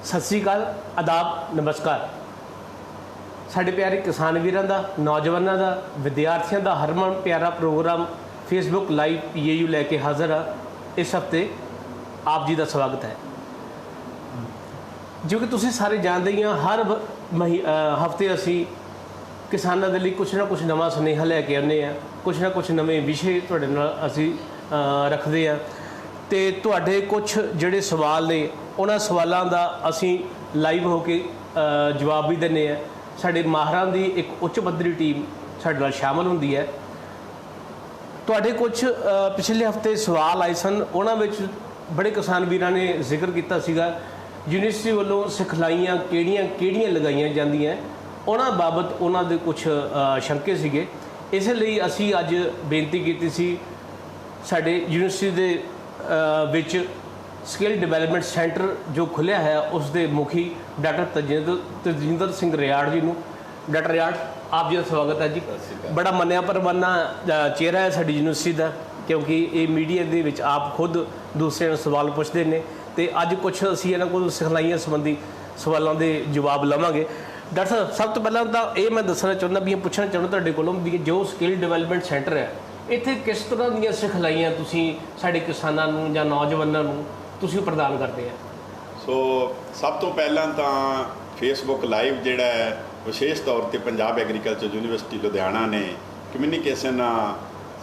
सत श्री अकाल, आदाब, नमस्कार। साढ़े प्यारे किसान वीरों का, नौजवानों का, विद्यार्थियों का हरमन प्यारा प्रोग्राम फेसबुक लाइव PAU लैके हाज़र हाँ। इस हफ्ते आप जी का स्वागत है। जो कि तुसीं सारे जानते ही हर हफ्ते असी किसानों के लिए कुछ ना कुछ नवा सुनेहा लैके आने हैं, कुछ ना कुछ नवे विषय तुहाडे नाल असी रखते हैं। तो तुहाडे कुछ जिहड़े सवाल ने उन्हां सवालों का असी लाइव होके जवाब भी दिंदे हैं। साडे माहरां दी एक उच्च पद्धरी टीम साडे नाल शामिल हुंदी है। तुहाडे कुछ पिछले हफ्ते सवाल आए सन, उन्हां विच बड़े किसान वीरां ने जिक्र किया सीगा यूनिवर्सिटी वालों सिखलाइयां किहड़ियां लगाईयां जांदियां, उन्हां बाबत उन्हां दे कुछ शंके सीगे। इसलिए असी अज बेनती की सी साडे यूनिवर्सिटी दे विच स्किल डिवेलपमेंट सेंटर जो खुलिया है उसके मुखी डॉक्टर तजिंदर सिंह रियाड़ जी नूं। डॉक्टर रियाड़, आप जी का स्वागत है जी। बड़ा मन्निया परवाना चेहरा है साडी यूनिवर्सिटी का, क्योंकि ये मीडिया दे विच आप खुद दूसरे सवाल पूछते हैं। तो अज कुछ असी इन्हां कोल सिखलाइयां संबंधी सवालों के जवाब लवांगे। डॉक्टर साहब, सब तो पहला तो ये मैं दसना चाहुंदा भी पुछना चाहुंदा तुहाडे कोलों भी जो स्किल डिवेलपमेंट सेंटर है इत्थे किस तरह दी सिखलाइयां तुसीं साडे किसानां नूं जां नौजवानां नूं तुसीं प्रदान करते हैं? सो सब तो पहला तो फेसबुक लाइव जिहड़ा है विशेष तौर पर पंजाब एग्रीकल्चर यूनिवर्सिटी लुधियाना ने कम्यूनीकेशन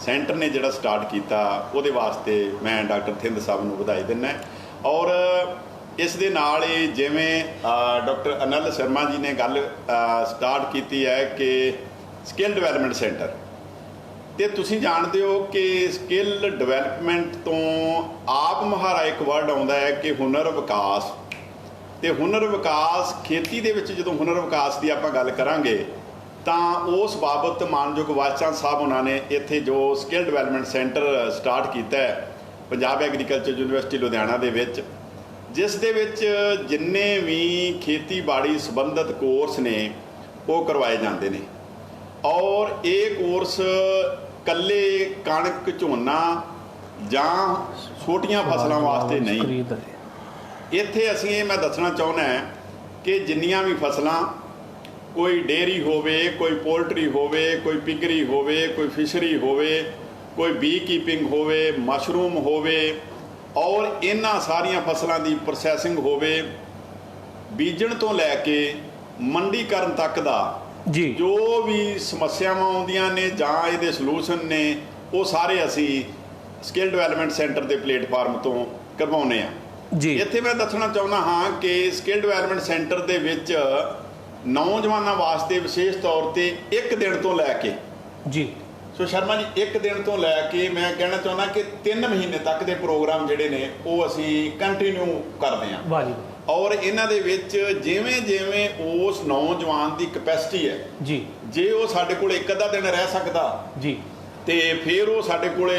सेंटर ने जिहड़ा स्टार्ट किया उहदे वास्ते मैं डॉक्टर थिंद साहब नूं वधाई दिंदा। और इस दे नाल ही जिवें डॉक्टर अनिल शर्मा जी ने गल स्टार्ट की है कि स्किल डिवेलपमेंट सेंटर, तो तुसीं जानते हो कि स्किल डिवेलपमेंट तो आप मुहारा एक वर्ड आता है कि हुनर विकास। तो हुनर विकास खेती दे विच जदों हुनर विकास की आपां गल करांगे तां उस बाबत मानयोग वाइस चांसलर साहब उन्होंने इत्थे जो स्किल डिवेलपमेंट सेंटर स्टार्ट किया है पंजाब एग्रीकल्चर यूनिवर्सिटी लुधियाना दे विच, जिस दे विच जिन्ने भी खेतीबाड़ी संबंधित कोर्स ने वो करवाए जाते हैं। और ये कोर्स कल्ले कणक झोना जां छोटियां फसलों वास्ते नहीं, इत्थे असीं ये मैं दसना चाहुंदा है कि जिन्नियां भी फसलां, कोई डेयरी होवे, कोई पोल्ट्री होवे, कोई पिगरी होवे, कोई फिशरी होवे, कोई बी कीपिंग होवे, मशरूम होवे, और इन्हां सारियां फसलों की प्रोसैसिंग होवे, बीजण तो लैके मंडीकरण तक दा जी जो भी समस्यावां आउंदियां ने जां इहदे सलूशन ने वो सारे असी स्किल डिवेलपमेंट सेंटर के प्लेटफार्म तो करवाउने आ जी। इत्थे मैं दसना चाहुंदा हाँ कि स्किल डिवेलपमेंट सेंटर दे विच नौजवानों वास्ते विशेष तौर पर एक दिन तो लैके जी सो शर्मा जी एक दिन तो लैके मैं कहना चाहुंदा कि 3 महीने तक के प्रोग्राम जिहड़े ने वो असी कंटिन्यू करते हैं। वाह जी। और इन्हां दे विच जिवें जिवें उस नौजवान की कैपेसिटी है जी, जे वो साडे कोल एक अद्धा दिन रह सकदा जी ते फिर वो साडे कोले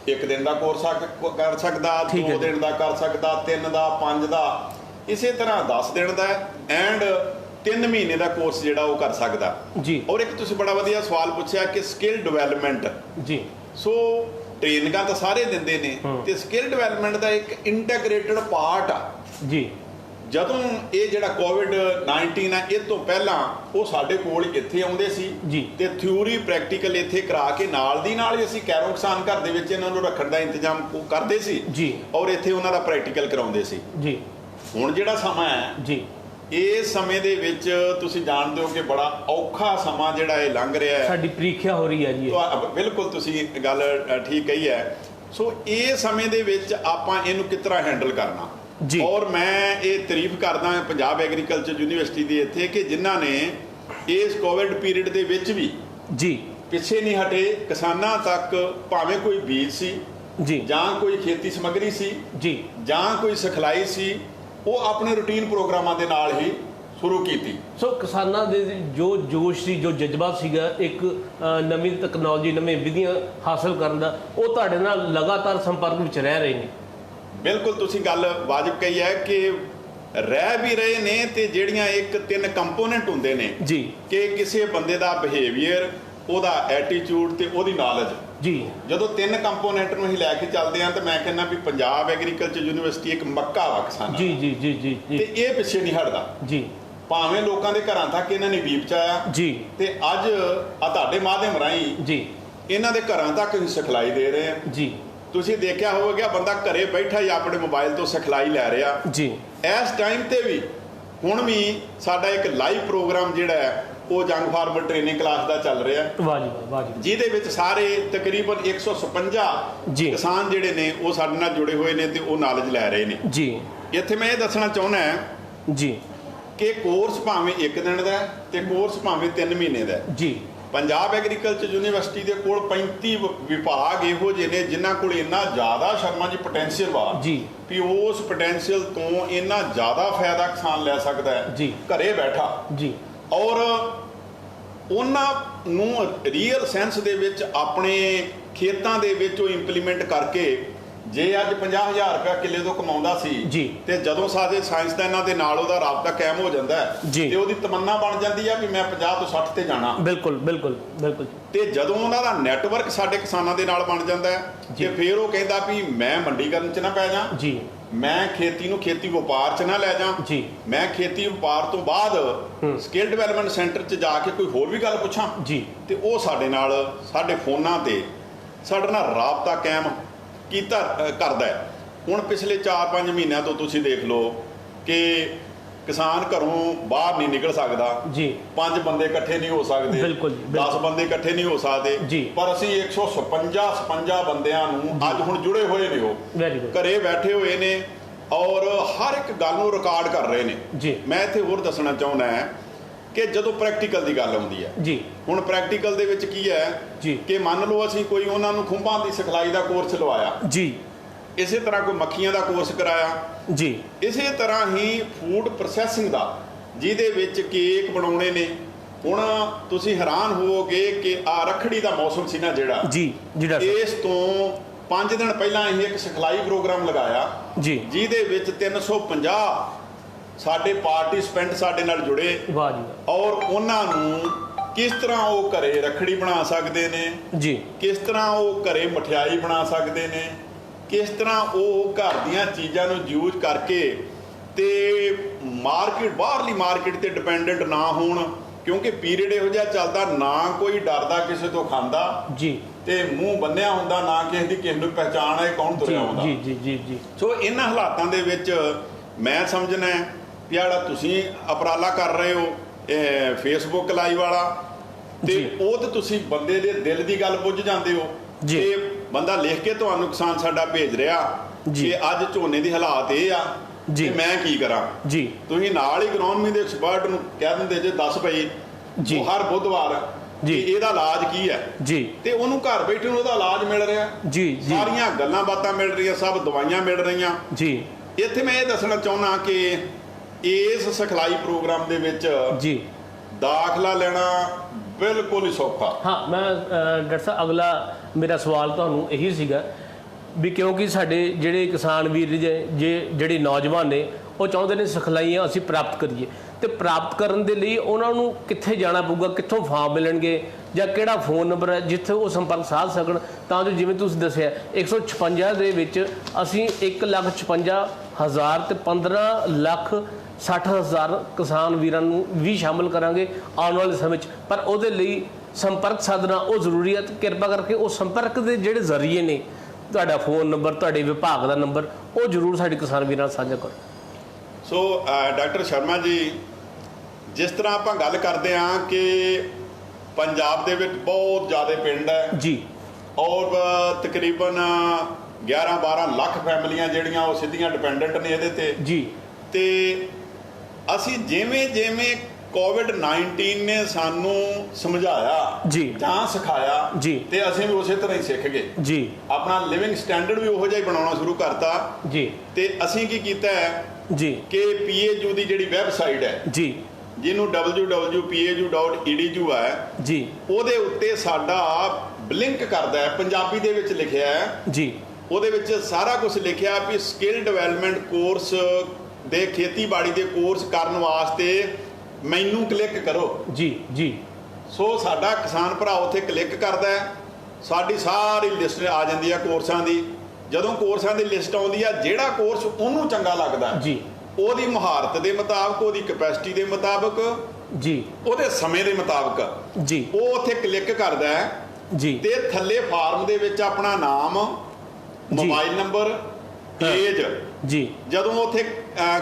एक दिन का कोर्स कर सकदा, 2 दिन का कर सकदा, 3 का, 5 का, इसे तरह 10 दिन का एंड 3 महीने का कोर्स जिहड़ा वो कर सकदा जी। और एक तुसीं बड़ा वधिया सवाल पूछा कि स्किल डिवेलपमेंट जी, सो ट्रेनिंगां तो सारे दिंदे ने ते स्किल डिवेलपमेंट का एक इंटैग्रेटेड पार्ट आ जी। ਜਦੋਂ ਇਹ ਜਿਹੜਾ ਕੋਵਿਡ-19 ਹੈ ਇਹ ਤੋਂ ਪਹਿਲਾਂ ਉਹ ਸਾਡੇ ਕੋਲ ਇੱਥੇ ਆਉਂਦੇ ਸੀ ਜੀ ਤੇ ਥਿਊਰੀ ਪ੍ਰੈਕਟੀਕਲ ਇੱਥੇ ਕਰਾ ਕੇ ਨਾਲ ਦੀ ਨਾਲ ਹੀ ਅਸੀਂ ਕੈਰੋ ਕਿਸਾਨ ਘਰ ਦੇ ਵਿੱਚ ਇਹਨਾਂ ਨੂੰ ਰੱਖਣ ਦਾ ਇੰਤਜ਼ਾਮ ਕਰਦੇ ਸੀ ਜੀ ਔਰ ਇੱਥੇ ਉਹਨਾਂ ਦਾ ਪ੍ਰੈਕਟੀਕਲ ਕਰਾਉਂਦੇ ਸੀ ਜੀ। ਹੁਣ ਜਿਹੜਾ ਸਮਾਂ ਹੈ ਜੀ, ਇਸ ਸਮੇਂ ਦੇ ਵਿੱਚ ਤੁਸੀਂ ਜਾਣਦੇ ਹੋ ਕਿ ਬੜਾ ਔਖਾ ਸਮਾਂ ਜਿਹੜਾ ਇਹ ਲੰਘ ਰਿਹਾ ਹੈ, ਸਾਡੀ ਪ੍ਰੀਖਿਆ ਹੋ ਰਹੀ ਹੈ ਜੀ। ਬਿਲਕੁਲ ਤੁਸੀਂ ਗੱਲ ਠੀਕ ਕਹੀ ਹੈ। ਸੋ ਇਹ ਸਮੇਂ ਦੇ ਵਿੱਚ ਆਪਾਂ ਇਹਨੂੰ ਕਿਸ ਤਰ੍ਹਾਂ ਹੈਂਡਲ ਕਰਨਾ जी। और मैं ये तारीफ करदा पंजाब एग्रीकल्चर यूनिवर्सिटी की इत्थे कि जिन्हां ने इस कोविड पीरियड दे विच भी जी पिछे नहीं हटे, किसानां तक भावें कोई बीज सी जी जां कोई खेती समग्री सी जी जां कोई सिखलाई सी, वो अपने रूटीन प्रोग्रामां दे नाल ही शुरू की। सो किसानां दे जो जोश सी, जो जज्बा सीगा एक नवीं तकनोलॉजी नवीं विधियां हासिल करन दा, वो तुहाडे नाल लगातार संपर्क विच रह रहे हैं। बिल्कुल तुसीं गल वाजिब कही है कि रह भी रहे ने ते जिहड़ियां एक 3 कंपोनेंट हुंदे ने जी कि किसी बंदे दा बिहेवियर, ओहदा एटीट्यूड ते ओहदी नॉलेज ਜੀ ਜਦੋਂ 3 ਕੰਪੋਨੈਂਟ ਨੂੰ ਅਸੀਂ ਲੈ ਕੇ ਚੱਲਦੇ ਹਾਂ, ਤੇ ਮੈਂ ਕਹਿੰਦਾ ਵੀ ਪੰਜਾਬ ਐਗਰੀਕਲਚਰ ਯੂਨੀਵਰਸਿਟੀ ਇੱਕ ਮੱਕਾ ਵਾ ਕਿਸਾਨਾਂ ਜੀ ਜੀ ਜੀ ਜੀ ਤੇ ਇਹ ਪਿੱਛੇ ਨਹੀਂ ਹਟਦਾ। ਜੀ ਭਾਵੇਂ ਲੋਕਾਂ ਦੇ ਘਰਾਂ ਤੱਕ ਇਹਨਾਂ ਨੇ ਵੀਪ ਚਾਇਆ ਜੀ ਤੇ ਅੱਜ ਆ ਤੁਹਾਡੇ ਮਾਧਿਅਮ ਰਾਹੀਂ ਜੀ ਇਹਨਾਂ ਦੇ ਘਰਾਂ ਤੱਕ ਅਸੀਂ ਸਿਖਲਾਈ ਦੇ ਰਹੇ ਹਾਂ। ਜੀ ਤੁਸੀਂ ਦੇਖਿਆ ਹੋਵੇਗਾ ਬੰਦਾ ਘਰੇ ਬੈਠਾ ਹੀ ਆਪਣੇ ਮੋਬਾਈਲ ਤੋਂ ਸਿਖਲਾਈ ਲੈ ਰਿਹਾ। ਜੀ ਇਸ ਟਾਈਮ ਤੇ ਵੀ ਹੁਣ ਵੀ ਸਾਡਾ ਇੱਕ ਲਾਈਵ ਪ੍ਰੋਗਰਾਮ ਜਿਹੜਾ ਹੈ ਉਹ ਜੰਗ ਫਾਰਮਰ ਟ੍ਰੇਨਿੰਗ ਕਲਾਸ ਦਾ ਚੱਲ ਰਿਹਾ, ਵਾਹ ਜੀ ਵਾਹ ਜੀ, ਜਿਹਦੇ ਵਿੱਚ ਸਾਰੇ ਤਕਰੀਬਨ 156 ਜੀ ਕਿਸਾਨ ਜਿਹੜੇ ਨੇ ਉਹ ਸਾਡੇ ਨਾਲ ਜੁੜੇ ਹੋਏ ਨੇ ਤੇ ਉਹ ਨੌਲੇਜ ਲੈ ਰਹੇ ਨੇ। ਜੀ ਇੱਥੇ ਮੈਂ ਇਹ ਦੱਸਣਾ ਚਾਹੁੰਦਾ ਜੀ ਕਿ ਕੋਰਸ ਭਾਵੇਂ 1 ਦਿਨ ਦਾ ਹੈ ਤੇ ਕੋਰਸ ਭਾਵੇਂ 3 ਮਹੀਨੇ ਦਾ ਹੈ। ਜੀ ਪੰਜਾਬ ਐਗਰੀਕਲਚਰ ਯੂਨੀਵਰਸਿਟੀ ਦੇ ਕੋਲ 35 ਵਿਭਾਗ ਇਹੋ ਜਿਹੇ ਨੇ ਜਿਨ੍ਹਾਂ ਕੋਲ ਇੰਨਾ ਜ਼ਿਆਦਾ ਸ਼ਰਮਾ ਜੀ ਪੋਟੈਂਸ਼ੀਅਲ ਵਾ ਜੀ ਵੀ ਉਸ ਪੋਟੈਂਸ਼ੀਅਲ ਤੋਂ ਇੰਨਾ ਜ਼ਿਆਦਾ ਫਾਇਦਾ ਕਿਸਾਨ ਲੈ ਸਕਦਾ ਹੈ ਜੀ ਘਰੇ ਬੈਠਾ। ਜੀ ਔਰ ਉਹਨਾਂ ਨੂੰ ਰੀਅਲ ਸੈਂਸ ਦੇ ਵਿੱਚ ਆਪਣੇ ਖੇਤਾਂ ਦੇ ਵਿੱਚ ਉਹ ਇੰਪਲੀਮੈਂਟ ਕਰਕੇ, ਜੇ ਅੱਜ 50,000 ਰੁਪਇਆ ਕਿੱਲੇ ਤੋਂ ਕਮਾਉਂਦਾ ਸੀ ਜੀ ਤੇ ਜਦੋਂ ਸਾਡੇ ਸਾਇੰਸਦਾਨਾਂ ਦੇ ਨਾਲ ਉਹਦਾ ਰਾਬਤਾ ਕਾਇਮ ਹੋ ਜਾਂਦਾ ਹੈ ਜੀ ਤੇ ਉਹਦੀ ਤਮੰਨਾ ਬਣ ਜਾਂਦੀ ਆ ਵੀ ਮੈਂ 50 ਤੋਂ 60 ਤੇ ਜਾਣਾ। ਬਿਲਕੁਲ ਬਿਲਕੁਲ ਬਿਲਕੁਲ ਤੇ ਜਦੋਂ ਉਹਨਾਂ ਦਾ ਨੈਟਵਰਕ ਸਾਡੇ ਕਿਸਾਨਾਂ ਦੇ ਨਾਲ ਬਣ ਜਾਂਦਾ ਹੈ ਜੀ। ਤੇ ਫਿਰ ਉਹ ਕਹਿੰਦਾ ਵੀ ਮੈਂ ਮੰਡੀਕਰਨ 'ਚ ਨਾ ਪੈ ਜਾ, ਜੀ ਮੈਂ ਖੇਤੀ ਨੂੰ ਖੇਤੀ ਵਪਾਰ 'ਚ ਨਾ ਲੈ ਜਾ, ਜੀ ਮੈਂ ਖੇਤੀ ਵਪਾਰ ਤੋਂ ਬਾਅਦ ਸਕਿੱਲ ਡਿਵੈਲਪਮੈਂਟ ਸੈਂਟਰ 'ਚ ਜਾ ਕੇ ਕੋਈ ਹੋਰ ਵੀ ਗੱਲ ਪੁੱਛਾਂ ਜੀ ਤੇ ਉਹ ਸਾਡੇ ਨਾਲ ਸਾਡੇ ਫੋਨਾਂ ਤੇ ਸਾਡੇ ਨਾਲ ਰਾਬਤਾ ਕਾਇਮ ਕੀਤਾ ਕਰਦਾ ਹੈ। ਹੁਣ ਪਿਛਲੇ 4-5 ਮਹੀਨਿਆਂ ਤੋਂ ਤੁਸੀਂ ਦੇਖ ਲਓ ਕਿ ਕਿਸਾਨ ਘਰੋਂ ਬਾਹਰ ਨਹੀਂ ਨਿਕਲ ਸਕਦਾ ਜੀ 5 ਬੰਦੇ ਇਕੱਠੇ ਨਹੀਂ ਹੋ ਸਕਦੇ, ਬਿਲਕੁਲ ਜੀ, 10 ਬੰਦੇ ਇਕੱਠੇ ਨਹੀਂ ਹੋ ਸਕਦੇ ਜੀ। ਪਰ ਅਸੀਂ 156 ਬੰਦਿਆਂ ਨੂੰ ਅੱਜ ਹੁਣ ਜੁੜੇ ਹੋਏ ਨੇ, ਉਹ ਵੈਰੀ ਗੁੱਡ ਘਰੇ ਬੈਠੇ ਹੋਏ ਨੇ ਔਰ ਹਰ ਇੱਕ ਗੱਲ ਨੂੰ ਰਿਕਾਰਡ ਕਰ ਰਹੇ ਨੇ। ਜੀ ਮੈਂ ਇੱਥੇ ਹੋਰ ਦੱਸਣਾ ਚਾਹੁੰਦਾ ਹੈ ਕਿ ਜਦੋਂ ਪ੍ਰੈਕਟੀਕਲ ਦੀ ਗੱਲ ਆਉਂਦੀ ਹੈ, ਜੀ ਹੁਣ ਪ੍ਰੈਕਟੀਕਲ ਦੇ ਵਿੱਚ ਕੀ ਹੈ ਜੀ ਕਿ ਮੰਨ ਲਓ ਅਸੀਂ ਕੋਈ ਉਹਨਾਂ ਨੂੰ ਖੁੰਭਾਂ ਦੀ ਸਿਖਲਾਈ ਦਾ ਕੋਰਸ ਲਵਾਇਆ, ਜੀ ਇਸੇ ਤਰ੍ਹਾਂ ਕੋਈ ਮੱਖੀਆਂ ਦਾ ਕੋਰਸ ਕਰਾਇਆ, ਜੀ ਇਸੇ ਤਰ੍ਹਾਂ ਹੀ ਫੂਡ ਪ੍ਰੋਸੈਸਿੰਗ ਦਾ ਜਿਹਦੇ ਵਿੱਚ ਕੇਕ ਬਣਾਉਣੇ ਨੇ। ਹੁਣ ਤੁਸੀਂ ਹੈਰਾਨ ਹੋਵੋਗੇ ਕਿ ਆ ਰੱਖੜੀ ਦਾ ਮੌਸਮ ਸੀ ਨਾ ਜਿਹੜਾ, ਜੀ ਜੀ ਡਾਕਟਰ ਇਸ ਤੋਂ 5 ਦਿਨ ਪਹਿਲਾਂ ਅਸੀਂ ਇੱਕ ਸਿਖਲਾਈ ਪ੍ਰੋਗਰਾਮ ਲਗਾਇਆ ਜੀ ਜਿਹਦੇ ਵਿੱਚ 350 ਸਾਡੇ ਪਾਰਟਿਸਪੈਂਟ ਸਾਡੇ ਨਾਲ ਜੁੜੇ ਵਾਹ ਜੀ ਔਰ ਉਹਨਾਂ ਨੂੰ ਕਿਸ ਤਰ੍ਹਾਂ ਉਹ ਘਰੇ ਰੱਖੜੀ ਬਣਾ ਸਕਦੇ ਨੇ, ਜੀ ਕਿਸ ਤਰ੍ਹਾਂ ਉਹ ਘਰੇ ਮਠਿਆਈ ਬਣਾ ਸਕਦੇ ਨੇ, ਕਿਸ ਤਰ੍ਹਾਂ ਉਹ ਘਰ ਦੀਆਂ ਚੀਜ਼ਾਂ ਨੂੰ ਯੂਜ਼ ਕਰਕੇ ਤੇ ਮਾਰਕੀਟ ਬਾਹਰਲੀ ਮਾਰਕੀਟ ਤੇ ਡਿਪੈਂਡੈਂਟ ਨਾ ਹੋਣ, ਕਿਉਂਕਿ ਪੀਰੀਅਡ ਇਹੋ ਜਿਹਾ ਚੱਲਦਾ ਨਾ ਕੋਈ ਡਰਦਾ ਕਿਸੇ ਤੋਂ ਖਾਂਦਾ ਜੀ ਤੇ ਮੂੰਹ ਬੰਨਿਆ ਹੁੰਦਾ, ਨਾ ਕਿਸੇ ਦੀ ਕਿਸੇ ਨੂੰ ਪਹਿਚਾਣ ਹੈ ਕੌਣ ਤੁਰਿਆ ਹੁੰਦਾ। ਜੀ ਜੀ ਜੀ ਜੀ ਸੋ ਇਹਨਾਂ ਹਾਲਾਤਾਂ ਦੇ ਵਿੱਚ ਮੈਂ ਸਮਝਣਾ ਵੀ ਜਿਹੜਾ ਤੁਸੀਂ ਉਪਰਾਲਾ ਕਰ ਰਹੇ ਹੋ ਫੇਸਬੁੱਕ ਲਾਈਵ ਵਾਲਾ, ਤੇ ਉਹ ਤੇ ਤੁਸੀਂ ਬੰਦੇ ਦੇ ਦਿਲ ਦੀ ਗੱਲ ਬੁੱਝ ਜਾਂਦੇ ਹੋ। ਤੇ ਬੰਦਾ ਲਿਖ ਕੇ ਤੁਹਾਨੂੰ ਕਿਸਾਨ ਸਾਡਾ ਭੇਜ ਰਿਹਾ ਕਿ ਅੱਜ ਝੋਨੇ ਦੀ ਹਾਲਾਤ ਇਹ ਆ ਕਿ ਮੈਂ ਕੀ ਕਰਾਂ ਜੀ, ਤੁਸੀਂ ਨਾਲ ਹੀ ਇਕਨੋਮੀ ਦੇ ਐਕਸਪਰਟ ਨੂੰ ਕਹਿ ਦਿੰਦੇ ਜੇ 10 ਪਈ ਜੀ ਹਰ ਬੁੱਧਵਾਰ ਜੀ ਇਹਦਾ ਇਲਾਜ ਕੀ ਹੈ ਜੀ, ਤੇ ਉਹਨੂੰ ਘਰ ਬੈਠੇ ਨੂੰ ਉਹਦਾ ਇਲਾਜ ਮਿਲ ਰਿਹਾ ਜੀ, ਸਾਰੀਆਂ ਗੱਲਾਂ ਬਾਤਾਂ ਮਿਲ ਰਹੀਆਂ, ਸਭ ਦਵਾਈਆਂ ਮਿਲ ਰਹੀਆਂ ਜੀ। ਇੱਥੇ ਮੈਂ ਇਹ ਦੱਸਣਾ ਚਾਹੁੰਦਾ ਕਿ ਇਸ ਸਿਖਲਾਈ ਪ੍ਰੋਗਰਾਮ ਦੇ ਵਿੱਚ ਜੀ ਦਾਖਲਾ ਲੈਣਾ ਬਿਲਕੁਲ ਹੀ ਸੌਖਾ। ਹਾਂ ਮੈਂ ਡਾਕਟਰ ਸਾਹਿਬ ਅਗਲਾ ਮੇਰਾ ਸਵਾਲ ਤੁਹਾਨੂੰ ਇਹੀ ਸੀਗਾ ਵੀ ਕਿਉਂਕਿ ਸਾਡੇ ਜਿਹੜੇ ਕਿਸਾਨ ਵੀਰ ਜਿਹੜੇ ਨੌਜਵਾਨ ਨੇ ਉਹ ਚਾਹੁੰਦੇ ਨੇ ਸਿਖਲਾਈਆਂ ਅਸੀਂ ਪ੍ਰਾਪਤ ਕਰੀਏ, ਤੇ ਪ੍ਰਾਪਤ ਕਰਨ ਦੇ ਲਈ ਉਹਨਾਂ ਨੂੰ ਕਿੱਥੇ ਜਾਣਾ ਪਊਗਾ, ਕਿੱਥੋਂ ਫਾਰਮ ਮਿਲਣਗੇ ਜਾਂ ਕਿਹੜਾ ਫੋਨ ਨੰਬਰ ਹੈ ਜਿੱਥੇ ਉਹ ਸੰਪਰਕ ਸਾਧ ਸਕਣ, ਤਾਂ ਜੋ ਜਿਵੇਂ ਤੁਸੀਂ ਦੱਸਿਆ 156 ਦੇ ਵਿੱਚ ਅਸੀਂ 1,56,000 ਤੇ 15,60,000 ਕਿਸਾਨ ਵੀਰਾਂ ਨੂੰ ਵੀ ਸ਼ਾਮਲ ਕਰਾਂਗੇ ਆਉਣ ਵਾਲੇ ਸਮੇਂ 'ਚ। ਪਰ ਉਹਦੇ ਲਈ ਸੰਪਰਕ ਸਾਧਨਾ ਉਹ ਜ਼ਰੂਰੀ ਹੈ, ਤੇ ਕਿਰਪਾ ਕਰਕੇ ਉਹ ਸੰਪਰਕ ਦੇ ਜਿਹੜੇ ਜ਼ਰੀਏ ਨੇ, ਤੁਹਾਡਾ ਫੋਨ ਨੰਬਰ, ਤੁਹਾਡੇ ਵਿਭਾਗ ਦਾ ਨੰਬਰ, ਉਹ ਜ਼ਰੂਰ ਸਾਡੇ ਕਿਸਾਨ ਵੀਰਾਂ ਨਾਲ ਸਾਂਝਾ ਕਰੋ। ਸੋ ਡਾਕਟਰ ਸ਼ਰਮਾ ਜੀ, ਜਿਸ ਤਰ੍ਹਾਂ ਆਪਾਂ ਗੱਲ ਕਰਦੇ ਹਾਂ ਕਿ ਪੰਜਾਬ ਦੇ ਵਿੱਚ ਬਹੁਤ ਜ਼ਿਆਦਾ ਪਿੰਡ ਹੈ ਜੀ ਔਰ ਤਕਰੀਬਨ 11-12 ਲੱਖ ਫੈਮਲੀਆਂ ਜਿਹੜੀਆਂ ਉਹ ਸਿੱਧੀਆਂ ਡਿਪੈਂਡੈਂਟ ਨੇ ਇਹਦੇ ਤੇ ਜੀ। ਤੇ ਅਸੀਂ ਜਿਵੇਂ ਕੋਵਿਡ-19 ਨੇ ਸਾਨੂੰ ਸਮਝਾਇਆ ਜੀ ਜਾਂ ਸਿਖਾਇਆ ਜੀ, ਤੇ ਅਸੀਂ ਵੀ ਉਸੇ ਤਰ੍ਹਾਂ ਹੀ ਸਿੱਖ ਗਏ ਜੀ। ਆਪਣਾ ਲਿਵਿੰਗ ਸਟੈਂਡਰਡ ਵੀ ਉਹੋ ਜਿਹਾ ਹੀ ਬਣਾਉਣਾ ਸ਼ੁਰੂ ਕਰਤਾ ਜੀ। ਤੇ ਅਸੀਂ ਕੀ ਕੀਤਾ ਹੈ ਜੀ ਕਿ PAU ਦੀ ਜਿਹੜੀ ਵੈਬਸਾਈਟ ਹੈ ਜੀ, ਜਿਹਨੂੰ www.pau.edu ਹੈ ਜੀ, ਉਹਦੇ ਉੱਤੇ ਸਾਡਾ ਲਿੰਕ ਕਰਦਾ ਹੈ, ਪੰਜਾਬੀ ਦੇ ਵਿੱਚ ਲਿਖਿਆ ਹੈ ਜੀ। ਉਹਦੇ ਵਿੱਚ ਸਾਰਾ ਕੁਝ ਲਿਖਿਆ ਵੀ ਸਕਿੱਲ ਡਿਵੈਲਪਮੈਂਟ ਕੋਰਸ ਦੇ ਖੇਤੀਬਾੜੀ ਦੇ ਕੋਰਸ ਕਰਨ ਵਾਸਤੇ ਮੈਨੂੰ ਕਲਿੱਕ ਕਰੋ ਜੀ ਜੀ। ਸੋ ਸਾਡਾ ਕਿਸਾਨ ਭਰਾ ਉੱਥੇ ਕਲਿੱਕ ਕਰਦਾ ਹੈ ਸਾਡੀ ਸਾਰੀ ਲਿਸਟ ਆ ਜਾਂਦੀ ਆ ਕੋਰਸਾਂ ਦੀ। ਜਦੋਂ ਕੋਰਸਾਂ ਦੀ ਲਿਸਟ ਆਉਂਦੀ ਆ, ਜਿਹੜਾ ਕੋਰਸ ਉਹਨੂੰ ਚੰਗਾ ਲੱਗਦਾ ਜੀ, ਉਹਦੀ ਮੁਹਾਰਤ ਦੇ ਮੁਤਾਬਕ, ਉਹਦੀ ਕੈਪੈਸਿਟੀ ਦੇ ਮੁਤਾਬਕ ਜੀ, ਉਹਦੇ ਸਮੇਂ ਦੇ ਮੁਤਾਬਕ ਜੀ, ਉਹ ਉੱਥੇ ਕਲਿੱਕ ਕਰਦਾ ਹੈ ਜੀ, ਤੇ ਥੱਲੇ ਫਾਰਮ ਦੇ ਵਿੱਚ ਆਪਣਾ ਨਾਮ, ਮੋਬਾਈਲ ਨੰਬਰ, ਏਜ, ਜੀ, ਜਦੋਂ ਉੱਥੇ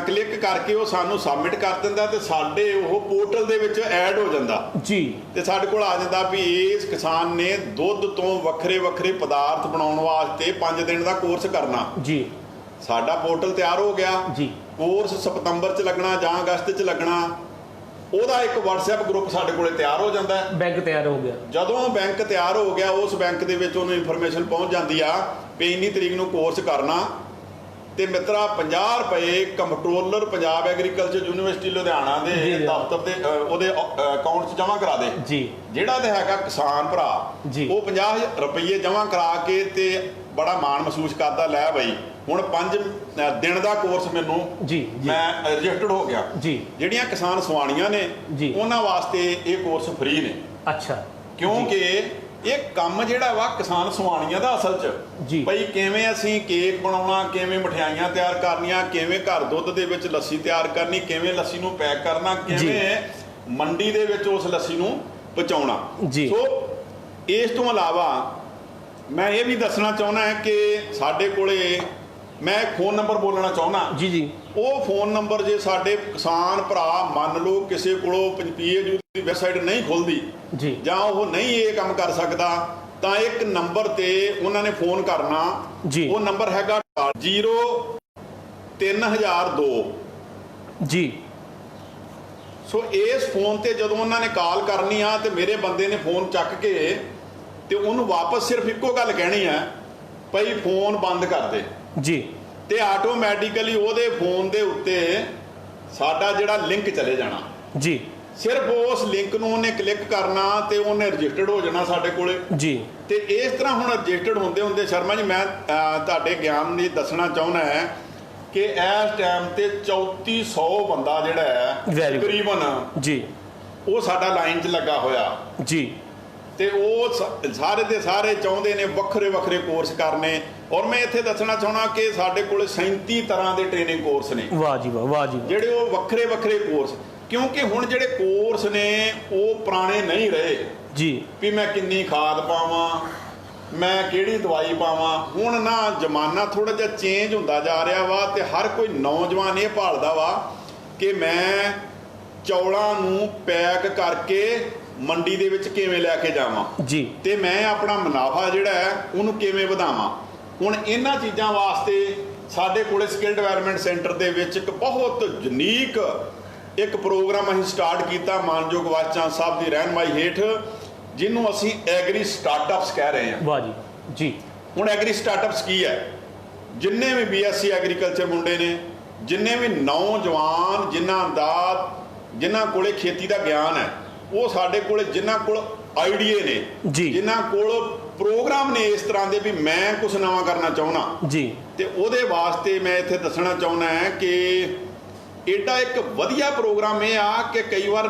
ਕਲਿੱਕ ਕਰਕੇ ਉਹ ਸਾਨੂੰ ਸਬਮਿਟ ਕਰ ਦਿੰਦਾ ਤੇ ਸਾਡੇ ਉਹ ਪੋਰਟਲ ਦੇ ਵਿੱਚ ਐਡ ਹੋ ਜਾਂਦਾ ਜੀ, ਤੇ ਸਾਡੇ ਕੋਲ ਆ ਜਾਂਦਾ ਵੀ ਇਸ ਕਿਸਾਨ ਨੇ ਦੁੱਧ ਤੋਂ ਵੱਖਰੇ ਵੱਖਰੇ ਪਦਾਰਥ ਬਣਾਉਣ ਵਾਸਤੇ 5 ਦਿਨ ਦਾ ਕੋਰਸ ਕਰਨਾ। ਜੀ, ਸਾਡਾ ਪੋਰਟਲ ਤਿਆਰ ਹੋ ਗਿਆ। ਜੀ, ਕੋਰਸ ਸਤੰਬਰ 'ਚ ਲੱਗਣਾ ਜਾਂ ਅਗਸਤ 'ਚ ਲੱਗਣਾ, ਉਹਦਾ ਇੱਕ WhatsApp ਗਰੁੱਪ ਸਾਡੇ ਕੋਲੇ ਤਿਆਰ ਹੋ ਜਾਂਦਾ ਹੈ। ਬੈਂਕ ਤਿਆਰ ਹੋ ਗਿਆ। ਜਦੋਂ ਬੈਂਕ ਤਿਆਰ ਹੋ ਗਿਆ, ਉਸ ਬੈਂਕ ਦੇ ਵਿੱਚ ਉਹਨੂੰ ਇਨਫੋਰਮੇਸ਼ਨ ਪਹੁੰਚ ਜਾਂਦੀ ਆ ਵੀ ਇੰਨੀ ਤਰੀਕ ਨੂੰ ਕੋਰਸ ਕਰਨਾ, ਤੇ ਮਿੱਤਰਾ 50 ਰੁਪਏ comptroller Punjab agriculture university Ludhiana ਦੇ ਦਫ਼ਤਰ ਦੇ ਉਹਦੇ ਅਕਾਊਂਟ 'ਚ ਜਮ੍ਹਾਂ ਕਰਾ ਦੇ। ਜੀ, ਜਿਹੜਾ ਤੇ ਹੈਗਾ ਕਿਸਾਨ ਭਰਾ, ਜੀ, ਉਹ 50 ਰੁਪਏ ਜਮ੍ਹਾਂ ਕਰਾ ਕੇ ਤੇ ਬੜਾ ਮਾਣ ਮਹਿਸੂਸ ਕਰਦਾ, ਲੈ ਬਈ ਹੁਣ 5 ਦਿਨ ਦਾ ਕੋਰਸ ਮੈਨੂੰ ਜੀ, ਜੀ, ਮੈਂ ਰਜਿਸਟਰਡ ਹੋ ਗਿਆ। ਜੀ, ਜਿਹੜੀਆਂ ਕਿਸਾਨ ਸਵਾਣੀਆਂ ਨੇ ਜੀ, ਉਹਨਾਂ ਵਾਸਤੇ ਇਹ ਕੋਰਸ ਫ੍ਰੀ ਨੇ। ਅੱਛਾ, ਕਿਉਂਕਿ ਇਹ ਕੰਮ ਜਿਹੜਾ ਵਾ ਕਿਸਾਨ ਸਵਾਣੀਆਂ ਦਾ ਅਸਲ 'ਚ ਜੀ, ਭਈ ਕਿਵੇਂ ਅਸੀਂ ਕੇਕ ਬਣਾਉਣਾ, ਕਿਵੇਂ ਮਠਿਆਈਆਂ ਤਿਆਰ ਕਰਨੀਆਂ, ਕਿਵੇਂ ਘਰ ਦੁੱਧ ਦੇ ਵਿੱਚ ਲੱਸੀ ਤਿਆਰ ਕਰਨੀ, ਕਿਵੇਂ ਲੱਸੀ ਨੂੰ ਪੈਕ ਕਰਨਾ, ਕਿਵੇਂ ਮੰਡੀ ਦੇ ਵਿੱਚ ਉਸ ਲੱਸੀ ਨੂੰ ਪਹੁੰਚਾਉਣਾ। ਜੀ। ਸੋ ਇਸ ਤੋਂ ਇਲਾਵਾ ਮੈਂ ਇਹ ਵੀ ਦੱਸਣਾ ਚਾਹੁੰਦਾ ਹਾਂ ਕਿ ਸਾਡੇ ਕੋਲੇ ਮੈਂ ਇੱਕ ਫੋਨ ਨੰਬਰ ਬੋਲਣਾ ਚਾਹੁੰਦਾ। ਜੀ, ਜੀ, ਉਹ ਫੋਨ ਨੰਬਰ ਜੇ ਸਾਡੇ ਕਿਸਾਨ ਭਰਾ ਮੰਨ ਲਓ ਕਿਸੇ ਕੋਲੋਂ PAU ਦੀ ਵੈਬਸਾਈਟ ਨਹੀਂ ਖੁੱਲਦੀ ਜੀ, ਜਾਂ ਉਹ ਨਹੀਂ ਇਹ ਕੰਮ ਕਰ ਸਕਦਾ, ਤਾਂ ਇੱਕ ਨੰਬਰ ਤੇ ਉਹਨਾਂ ਨੇ ਫੋਨ ਕਰਨਾ। ਜੀ, ਉਹ ਨੰਬਰ ਹੈਗਾ 0302। ਜੀ। ਸੋ ਇਸ ਫੋਨ ਤੇ ਜਦੋਂ ਉਹਨਾਂ ਨੇ ਕਾਲ ਕਰਨੀ ਆ ਤੇ ਮੇਰੇ ਬੰਦੇ ਨੇ ਫੋਨ ਚੱਕ ਕੇ ਤੇ ਉਹਨੂੰ ਵਾਪਸ ਸਿਰਫ ਇੱਕੋ ਗੱਲ ਕਹਿਣੀ ਆ, ਭਈ ਫੋਨ ਬੰਦ ਕਰ ਦੇ। ਜੀ, ਤੇ ਆਟੋਮੈਟਿਕਲੀ ਉਹਦੇ ਫੋਨ ਦੇ ਉੱਤੇ ਸਾਡਾ ਜਿਹੜਾ ਲਿੰਕ ਚਲੇ ਜਾਣਾ। ਜੀ, ਸਿਰਫ ਉਸ ਲਿੰਕ ਨੂੰ ਉਹਨੇ ਕਲਿੱਕ ਕਰਨਾ ਤੇ ਉਹਨੇ ਰਜਿਸਟਰਡ ਹੋ ਜਾਣਾ ਸਾਡੇ ਕੋਲੇ। ਜੀ, ਤੇ ਇਸ ਤਰ੍ਹਾਂ ਹੁਣ ਰਜਿਸਟਰਡ ਹੁੰਦੇ ਹੁੰਦੇ ਸ਼ਰਮਾ ਜੀ, ਮੈਂ ਤੁਹਾਡੇ ਗਿਆਨ ਲਈ ਦੱਸਣਾ ਚਾਹੁੰਦਾ ਹੈ ਕਿ ਇਸ ਟਾਈਮ ਤੇ 3400 ਬੰਦਾ ਜਿਹੜਾ ਹੈ ਤਕਰੀਬਨ ਜੀ, ਉਹ ਸਾਡਾ ਲਾਈਨ 'ਚ ਲੱਗਾ ਹੋਇਆ। ਜੀ, ਤੇ ਉਹ ਸਾਰੇ ਦੇ ਸਾਰੇ ਚਾਹੁੰਦੇ ਨੇ ਵੱਖਰੇ ਵੱਖਰੇ ਕੋਰਸ ਕਰਨੇ। ਔਰ ਮੈਂ ਇੱਥੇ ਦੱਸਣਾ ਚਾਹਣਾ ਕਿ ਸਾਡੇ ਕੋਲ 37 ਤਰ੍ਹਾਂ ਦੇ ਟ੍ਰੇਨਿੰਗ ਕੋਰਸ ਨੇ। ਵਾਹ ਜੀ ਵਾਹ, ਵਾਹ ਜੀ ਵਾਹ। ਜਿਹੜੇ ਉਹ ਵੱਖਰੇ ਵੱਖਰੇ ਕੋਰਸ, ਕਿਉਂਕਿ ਹੁਣ ਜਿਹੜੇ ਕੋਰਸ ਨੇ ਉਹ ਪੁਰਾਣੇ ਨਹੀਂ ਰਹੇ ਜੀ, ਵੀ ਮੈਂ ਕਿੰਨੀ ਖਾਦ ਪਾਵਾਂ, ਮੈਂ ਕਿਹੜੀ ਦਵਾਈ ਪਾਵਾਂ। ਹੁਣ ਨਾ ਜ਼ਮਾਨਾ ਥੋੜਾ ਜਿਹਾ ਚੇਂਜ ਹੁੰਦਾ ਜਾ ਰਿਹਾ ਵਾ ਤੇ ਹਰ ਕੋਈ ਨੌਜਵਾਨ ਇਹ ਭਾਲਦਾ ਵਾ ਕਿ ਮੈਂ ਚੌਲਾਂ ਨੂੰ ਪੈਕ ਕਰਕੇ ਮੰਡੀ ਦੇ ਵਿੱਚ ਕਿਵੇਂ ਲੈ ਕੇ ਜਾਵਾਂ ਜੀ, ਤੇ ਮੈਂ ਆਪਣਾ ਮੁਨਾਫਾ ਜਿਹੜਾ ਹੈ ਉਹਨੂੰ ਕਿਵੇਂ ਵਧਾਵਾਂ। ਹੁਣ ਇਹਨਾਂ ਚੀਜ਼ਾਂ ਵਾਸਤੇ ਸਾਡੇ ਕੋਲੇ ਸਕਿੱਲ ਡਿਵੈਲਪਮੈਂਟ ਸੈਂਟਰ ਦੇ ਵਿੱਚ ਇੱਕ ਬਹੁਤ ਯੂਨੀਕ ਇੱਕ ਪ੍ਰੋਗਰਾਮ ਅਸੀਂ ਸਟਾਰਟ ਕੀਤਾ ਮਾਨਯੋਗ ਵਾਈਸ ਚਾਂਸਲਰ ਸਾਹਿਬ ਦੀ ਰਹਿਨਮਾਈ ਹੇਠ, ਜਿਹਨੂੰ ਅਸੀਂ ਐਗਰੀ ਸਟਾਰਟਅਪਸ ਕਹਿ ਰਹੇ ਹਾਂ। ਵਾਹ ਜੀ, ਜੀ। ਹੁਣ ਐਗਰੀ ਸਟਾਰਟਅਪਸ ਕੀ ਹੈ? ਜਿੰਨੇ ਵੀ BSc ਐਗਰੀਕਲਚਰ ਮੁੰਡੇ ਨੇ, ਜਿੰਨੇ ਵੀ ਨੌਜਵਾਨ ਜਿਨ੍ਹਾਂ ਕੋਲੇ ਖੇਤੀ ਦਾ ਗਿਆਨ ਹੈ, ਉਹ ਸਾਡੇ ਕੋਲੇ ਜਿਨ੍ਹਾਂ ਕੋਲ ਆਈਡੀਏ ਨੇ, ਜਿਨ੍ਹਾਂ ਕੋਲ ਪ੍ਰੋਗਰਾਮ ਨੇ ਇਸ ਤਰ੍ਹਾਂ ਦੇ ਵੀ ਮੈਂ ਕੁਝ ਨਵਾਂ ਕਰਨਾ ਚਾਹੁੰਦਾ ਜੀ, ਤੇ ਉਹਦੇ ਵਾਸਤੇ ਮੈਂ ਇੱਥੇ ਦੱਸਣਾ ਚਾਹੁੰਦਾ ਹਾਂ ਕਿ ਐਡਾ ਇੱਕ ਵਧੀਆ ਪ੍ਰੋਗਰਾਮ ਇਹ ਆ ਕਿ ਕਈ ਵਾਰ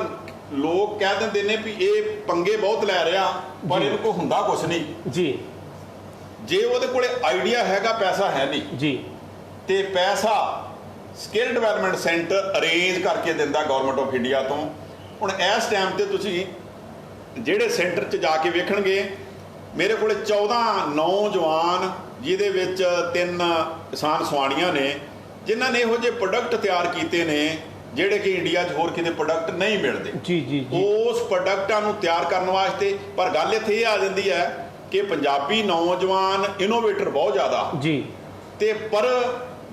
ਲੋਕ ਕਹਿ ਦਿੰਦੇ ਨੇ ਵੀ ਇਹ ਪੰਗੇ ਬਹੁਤ ਲੈ ਰਿਹਾ, ਪਰ ਇਹਨੂੰ ਕੋਈ ਹੁੰਦਾ ਕੁਝ ਨਹੀਂ ਜੀ। ਜੇ ਉਹਦੇ ਕੋਲੇ ਆਈਡੀਆ ਹੈਗਾ, ਪੈਸਾ ਹੈ ਨਹੀਂ ਜੀ, ਤੇ ਪੈਸਾ ਸਕਿੱਲ ਡਿਵੈਲਪਮੈਂਟ ਸੈਂਟਰ ਅਰੇਂਜ ਕਰਕੇ ਦਿੰਦਾ ਗਵਰਨਮੈਂਟ ਆਫ ਇੰਡੀਆ ਤੋਂ। ਹੁਣ ਇਸ ਟਾਈਮ ਤੇ ਤੁਸੀਂ ਜਿਹੜੇ ਸੈਂਟਰ 'ਚ ਜਾ ਕੇ ਵੇਖਣਗੇ, ਮੇਰੇ ਕੋਲੇ 14 ਨੌਜਵਾਨ, ਜਿਹਦੇ ਵਿੱਚ 3 ਕਿਸਾਨ ਸਵਾਣੀਆਂ ਨੇ, ਜਿਨ੍ਹਾਂ ਨੇ ਇਹੋ ਜਿਹੇ ਪ੍ਰੋਡਕਟ ਤਿਆਰ ਕੀਤੇ ਨੇ ਜਿਹੜੇ ਕਿ ਇੰਡੀਆ 'ਚ ਹੋਰ ਕਿਤੇ ਪ੍ਰੋਡਕਟ ਨਹੀਂ ਮਿਲਦੇ। ਜੀ, ਜੀ, ਜੀ। ਉਸ ਪ੍ਰੋਡਕਟਾਂ ਨੂੰ ਤਿਆਰ ਕਰਨ ਵਾਸਤੇ, ਪਰ ਗੱਲ ਇੱਥੇ ਇਹ ਆ ਜਾਂਦੀ ਹੈ ਕਿ ਪੰਜਾਬੀ ਨੌਜਵਾਨ ਇਨੋਵੇਟਰ ਬਹੁਤ ਜ਼ਿਆਦਾ ਜੀ, ਤੇ ਪਰ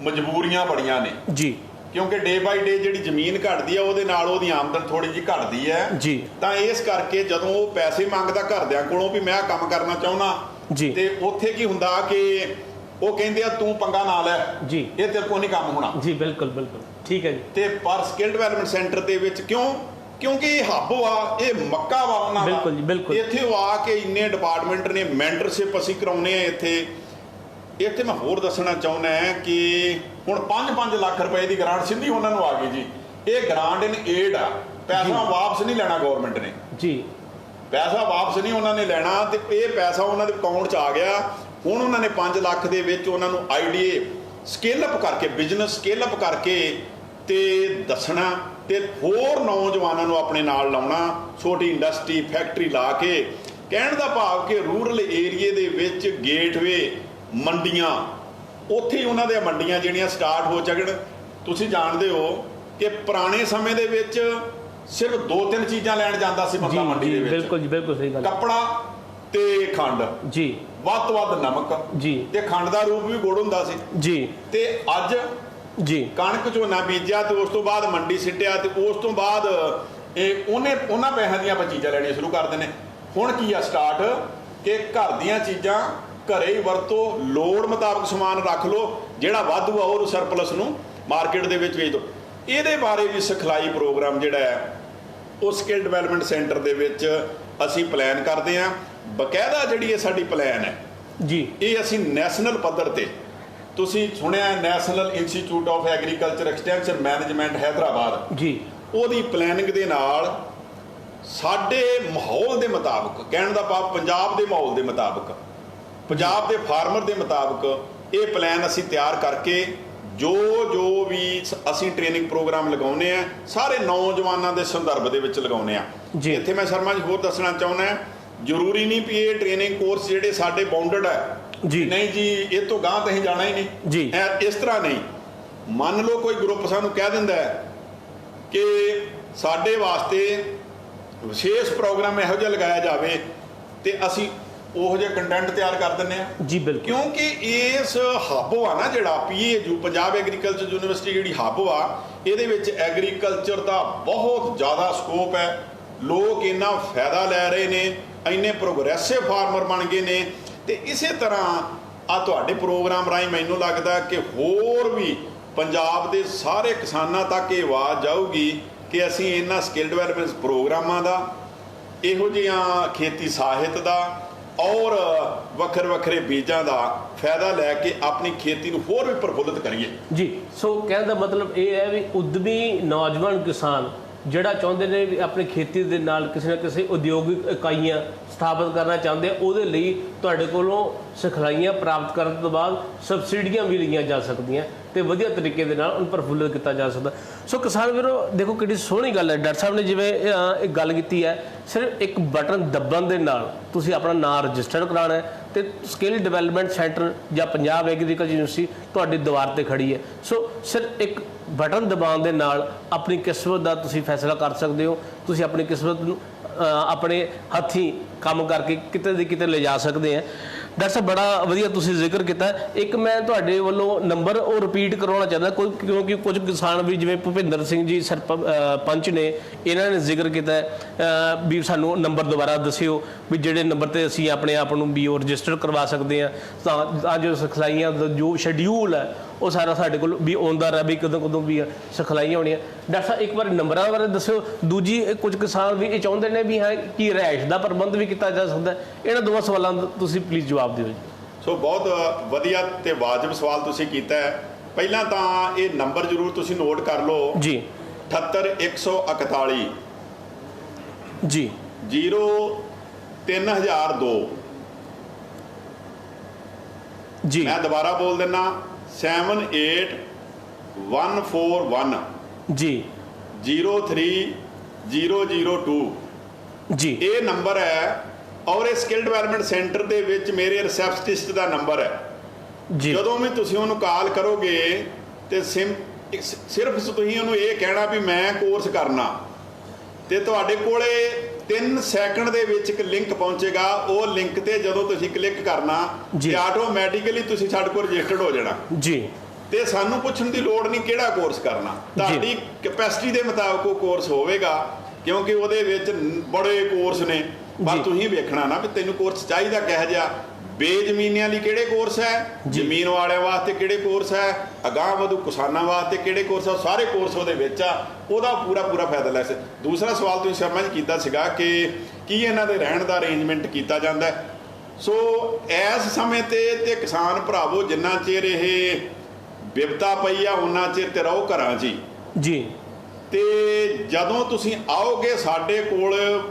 ਮਜਬੂਰੀਆਂ ਬੜੀਆਂ ਨੇ ਜੀ, ਕਿਉਂਕਿ ਡੇ ਬਾਈ ਡੇ ਜਿਹੜੀ ਜ਼ਮੀਨ ਘਟਦੀ ਆ, ਉਹਦੇ ਨਾਲ ਉਹਦੀ ਆਮਦਨ ਥੋੜੀ ਜਿਹੀ ਘਟਦੀ ਹੈ ਜੀ। ਤਾਂ ਇਸ ਕਰਕੇ ਜਦੋਂ ਉਹ ਪੈਸੇ ਮੰਗਦਾ ਘਰਦਿਆਂ ਕੋਲੋਂ ਵੀ ਮੈਂ ਕੰਮ ਕਰਨਾ ਚਾਹੁੰਦਾ ਜੀ, ਤੇ ਉੱਥੇ ਕੀ ਹੁੰਦਾ ਕਿ ਉਹ ਕਹਿੰਦੇ ਆ ਤੂੰ ਪੰਗਾ ਨਾ ਲੈ ਜੀ, ਇਹ ਤੇਰੇ ਕੋਲ ਨਹੀਂ ਕੰਮ ਹੋਣਾ ਜੀ। ਬਿਲਕੁਲ ਬਿਲਕੁਲ ਠੀਕ ਹੈ ਜੀ। ਤੇ ਪਰ ਸਕਿੱਲ ਡਿਵੈਲਪਮੈਂਟ ਸੈਂਟਰ ਦੇ ਵਿੱਚ ਕਿਉਂਕਿ ਇਹ ਹੱਬ ਆ, ਇਹ ਮੱਕਾ ਵਾ ਉਹਨਾਂ ਦਾ। ਬਿਲਕੁਲ ਜੀ, ਬਿਲਕੁਲ। ਇੱਥੇ ਉਹ ਆ ਕੇ ਇੰਨੇ ਡਿਪਾਰਟਮੈਂਟ ਨੇ, ਮੈਂਟਰਸ਼ਿਪ ਅਸੀਂ ਕਰਾਉਨੇ ਆ ਇੱਥੇ ਮੈਂ ਹੋਰ ਦੱਸਣਾ ਚਾਹੁੰਦਾ ਕਿ ਹੁਣ 5-5 ਲੱਖ ਰੁਪਏ ਦੀ ਗ੍ਰਾਂਟ ਸਿੱਧੀ ਉਹਨਾਂ ਨੂੰ ਆ ਗਈ ਜੀ। ਇਹ ਗ੍ਰਾਂਟ ਇਨ ਏਡ ਆ, ਪੈਸਾ ਵਾਪਸ ਨਹੀਂ ਲੈਣਾ ਗਵਰਨਮੈਂਟ ਨੇ ਜੀ। ਪੈਸਾ ਵਾਪਸ ਨਹੀਂ ਉਹਨਾਂ ਨੇ ਲੈਣਾ, ਤੇ ਇਹ ਪੈਸਾ ਉਹਨਾਂ ਦੇ ਅਕਾਊਂਟ 'ਚ ਆ ਗਿਆ। ਹੁਣ ਉਹਨਾਂ ਨੇ 5 ਲੱਖ ਦੇ ਵਿੱਚ ਉਹਨਾਂ ਨੂੰ ਆਈਡੀਏ ਸਕੇਲ ਅਪ ਕਰਕੇ, ਬਿਜ਼ਨਸ ਸਕੇਲ ਅਪ ਕਰਕੇ ਤੇ ਦੱਸਣਾ, ਤੇ ਹੋਰ ਨੌਜਵਾਨਾਂ ਨੂੰ ਆਪਣੇ ਨਾਲ ਲਾਉਣਾ, ਛੋਟੀ ਇੰਡਸਟਰੀ ਫੈਕਟਰੀ ਲਾ ਕੇ। ਕਹਿਣ ਦਾ ਭਾਵ ਕਿ ਰੂਰਲ ਏਰੀਏ ਦੇ ਵਿੱਚ ਗੇਟਵੇ ਮੰਡੀਆਂ, ਉੱਥੇ ਹੀ ਉਹਨਾਂ ਦੀਆਂ ਮੰਡੀਆਂ ਜਿਹੜੀਆਂ ਸਟਾਰਟ ਹੋ ਸਕਣ। ਤੁਸੀਂ ਜਾਣਦੇ ਹੋ ਕਿ ਪੁਰਾਣੇ ਸਮੇਂ ਦੇ ਵਿੱਚ ਸਿਰਫ 2-3 ਚੀਜ਼ਾਂ ਲੈਣ ਜਾਂਦਾ ਸੀ ਬੰਦਾ ਮੰਡੀ ਦੇ ਵਿੱਚ। ਬਿਲਕੁਲ ਜੀ, ਬਿਲਕੁਲ ਸਹੀ ਗੱਲ। ਕੱਪੜਾ ਤੇ ਖੰਡ ਜੀ, ਵੱਧ ਤੋਂ ਵੱਧ ਨਮਕ ਜੀ, ਤੇ ਖੰਡ ਦਾ ਰੂਪ ਵੀ ਗੁੜ ਹੁੰਦਾ ਸੀ ਜੀ। ਤੇ ਅੱਜ ਜੀ ਕਣਕ ਝੋਨਾ ਬੀਜਿਆ ਤੇ ਉਸ ਤੋਂ ਬਾਅਦ ਮੰਡੀ ਸਿੱਟਿਆ, ਤੇ ਉਸ ਤੋਂ ਬਾਅਦ ਇਹ ਉਹਨਾਂ ਪੈਸਿਆਂ ਦੀਆਂ ਆਪਾਂ ਚੀਜ਼ਾਂ ਲੈਣੀਆਂ ਸ਼ੁਰੂ ਕਰ ਦਿੰਦੇ। ਹੁਣ ਕੀ ਆ ਸਟਾਰਟ ਕਿ ਘਰ ਦੀਆਂ ਚੀਜ਼ਾਂ ਘਰੇ ਹੀ ਵਰਤੋ, ਲੋੜ ਮੁਤਾਬਕ ਸਮਾਨ ਰੱਖ ਲਓ, ਜਿਹੜਾ ਵਾਧੂ ਆ ਉਹ ਸਰਪਲਸ ਨੂੰ ਮਾਰਕੀਟ ਦੇ ਵਿੱਚ ਵੇਚ ਦਿਓ। ਇਹਦੇ ਬਾਰੇ ਵੀ ਸਿਖਲਾਈ ਪ੍ਰੋਗਰਾਮ ਜਿਹੜਾ ਹੈ ਉਹ ਸਕਿੱਲ ਡਿਵੈਲਪਮੈਂਟ ਸੈਂਟਰ ਦੇ ਵਿੱਚ ਅਸੀਂ ਪਲਾਨ ਕਰਦੇ ਹਾਂ। ਬਕਾਇਦਾ ਜਿਹੜੀ ਇਹ ਸਾਡੀ ਪਲਾਨ ਹੈ ਜੀ, ਇਹ ਅਸੀਂ ਨੈਸ਼ਨਲ ਪੱਧਰ ਤੇ, ਤੁਸੀਂ ਸੁਣਿਆ national institute of agriculture extension management Hyderabad ਜੀ, ਉਹਦੀ ਪਲੈਨਿੰਗ ਦੇ ਨਾਲ ਸਾਡੇ ਮਾਹੌਲ ਦੇ ਮੁਤਾਬਕ, ਕਹਿਣ ਦਾ ਭਾਵ ਪੰਜਾਬ ਦੇ ਮਾਹੌਲ ਦੇ ਮੁਤਾਬਕ, ਪੰਜਾਬ ਦੇ ਫਾਰਮਰ ਦੇ ਮੁਤਾਬਕ ਇਹ ਪਲਾਨ ਅਸੀਂ ਤਿਆਰ ਕਰਕੇ ਜੋ ਵੀ ਅਸੀਂ ਟ੍ਰੇਨਿੰਗ ਪ੍ਰੋਗਰਾਮ ਲਗਾਉਂਦੇ ਆ ਸਾਰੇ ਨੌਜਵਾਨਾਂ ਦੇ ਸੰਦਰਭ ਦੇ ਵਿੱਚ ਲਗਾਉਂਦੇ ਆ ਜੀ। ਇੱਥੇ ਮੈਂ ਸ਼ਰਮਾ ਜੀ ਹੋਰ ਦੱਸਣਾ ਚਾਹੁੰਦਾ, ਜ਼ਰੂਰੀ ਨਹੀਂ ਵੀ ਇਹ ਟ੍ਰੇਨਿੰਗ ਕੋਰਸ ਜਿਹੜੇ ਸਾਡੇ ਬਾਉਂਡਡ ਹੈ ਜੀ, ਨਹੀਂ ਜੀ ਇਹ ਤੋਂ ਗਾਂਹ ਤਾਂ ਜਾਣਾ ਹੀ ਨਹੀਂ ਜੀ, ਇਸ ਤਰ੍ਹਾਂ ਨਹੀਂ। ਮੰਨ ਲਓ ਕੋਈ ਗਰੁੱਪ ਸਾਨੂੰ ਕਹਿ ਦਿੰਦਾ ਹੈ ਕਿ ਸਾਡੇ ਵਾਸਤੇ ਵਿਸ਼ੇਸ਼ ਪ੍ਰੋਗਰਾਮ ਇਹੋ ਜਿਹਾ ਲਗਾਇਆ ਜਾਵੇ, ਤੇ ਅਸੀਂ ਉਹੋ ਜਿਹੇ ਕੰਟੈਂਟ ਤਿਆਰ ਕਰ ਦਿੰਦੇ ਆ ਜੀ। ਬਿਲਕੁਲ, ਕਿਉਂਕਿ ਇਸ ਹੱਬ ਆ ਨਾ ਜਿਹੜਾ PAU ਪੰਜਾਬ ਐਗਰੀਕਲਚਰ ਯੂਨੀਵਰਸਿਟੀ ਜਿਹੜੀ ਹੱਬ ਆ, ਇਹਦੇ ਵਿੱਚ ਐਗਰੀਕਲਚਰ ਦਾ ਬਹੁਤ ਜ਼ਿਆਦਾ ਸਕੋਪ ਹੈ। ਲੋਕ ਇੰਨਾ ਫਾਇਦਾ ਲੈ ਰਹੇ ਨੇ, ਇੰਨੇ ਪ੍ਰੋਗਰੈਸਿਵ ਫਾਰਮਰ ਬਣ ਗਏ ਨੇ। ਤੇ ਇਸੇ ਤਰ੍ਹਾਂ ਆ ਤੁਹਾਡੇ ਪ੍ਰੋਗਰਾਮ ਰਾਹੀਂ ਮੈਨੂੰ ਲੱਗਦਾ ਕਿ ਹੋਰ ਵੀ ਪੰਜਾਬ ਦੇ ਸਾਰੇ ਕਿਸਾਨਾਂ ਤੱਕ ਇਹ ਆਵਾਜ਼ ਜਾਊਗੀ ਕਿ ਅਸੀਂ ਇਹਨਾਂ ਸਕਿੱਲ ਡਿਵੈਲਪਮੈਂਟ ਪ੍ਰੋਗਰਾਮਾਂ ਦਾ, ਇਹੋ ਜਿਹੀਆਂ ਖੇਤੀ ਸਾਹਿਤ ਦਾ ਔਰ ਵੱਖਰੇ ਬੀਜਾਂ ਦਾ ਫਾਇਦਾ ਲੈ ਕੇ ਆਪਣੀ ਖੇਤੀ ਨੂੰ ਹੋਰ ਵੀ ਪ੍ਰਫੁੱਲਿਤ ਕਰੀਏ ਜੀ। ਸੋ ਕਹਿਣ ਦਾ ਮਤਲਬ ਇਹ ਹੈ ਵੀ ਉਦਮੀ ਨੌਜਵਾਨ ਕਿਸਾਨ ਜਿਹੜਾ ਚਾਹੁੰਦੇ ਨੇ ਵੀ ਆਪਣੀ ਖੇਤੀ ਦੇ ਨਾਲ ਕਿਸੇ ਨਾ ਕਿਸੇ ਉਦਯੋਗਿਕ ਇਕਾਈਆਂ ਸਥਾਪਿਤ ਕਰਨਾ ਚਾਹੁੰਦੇ ਆ, ਉਹਦੇ ਲਈ ਤੁਹਾਡੇ ਕੋਲੋਂ ਸਿਖਲਾਈਆਂ ਪ੍ਰਾਪਤ ਕਰਨ ਤੋਂ ਬਾਅਦ ਸਬਸਿਡੀਆਂ ਵੀ ਲਈਆਂ ਜਾ ਸਕਦੀਆਂ ਤੇ ਵਧੀਆ ਤਰੀਕੇ ਦੇ ਨਾਲ ਉਹਨੂੰ ਪ੍ਰਫੁੱਲਿਤ ਕੀਤਾ ਜਾ ਸਕਦਾ। ਸੋ ਕਿਸਾਨ ਵੀਰੋ ਦੇਖੋ ਕਿੰਨੀ ਸੋਹਣੀ ਗੱਲ ਹੈ, ਡਾਕਟਰ ਸਾਹਿਬ ਨੇ ਜਿਵੇਂ ਇੱਕ ਗੱਲ ਕੀਤੀ ਹੈ, ਸਿਰਫ ਇੱਕ ਬਟਨ ਦੱਬਣ ਦੇ ਨਾਲ ਤੁਸੀਂ ਆਪਣਾ ਨਾਮ ਰਜਿਸਟਰ ਕਰਾਉਣਾ ਹੈ ਤੇ ਸਕਿੱਲ ਡਿਵੈਲਪਮੈਂਟ ਸੈਂਟਰ ਜਾਂ ਪੰਜਾਬ ਐਗਰੀਕਲਚਰ ਯੂਨੀਵਰਸਿਟੀ ਤੁਹਾਡੀ ਦੀਵਾਰ ਤੇ ਖੜੀ ਹੈ। ਸੋ ਸਿਰਫ ਇੱਕ ਬਟਨ ਦਬਾਉਣ ਦੇ ਨਾਲ ਆਪਣੀ ਕਿਸਮਤ ਦਾ ਤੁਸੀਂ ਫੈਸਲਾ ਕਰ ਸਕਦੇ ਹੋ। ਤੁਸੀਂ ਆਪਣੀ ਕਿਸਮਤ ਨੂੰ ਆਪਣੇ ਹੱਥੀਂ ਕੰਮ ਕਰਕੇ ਕਿਤੇ ਦੇ ਕਿਤੇ ਲਿਜਾ ਸਕਦੇ ਆ। ਡਾਕਟਰ ਸਾਹਿਬ ਬੜਾ ਵਧੀਆ ਤੁਸੀਂ ਜ਼ਿਕਰ ਕੀਤਾ। ਇੱਕ ਮੈਂ ਤੁਹਾਡੇ ਵੱਲੋਂ ਨੰਬਰ ਉਹ ਰਿਪੀਟ ਕਰਵਾਉਣਾ ਚਾਹੁੰਦਾ ਕਿਉਂਕਿ ਕੁਝ ਕਿਸਾਨ ਵੀ ਜਿਵੇਂ ਭੁਪਿੰਦਰ ਸਿੰਘ ਜੀ ਸਰਪੰਚ ਨੇ, ਇਹਨਾਂ ਨੇ ਜ਼ਿਕਰ ਕੀਤਾ ਵੀ ਸਾਨੂੰ ਨੰਬਰ ਦੁਬਾਰਾ ਦੱਸਿਓ ਵੀ ਜਿਹੜੇ ਨੰਬਰ ਤੇ ਅਸੀਂ ਆਪਣੇ ਆਪ ਨੂੰ ਵੀ ਉਹ ਰਜਿਸਟਰ ਕਰਵਾ ਸਕਦੇ ਆ, ਤਾਂ ਜੋ ਸਿਖਲਾਈਆਂ ਦਾ ਜੋ ਸ਼ੈਡਿਊਲ ਹੈ ਉਹ ਸਾਰਾ ਸਾਡੇ ਕੋਲ ਵੀ ਆਉਂਦਾ ਰਹੇ ਵੀ ਕਦੋਂ ਵੀ ਸਿਖਲਾਈਆਂ ਹੋਣੀਆਂ। ਡਾਕਟਰ ਸਾਹਿਬ ਇੱਕ ਵਾਰ ਨੰਬਰਾਂ ਬਾਰੇ ਦੱਸਿਓ। ਦੂਜੀ ਕੁਝ ਕਿਸਾਨ ਵੀ ਇਹ ਚਾਹੁੰਦੇ ਨੇ ਵੀ ਹਾਂ ਕਿ ਰਿਹਾਇਸ਼ ਦਾ ਪ੍ਰਬੰਧ ਵੀ ਕੀਤਾ ਜਾ ਸਕਦਾ। ਇਹਨਾਂ ਦੋਵਾਂ ਸਵਾਲਾਂ ਦਾ ਤੁਸੀਂ ਪਲੀਜ਼ ਜਵਾਬ ਦਿਓ ਜੀ। ਸੋ ਬਹੁਤ ਵਧੀਆ ਤੇ ਵਾਜਬ ਸਵਾਲ ਤੁਸੀਂ ਕੀਤਾ ਹੈ। ਪਹਿਲਾਂ ਤਾਂ ਇਹ ਨੰਬਰ ਜ਼ਰੂਰ ਤੁਸੀਂ ਨੋਟ ਕਰ ਲਓ ਜੀ, 78141 ਜੀ 03002 ਜੀ। ਮੈਂ ਦੁਬਾਰਾ ਬੋਲ ਦਿੰਨਾ 78141 ਜੀ 03002 ਜੀ। ਇਹ ਨੰਬਰ ਹੈ ਔਰ ਇਹ ਸਕਿੱਲ ਡਿਵੈਲਪਮੈਂਟ ਸੈਂਟਰ ਦੇ ਵਿੱਚ ਮੇਰੇ ਰਿਸੈਪਸ਼ਨਿਸਟ ਦਾ ਨੰਬਰ ਹੈ ਜੀ। ਜਦੋਂ ਵੀ ਤੁਸੀਂ ਉਹਨੂੰ ਕਾਲ ਕਰੋਗੇ ਤੇ ਸਿਰਫ ਤੁਸੀਂ ਉਹਨੂੰ ਇਹ ਕਹਿਣਾ ਵੀ ਮੈਂ ਕੋਰਸ ਕਰਨਾ, ਤੇ ਤੁਹਾਡੇ ਕੋਲੇ 3 ਸੈਕਿੰਡ ਦੇ ਵਿੱਚ ਇੱਕ ਲਿੰਕ ਪਹੁੰਚੇਗਾ। ਉਹ ਲਿੰਕ ਤੇ ਜਦੋਂ ਤੁਸੀਂ ਕਲਿੱਕ ਕਰਨਾ ਤੇ ਆਟੋਮੈਟਿਕਲੀ ਤੁਸੀਂ ਸਾਡੇ ਕੋਲ ਰਜਿਸਟਰਡ ਹੋ ਜਾਣਾ ਜੀ। ਤੇ ਸਾਨੂੰ ਪੁੱਛਣ ਦੀ ਲੋੜ ਨਹੀਂ ਕਿਹੜਾ ਕੋਰਸ ਕਰਨਾ, ਤੁਹਾਡੀ ਕੈਪੈਸਿਟੀ ਦੇ ਮੁਤਾਬਕ ਉਹ ਕੋਰਸ ਹੋਵੇਗਾ, ਕਿਉਂਕਿ ਉਹਦੇ ਵਿੱਚ ਬੜੇ ਕੋਰਸ ਨੇ। ਪਰ ਤੁਸੀਂ ਵੇਖਣਾ ਨਾ ਵੀ ਤੈਨੂੰ ਕੋਰਸ ਚਾਹੀਦਾ ਕਿਹੋ ਜਿਹਾ, ਬੇਜ਼ਮੀਨਾਂ ਲਈ ਕਿਹੜੇ ਕੋਰਸ ਹੈ, ਜ਼ਮੀਨ ਵਾਲਿਆਂ ਵਾਸਤੇ ਕਿਹੜੇ ਕੋਰਸ ਹੈ, ਅਗਾਂਹ ਵਧੂ ਕਿਸਾਨਾਂ ਵਾਸਤੇ ਕਿਹੜੇ ਕੋਰਸ ਆ, ਸਾਰੇ ਕੋਰਸ ਉਹਦੇ ਵਿੱਚ ਆ। ਉਹਦਾ ਪੂਰਾ ਫਾਇਦਾ ਲੈ ਸਕਦੇ। ਦੂਸਰਾ ਸਵਾਲ ਤੁਸੀਂ ਸ਼ਰਮਾ ਜੀ ਕੀਤਾ ਸੀਗਾ ਕਿ ਕੀ ਇਹਨਾਂ ਦੇ ਰਹਿਣ ਦਾ ਅਰੇਂਜਮੈਂਟ ਕੀਤਾ ਜਾਂਦਾ ਹੈ। ਸੋ ਇਸ ਸਮੇਂ ਤੇ ਕਿਸਾਨ ਭਰਾਵੋ ਜਿੰਨਾ ਚਿਰ ਇਹ ਵਿਪਤਾ ਪਈ ਆ ਉਹਨਾਂ ਚਿਰ ਤੇ ਰਹੋ ਘਰਾਂ 'ਚ ਜੀ। ਤੇ ਜਦੋਂ ਤੁਸੀਂ ਆਓਗੇ ਸਾਡੇ ਕੋਲ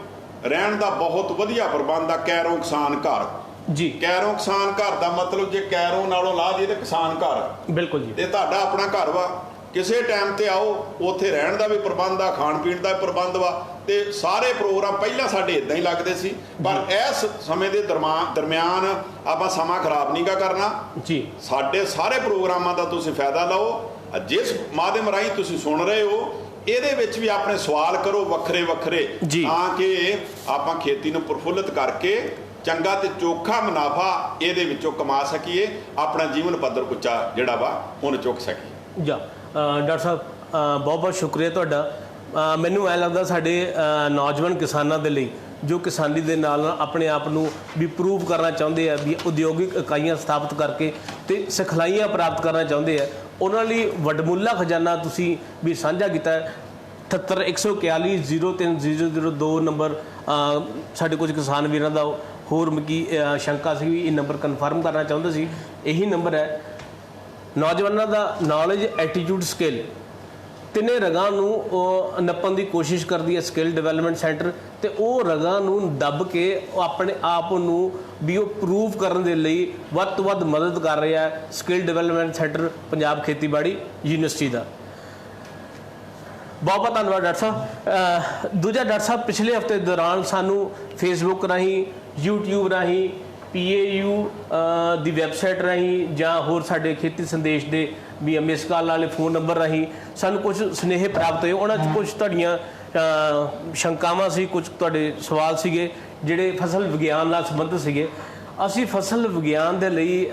ਰਹਿਣ ਦਾ ਬਹੁਤ ਵਧੀਆ ਪ੍ਰਬੰਧ ਆ। ਕੈਰੋਂ ਕਿਸਾਨ ਘਰ ਜੀ, ਕੈਰੋਂ ਕਿਸਾਨ ਘਰ ਦਾ ਮਤਲਬ ਜੇ ਕੈਰੋਂ ਨਾਲੋਂ ਲਾ ਦਈਏ ਤਾਂ ਕਿਸਾਨ ਘਰ, ਬਿਲਕੁਲ ਜੀ। ਤੇ ਤੁਹਾਡਾ ਆਪਣਾ ਘਰ ਵਾ, ਕਿਸੇ ਟਾਈਮ ਤੇ ਆਓ, ਉੱਥੇ ਰਹਿਣ ਦਾ ਵੀ ਪ੍ਰਬੰਧ ਆ, ਖਾਣ ਪੀਣ ਦਾ ਪ੍ਰਬੰਧ ਵਾ, ਤੇ ਸਾਰੇ ਪ੍ਰੋਗਰਾਮ ਪਹਿਲਾਂ ਸਾਡੇ ਇਦਾਂ ਹੀ ਲੱਗਦੇ ਸੀ। ਪਰ ਇਸ ਸਮੇਂ ਦੇ ਦਰਮਿਆਨ ਆਪਾਂ ਸਮਾਂ ਖਰਾਬ ਨਹੀਂ ਗਾ ਕਰਨਾ ਜੀ। ਸਾਡੇ ਸਾਰੇ ਪ੍ਰੋਗਰਾਮਾਂ ਦਾ ਤੁਸੀਂ ਫਾਇਦਾ ਲਓ। ਜਿਸ ਮਾਧਿਅਮ ਰਾਹੀਂ ਤੁਸੀਂ ਸੁਣ ਰਹੇ ਹੋ, ਇਹਦੇ ਵਿੱਚ ਵੀ ਆਪਣੇ ਸਵਾਲ ਕਰੋ ਵੱਖਰੇ ਵੱਖਰੇ, ਤਾਂ ਕਿ ਆਪਾਂ ਖੇਤੀ ਨੂੰ ਪ੍ਰਫੁੱਲਿਤ ਕਰਕੇ ਚੰਗਾ ਤੇ ਚੋਖਾ ਮੁਨਾਫਾ ਇਹਦੇ ਵਿੱਚੋਂ ਕਮਾ ਸਕੀਏ, ਆਪਣਾ ਜੀਵਨ ਪੱਧਰ ਉੱਚਾ ਜਿਹੜਾ ਵਾ ਉਹਨੂੰ ਚੁੱਕ ਸਕੀਏ। ਜਾਂ ਡਾਕਟਰ ਸਾਹਿਬ ਬਹੁਤ ਬਹੁਤ ਸ਼ੁਕਰੀਆ ਤੁਹਾਡਾ। ਮੈਨੂੰ ਐਂ ਲੱਗਦਾ ਸਾਡੇ ਨੌਜਵਾਨ ਕਿਸਾਨਾਂ ਦੇ ਲਈ ਜੋ ਕਿਸਾਨੀ ਦੇ ਨਾਲ ਆਪਣੇ ਆਪ ਨੂੰ ਵੀ ਪ੍ਰੂਵ ਕਰਨਾ ਚਾਹੁੰਦੇ ਆ, ਵੀ ਉਦਯੋਗਿਕ ਇਕਾਈਆਂ ਸਥਾਪਿਤ ਕਰਕੇ ਤੇ ਸਿਖਲਾਈਆਂ ਪ੍ਰਾਪਤ ਕਰਨਾ ਚਾਹੁੰਦੇ ਆ, ਉਹਨਾਂ ਲਈ ਵਡਮੁੱਲਾ ਖਜ਼ਾਨਾ ਤੁਸੀਂ ਵੀ ਸਾਂਝਾ ਕੀਤਾ। 7814103002 ਨੰਬਰ ਸਾਡੇ ਕੁਝ ਕਿਸਾਨ ਵੀਰਾਂ ਦਾ ਹੋਰ ਮਕੀ ਸ਼ੰਕਾ ਸੀ ਵੀ ਇਹ ਨੰਬਰ ਕਨਫਰਮ ਕਰਨਾ ਚਾਹੁੰਦੇ ਸੀ। ਇਹੀ ਨੰਬਰ ਹੈ। ਨੌਜਵਾਨਾਂ ਦਾ ਨੌਲੇਜ, ਐਟੀਟਿਊਡ, ਸਕਿੱਲ ਤਿੰਨੇ ਰਗਾਂ ਨੂੰ ਨੱਪਣ ਦੀ ਕੋਸ਼ਿਸ਼ ਕਰਦੀ ਹੈ ਸਕਿੱਲ ਡਿਵੈਲਪਮੈਂਟ ਸੈਂਟਰ, ਤੇ ਉਹ ਰਗਾਂ ਨੂੰ ਦੱਬ ਕੇ ਆਪਣੇ ਆਪ ਨੂੰ ਵੀ ਉਹ ਪ੍ਰੂਵ ਕਰਨ ਦੇ ਲਈ ਵੱਧ ਤੋਂ ਵੱਧ ਮਦਦ ਕਰ ਰਿਹਾ ਸਕਿੱਲ ਡਿਵੈਲਪਮੈਂਟ ਸੈਂਟਰ ਪੰਜਾਬ ਖੇਤੀਬਾੜੀ ਯੂਨੀਵਰਸਿਟੀ ਦਾ। ਬਹੁਤ ਬਹੁਤ ਧੰਨਵਾਦ ਡਾਕਟਰ ਸਾਹਿਬ। ਦੂਜਾ ਡਾਕਟਰ ਸਾਹਿਬ, ਪਿਛਲੇ ਹਫ਼ਤੇ ਦੌਰਾਨ ਸਾਨੂੰ ਫੇਸਬੁੱਕ ਰਾਹੀਂ, YouTube ਰਾਹੀਂ, PAU ਦੀ ਵੈਬਸਾਈਟ ਰਾਹੀਂ ਜਾਂ ਹੋਰ ਸਾਡੇ ਖੇਤੀ ਸੰਦੇਸ਼ ਦੇ ਵੀ ਮਿਸ ਕਾਲ ਵਾਲੇ ਫੋਨ ਨੰਬਰ ਰਾਹੀਂ ਸਾਨੂੰ ਕੁਝ ਸੁਨੇਹੇ ਪ੍ਰਾਪਤ ਹੋਏ। ਉਹਨਾਂ 'ਚ ਕੁਝ ਤੁਹਾਡੀਆਂ ਸ਼ੰਕਾਵਾਂ ਸੀ, ਕੁਝ ਤੁਹਾਡੇ ਸਵਾਲ ਸੀਗੇ ਜਿਹੜੇ ਫਸਲ ਵਿਗਿਆਨ ਨਾਲ ਸੰਬੰਧਿਤ ਸੀਗੇ। ਅਸੀਂ ਫਸਲ ਵਿਗਿਆਨ ਦੇ ਲਈ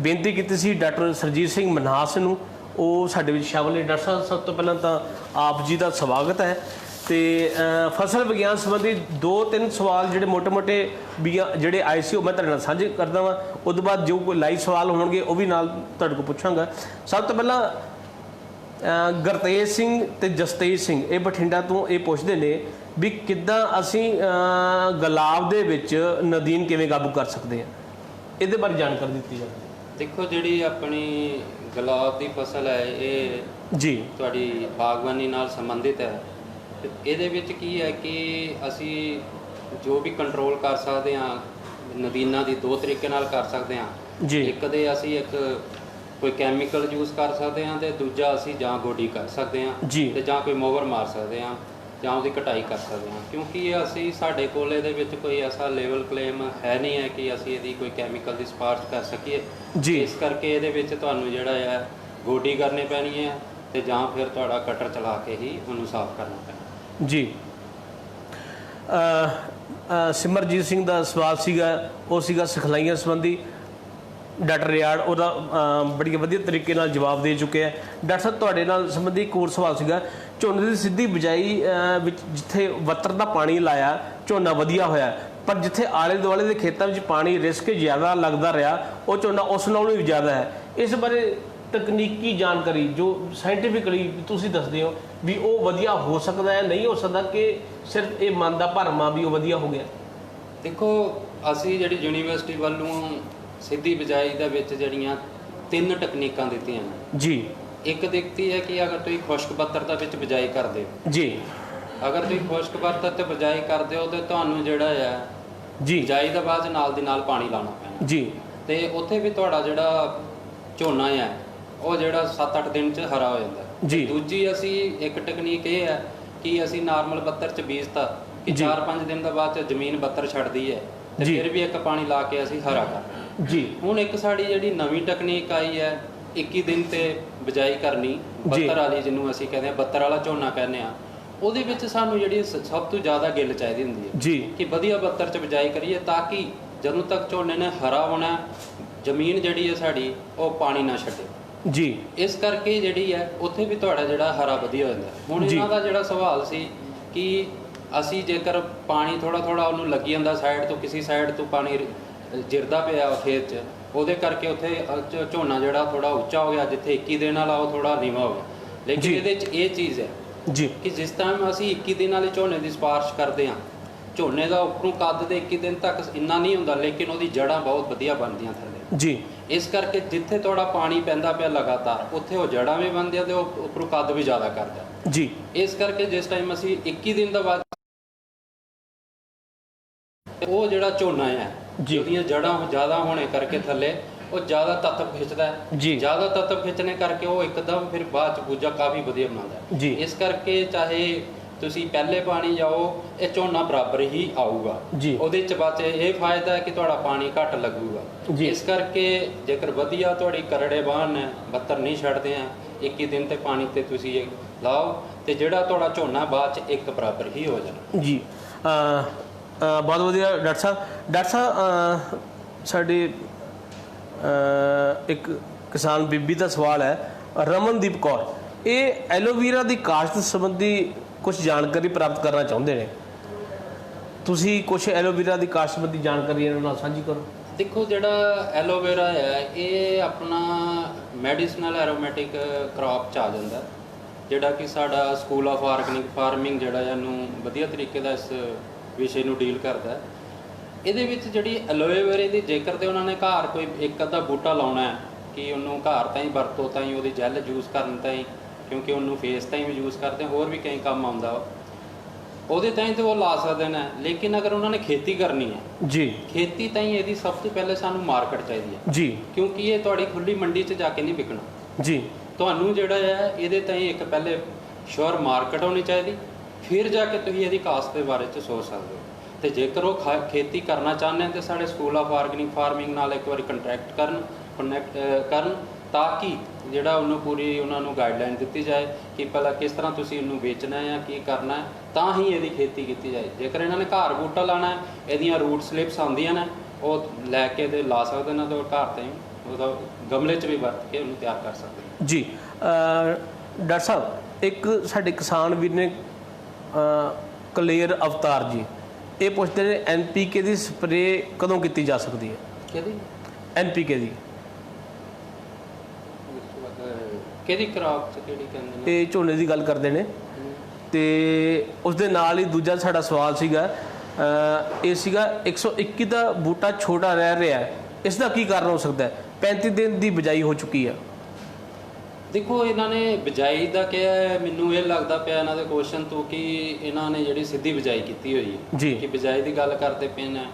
ਬੇਨਤੀ ਕੀਤੀ ਸੀ ਡਾਕਟਰ ਸਰਜੀਤ ਸਿੰਘ ਮਨਹਾਸ ਨੂੰ, ਉਹ ਸਾਡੇ ਵਿੱਚ ਸ਼ਾਮਲ ਨੇ। ਡਾਕਟਰ ਸਾਹਿਬ, ਸਭ ਤੋਂ ਪਹਿਲਾਂ ਤਾਂ ਆਪ ਜੀ ਦਾ ਸਵਾਗਤ ਹੈ। ਤੇ ਫਸਲ ਵਿਗਿਆਨ ਸੰਬੰਧੀ 2-3 ਸਵਾਲ ਜਿਹੜੇ ਮੋਟੇ-ਮੋਟੇ ਵੀ ਜਿਹੜੇ ਆਏ ਸੀ ਉਹ ਮੈਂ ਤੁਹਾਡੇ ਨਾਲ ਸਾਂਝੇ ਕਰਦਾ ਵਾਂ। ਉਸ ਤੋਂ ਬਾਅਦ ਜੋ ਕੋਈ ਲਾਈਵ ਸਵਾਲ ਹੋਣਗੇ ਉਹ ਵੀ ਨਾਲ ਤੁਹਾਡੇ ਕੋਲ ਪੁੱਛਾਂਗਾ। ਸਭ ਤੋਂ ਪਹਿਲਾਂ ਗੁਰਤੇਜ ਸਿੰਘ ਤੇ ਜਸਤੇਜ ਸਿੰਘ ਇਹ ਬਠਿੰਡਾ ਤੋਂ ਇਹ ਪੁੱਛਦੇ ਨੇ ਵੀ ਕਿੱਦਾਂ ਅਸੀਂ ਗੁਲਾਬ ਦੇ ਵਿੱਚ ਨਦੀਨ ਕਿਵੇਂ ਕਾਬੂ ਕਰ ਸਕਦੇ ਹਾਂ, ਇਹਦੇ ਬਾਰੇ ਜਾਣਕਾਰੀ ਦਿੱਤੀ ਜਾਵੇ। ਦੇਖੋ, ਜਿਹੜੀ ਆਪਣੀ ਗੁਲਾਬ ਦੀ ਫਸਲ ਹੈ ਇਹ ਜੀ ਤੁਹਾਡੀ ਬਾਗਬਾਨੀ ਨਾਲ ਸੰਬੰਧਿਤ ਹੈ। ਤੇ ਇਹਦੇ ਵਿੱਚ ਕੀ ਹੈ ਕਿ ਅਸੀਂ ਜੋ ਵੀ ਕੰਟਰੋਲ ਕਰ ਸਕਦੇ ਹਾਂ ਨਦੀਨਾਂ ਦੀ 2 ਤਰੀਕੇ ਨਾਲ ਕਰ ਸਕਦੇ ਹਾਂ ਜੀ। ਇੱਕ ਦੇ ਅਸੀਂ ਕੋਈ ਕੈਮੀਕਲ ਯੂਜ਼ ਕਰ ਸਕਦੇ ਹਾਂ, ਤੇ ਦੂਜਾ ਅਸੀਂ ਜਾਂ ਗੋਡੀ ਕਰ ਸਕਦੇ ਹਾਂ ਜੀ, ਤੇ ਜਾਂ ਕੋਈ ਮੋਵਰ ਮਾਰ ਸਕਦੇ ਹਾਂ ਜਾਂ ਉਹਦੀ ਕਟਾਈ ਕਰ ਸਕਦੇ ਹਾਂ। ਕਿਉਂਕਿ ਅਸੀਂ ਸਾਡੇ ਕੋਲ ਇਹਦੇ ਵਿੱਚ ਕੋਈ ਐਸਾ ਲੈਵਲ ਕਲੇਮ ਹੈ ਨਹੀਂ ਹੈ ਕਿ ਅਸੀਂ ਇਹਦੀ ਕੋਈ ਕੈਮੀਕਲ ਦੀ ਸਿਫਾਰਿਸ਼ ਕਰ ਸਕੀਏ ਜੀ। ਇਸ ਕਰਕੇ ਇਹਦੇ ਵਿੱਚ ਤੁਹਾਨੂੰ ਜਿਹੜਾ ਹੈ ਗੋਡੀ ਕਰਨੀ ਪੈਣੀ ਹੈ ਤੇ ਜਾਂ ਫਿਰ ਤੁਹਾਡਾ ਕਟਰ ਚਲਾ ਕੇ ਹੀ ਉਹਨੂੰ ਸਾਫ਼ ਕਰਨਾ ਪੈਣਾ ਜੀ। ਸਿਮਰਜੀਤ ਸਿੰਘ ਦਾ ਸਵਾਲ ਸੀਗਾ, ਉਹ ਸੀਗਾ ਸਿਖਲਾਈਆਂ ਸੰਬੰਧੀ। ਡਾਕਟਰ ਰਿਆੜ ਉਹਦਾ ਬੜੀ ਵਧੀਆ ਤਰੀਕੇ ਨਾਲ ਜਵਾਬ ਦੇ ਚੁੱਕਿਆ। ਡਾਕਟਰ ਸਾਹਿਬ, ਤੁਹਾਡੇ ਨਾਲ ਸੰਬੰਧੀ ਇੱਕ ਹੋਰ ਸਵਾਲ ਸੀਗਾ। ਝੋਨੇ ਦੀ ਸਿੱਧੀ ਬਿਜਾਈ ਵਿੱਚ ਜਿੱਥੇ ਵੱਤਰ ਦਾ ਪਾਣੀ ਲਾਇਆ ਝੋਨਾ ਵਧੀਆ ਹੋਇਆ, ਪਰ ਜਿੱਥੇ ਆਲੇ ਦੁਆਲੇ ਦੇ ਖੇਤਾਂ ਵਿੱਚ ਪਾਣੀ ਰਿਸਕ ਜ਼ਿਆਦਾ ਲੱਗਦਾ ਰਿਹਾ ਉਹ ਝੋਨਾ ਉਸ ਨਾਲੋਂ ਵੀ ਜ਼ਿਆਦਾ ਹੈ। ਇਸ ਬਾਰੇ ਤਕਨੀਕੀ ਜਾਣਕਾਰੀ ਜੋ ਸਾਇੰਟੀਫਿਕਲੀ ਤੁਸੀਂ ਦੱਸਦੇ ਹੋ ਵੀ ਉਹ ਵਧੀਆ ਹੋ ਸਕਦਾ ਹੈ, ਨਹੀਂ ਹੋ ਸਕਦਾ, ਕਿ ਸਿਰਫ ਇਹ ਮਨ ਦਾ ਭਰਮ ਆ ਵੀ ਉਹ ਵਧੀਆ ਹੋ ਗਿਆ? ਦੇਖੋ, ਅਸੀਂ ਜਿਹੜੀ ਯੂਨੀਵਰਸਿਟੀ ਵੱਲੋਂ ਸਿੱਧੀ ਬਿਜਾਈ ਦੇ ਵਿੱਚ ਜਿਹੜੀਆਂ 3 ਟੈਕਨੀਕਾਂ ਦਿੱਤੀਆਂ ਨੇ ਜੀ। ਇੱਕ ਦਿੱਤੀ ਹੈ ਕਿ ਅਗਰ ਤੁਸੀਂ ਖੁਸ਼ਕ ਬੱਤਰ ਦੇ ਵਿੱਚ ਬਿਜਾਈ ਕਰਦੇ ਹੋ ਜੀ, ਅਗਰ ਤੁਸੀਂ ਖੁਸ਼ਕ ਬੱਤਰ ਤੇ ਬਿਜਾਈ ਕਰਦੇ ਹੋ ਤੇ ਤੁਹਾਨੂੰ ਜਿਹੜਾ ਹੈ ਜੀ ਬਿਜਾਈ ਦੇ ਬਾਅਦ ਨਾਲ ਦੀ ਨਾਲ ਪਾਣੀ ਲਾਉਣਾ ਪੈਣਾ ਜੀ, ਤੇ ਉੱਥੇ ਵੀ ਤੁਹਾਡਾ ਜਿਹੜਾ ਝੋਨਾ ਹੈ ਉਹ ਜਿਹੜਾ 7-8 ਦਿਨ 'ਚ ਹਰਾ ਹੋ ਜਾਂਦਾ ਜੀ। ਦੂਜੀ ਅਸੀਂ ਇੱਕ ਟੈਕਨੀਕ ਇਹ ਹੈ ਕਿ ਅਸੀਂ ਨਾਰਮਲ ਬੱਤਰ 'ਚ ਬੀਜਤਾ ਕਿ 4-5 ਦਿਨ ਦੇ ਬਾਅਦ 'ਚ ਜ਼ਮੀਨ ਬੱਤਰ ਛੱਡਦੀ ਹੈ ਤੇ ਫਿਰ ਵੀ ਇੱਕ ਪਾਣੀ ਲਾ ਕੇ ਅਸੀਂ ਹਰਾ ਕਰਦੇ ਜੀ। ਹੁਣ ਇੱਕ ਸਾਡੀ ਜਿਹੜੀ ਨਵੀਂ ਟੈਕਨੀਕ ਆਈ ਹੈ 21 ਦਿਨ ਤੇ ਬਿਜਾਈ ਕਰਨੀ ਬੱਤਰ ਵਾਲੀ, ਜਿਹਨੂੰ ਅਸੀਂ ਕਹਿੰਦੇ ਆ ਬੱਤਰ ਵਾਲਾ ਝੋਨਾ ਕਹਿੰਦੇ ਆ। ਉਹਦੇ ਵਿੱਚ ਸਾਨੂੰ ਜਿਹੜੀ ਸਭ ਤੋਂ ਜ਼ਿਆਦਾ ਗਿੱਲ ਚਾਹੀਦੀ ਹੁੰਦੀ ਹੈ ਜੀ ਕਿ ਵਧੀਆ ਬੱਤਰ 'ਚ ਬਿਜਾਈ ਕਰੀਏ ਤਾਂ ਕਿ ਜਦੋਂ ਤੱਕ ਝੋਨੇ ਨੇ ਹਰਾ ਹੋਣਾ ਜ਼ਮੀਨ ਜਿਹੜੀ ਹੈ ਸਾਡੀ ਉਹ ਪਾਣੀ ਨਾ ਛੱਡੇ ਜੀ। ਇਸ ਕਰਕੇ ਜਿਹੜੀ ਹੈ ਉੱਥੇ ਵੀ ਤੁਹਾਡਾ ਜਿਹੜਾ ਹਰਾ ਵਧੀਆ ਹੋ ਜਾਂਦਾ। ਹੁਣ ਇਹਨਾਂ ਦਾ ਜਿਹੜਾ ਸਵਾਲ ਸੀ ਕਿ ਅਸੀਂ ਜੇਕਰ ਪਾਣੀ ਥੋੜਾ ਥੋੜਾ ਉਹਨੂੰ ਲੱਗੀ ਜਾਂਦਾ ਸਾਈਡ ਤੋਂ, ਕਿਸੇ ਸਾਈਡ ਤੋਂ ਪਾਣੀ ਜਿਰਦਾ ਪਿਆ ਖੇਤ 'ਚ, ਉਹਦੇ ਕਰਕੇ ਉੱਥੇ ਝੋਨਾ ਜਿਹੜਾ ਥੋੜਾ ਉੱਚਾ ਹੋ ਗਿਆ, ਜਿੱਥੇ 21 ਦਿਨ ਵਾਲਾ ਉਹ ਥੋੜਾ ਨੀਵਾਂ ਹੋ ਗਿਆ। ਲੇਕਿਨ ਇਹਦੇ 'ਚ ਇਹ ਚੀਜ਼ ਹੈ ਜੀ ਕਿ ਜਿਸ ਟਾਈਮ ਅਸੀਂ 21 ਦਿਨ ਵਾਲੇ ਝੋਨੇ ਦੀ ਸਿਫਾਰਿਸ਼ ਕਰਦੇ ਹਾਂ, ਝੋਨੇ ਦਾ ਉੱਪਰੋਂ ਕੱਦ ਦੇ 21 ਦਿਨ ਤੱਕ ਇੰਨਾ ਨਹੀਂ ਹੁੰਦਾ, ਲੇਕਿਨ ਉਹਦੀ ਜੜ੍ਹਾਂ ਬਹੁਤ ਵਧੀਆ ਬਣਦੀਆਂ ਥੱਲੇ ਜੀ। ਇਸ ਕਰਕੇ ਜਿੱਥੇ ਥੋੜਾ ਪਾਣੀ ਪੈਂਦਾ ਪਿਆ ਲਗਾਤਾਰ ਉੱਥੇ ਉਹ ਜੜ੍ਹਾਂ ਵੀ ਬਣਦੀਆਂ ਤੇ ਉਹ ਉੱਪਰੋਂ ਕੱਦ ਵੀ ਜ਼ਿਆਦਾ ਕਰਦਾ ਜੀ। ਇਸ ਕਰਕੇ ਜਿਸ ਟਾਈਮ ਅਸੀਂ 21 ਦਿਨ ਦਾ ਬਾਅਦ ਉਹ ਜਿਹੜਾ ਝੋਨਾ ਹੈ ਜੀ। ਉਹਦੀਆਂ ਜੜ੍ਹਾਂ ਜ਼ਿਆਦਾ ਹੋਣੇ ਕਰਕੇ ਥੱਲੇ ਉਹ ਜ਼ਿਆਦਾ ਤੱਤਵ ਖਿੱਚਦਾ ਹੈ। ਜੀ। ਜ਼ਿਆਦਾ ਤੱਤਵ ਖਿੱਚਣੇ ਕਰਕੇ ਉਹ ਇੱਕਦਮ ਫਿਰ ਬਾਅਦ ਚ ਬੂਝਾ ਕਾਫੀ ਵਧੀਆ ਬਣਾਉਂਦਾ ਜੀ। ਹੈ। ਇਸ ਕਰਕੇ ਚਾਹੇ ਤੁਸੀਂ ਪਹਿਲੇ ਪਾਣੀ ਜਾਓ, ਇਹ ਝੋਨਾ ਬਰਾਬਰ ਹੀ ਆਊਗਾ। ਜੀ। ਉਹਦੇ ਚ ਬਸ ਇਹ ਫਾਇਦਾ ਹੈ ਕਿ ਤੁਹਾਡਾ ਪਾਣੀ ਘੱਟ ਲੱਗੂਗਾ। ਜੀ। ਇਸ ਕਰਕੇ ਜੇਕਰ ਵਧੀਆ ਤੁਹਾਡੀ ਕਰੜੇ ਬਾਣ ਹੈ, ਬੱਤਰ ਨਹੀਂ ਛੱਡਦੇ ਆ, 21 ਦਿਨ ਤੇ ਪਾਣੀ ਤੇ ਤੁਸੀਂ ਇਹ ਲਾਓ ਤੇ ਜਿਹੜਾ ਤੁਹਾਡਾ ਝੋਨਾ ਬਾਅਦ ਚ ਇੱਕ ਬਰਾਬਰ ਹੀ ਹੋ ਜਾਣਾ। ਜੀ। ਬਹੁਤ ਵਧੀਆ ਡਾਕਟਰ ਸਾਹਿਬ। ਡਾਕਟਰ ਸਾਹਿਬ ਸਾਡੇ ਇੱਕ ਕਿਸਾਨ ਬੀਬੀ ਦਾ ਸਵਾਲ ਹੈ, ਰਮਨਦੀਪ ਕੌਰ, ਇਹ ਐਲੋਵੀਰਾ ਦੀ ਕਾਸ਼ਤ ਸੰਬੰਧੀ ਕੁਝ ਜਾਣਕਾਰੀ ਪ੍ਰਾਪਤ ਕਰਨਾ ਚਾਹੁੰਦੇ ਨੇ। ਤੁਸੀਂ ਕੁਝ ਐਲੋਵੀਰਾ ਦੀ ਕਾਸ਼ਤ ਸੰਬੰਧੀ ਜਾਣਕਾਰੀ ਇਹਨਾਂ ਨਾਲ ਸਾਂਝੀ ਕਰੋ। ਦੇਖੋ, ਜਿਹੜਾ ਐਲੋਵੇਰਾ ਹੈ ਇਹ ਆਪਣਾ ਮੈਡੀਸਨਲ ਐਰੋਮੈਟਿਕ ਕ੍ਰੌਪ ਚ ਆ ਜਾਂਦਾ, ਜਿਹੜਾ ਕਿ ਸਾਡਾ ਸਕੂਲ ਆਫ ਆਰਗੈਨਿਕ ਫਾਰਮਿੰਗ ਜਿਹੜਾ ਇਹਨੂੰ ਵਧੀਆ ਤਰੀਕੇ ਦਾ ਇਸ ਵਿਸ਼ੇ ਨੂੰ ਡੀਲ ਕਰਦਾ ਹੈ। ਇਹਦੇ ਵਿੱਚ ਜਿਹੜੀ ਐਲੋਵੇਰਾ ਦੀ ਜੇਕਰ ਤੇ ਉਹਨਾਂ ਨੇ ਘਰ ਕੋਈ ਇੱਕ ਅੱਧਾ ਬੂਟਾ ਲਾਉਣਾ ਹੈ ਕਿ ਉਹਨੂੰ ਘਰ ਤਾਂ ਹੀ ਵਰਤੋਂ ਤਾਂ ਹੀ ਉਹਦੀ ਜੈਲ ਯੂਜ਼ ਕਰਨ ਤਾਂ ਹੀ, ਕਿਉਂਕਿ ਉਹਨੂੰ ਫੇਸ ਤਾਂ ਹੀ ਯੂਜ਼ ਕਰਦੇ, ਹੋਰ ਵੀ ਕਈ ਕੰਮ ਆਉਂਦਾ ਉਹਦੇ ਤਾਂ ਹੀ ਤੇ ਉਹ ਲਾ ਸਕਦੇ ਨੇ। ਲੇਕਿਨ ਅਗਰ ਉਹਨਾਂ ਨੇ ਖੇਤੀ ਕਰਨੀ ਹੈ ਜੀ, ਖੇਤੀ ਤਾਂ ਹੀ ਇਹਦੀ ਸਭ ਤੋਂ ਪਹਿਲੇ ਸਾਨੂੰ ਮਾਰਕੀਟ ਚਾਹੀਦੀ ਹੈ ਜੀ, ਕਿਉਂਕਿ ਇਹ ਤੁਹਾਡੀ ਖੁੱਲੀ ਮੰਡੀ 'ਚ ਜਾ ਕੇ ਨਹੀਂ ਵਿਕਣਾ। ਜੀ, ਤੁਹਾਨੂੰ ਜਿਹੜਾ ਹੈ ਇਹਦੇ ਤਾਂ ਹੀ ਇੱਕ ਪਹਿਲੇ ਸ਼ੋਰ ਮਾਰਕੀਟ ਹੋਣੀ ਚਾਹੀਦੀ, ਫਿਰ ਜਾ ਕੇ ਤੁਸੀਂ ਇਹਦੀ ਕਾਸਤ ਦੇ ਬਾਰੇ 'ਚ ਸੋਚ ਸਕਦੇ ਹੋ। ਤੇ ਜੇਕਰ ਉਹ ਖੇਤੀ ਕਰਨਾ ਚਾਹੁੰਦੇ ਹਨ ਤੇ ਸਾਡੇ ਸਕੂਲ ਆਫ ਆਰਗੈਨਿਕ ਫਾਰਮਿੰਗ ਨਾਲ ਇੱਕ ਵਾਰੀ ਕੰਟੈਕਟ ਕਰਨ ਤਾਂ ਕਿ ਜਿਹੜਾ ਉਹਨੂੰ ਪੂਰੀ ਉਹਨਾਂ ਨੂੰ ਗਾਈਡਲਾਈਨ ਦਿੱਤੀ ਜਾਏ ਕਿ ਪਹਿਲਾਂ ਕਿਸ ਤਰ੍ਹਾਂ ਤੁਸੀਂ ਇਹਨੂੰ ਵੇਚਣਾ ਹੈ ਜਾਂ ਕੀ ਕਰਨਾ ਹੈ, ਤਾਂ ਹੀ ਇਹਦੀ ਖੇਤੀ ਕੀਤੀ ਜਾਏ। ਜੇਕਰ ਇਹਨਾਂ ਨੇ ਘਰ ਬੂਟਾ ਲਾਣਾ ਹੈ, ਇਹਦੀਆਂ ਰੂਟ ਸਲਿਪਸ ਆਉਂਦੀਆਂ ਨੇ, ਉਹ ਲੈ ਕੇ ਤੇ ਲਾ ਸਕਦੇ ਨੇ ਤੇ ਉਹ ਘਰ ਤੇ ਉਹਦਾ ਗਮਲੇ 'ਚ ਵੀ ਵਰਤ ਕੇ ਉਹਨੂੰ ਤਿਆਰ ਕਰ ਸਕਦੇ ਨੇ। ਜੀ। ਡਾਕਟਰ ਸਾਹਿਬ, ਇੱਕ ਸਾਡੇ ਕਿਸਾਨ ਵੀਰ ਨੇ ਕਲੇਰ ਅਵਤਾਰ ਜੀ, ਇਹ ਪੁੱਛਦੇ ਨੇ NPK ਦੀ ਸਪਰੇਅ ਕਦੋਂ ਕੀਤੀ ਜਾ ਸਕਦੀ ਹੈ? ਕਿਹਦੀ NPK ਦੀ ਕਿਹਦੀ ਕ੍ਰਾਪ 'ਚ ਕਿਹੜੀ ਕਹਿੰਦੇ ਨੇ? ਇਹ ਝੋਨੇ ਦੀ ਗੱਲ ਕਰਦੇ ਨੇ। ਤੇ ਉਸ ਦੇ ਨਾਲ ਹੀ ਦੂਜਾ ਸਾਡਾ ਸਵਾਲ ਸੀਗਾ, ਇਹ ਸੀਗਾ 121 ਦਾ ਬੂਟਾ ਛੋਟਾ ਰਹਿ ਰਿਹਾ ਹੈ, ਇਸ ਦਾ ਕੀ ਕਾਰਨ ਹੋ ਸਕਦਾ ਹੈ? 35 ਦਿਨ ਦੀ ਬਿਜਾਈ ਹੋ ਚੁੱਕੀ ਹੈ। ਦੇਖੋ, ਇਹਨਾਂ ਨੇ ਬਿਜਾਈ ਦਾ ਕਿਹਾ ਹੈ, ਮੈਨੂੰ ਇਹ ਲੱਗਦਾ ਪਿਆ ਇਹਨਾਂ ਦੇ ਕੁਐਸਚਨ ਤੋਂ ਕਿ ਇਹਨਾਂ ਨੇ ਜਿਹੜੀ ਸਿੱਧੀ ਬਿਜਾਈ ਕੀਤੀ ਹੋਈ ਹੈ ਜੀ। ਕਿ ਬਿਜਾਈ ਦੀ ਗੱਲ ਕਰਦੇ ਪਏ ਨੇ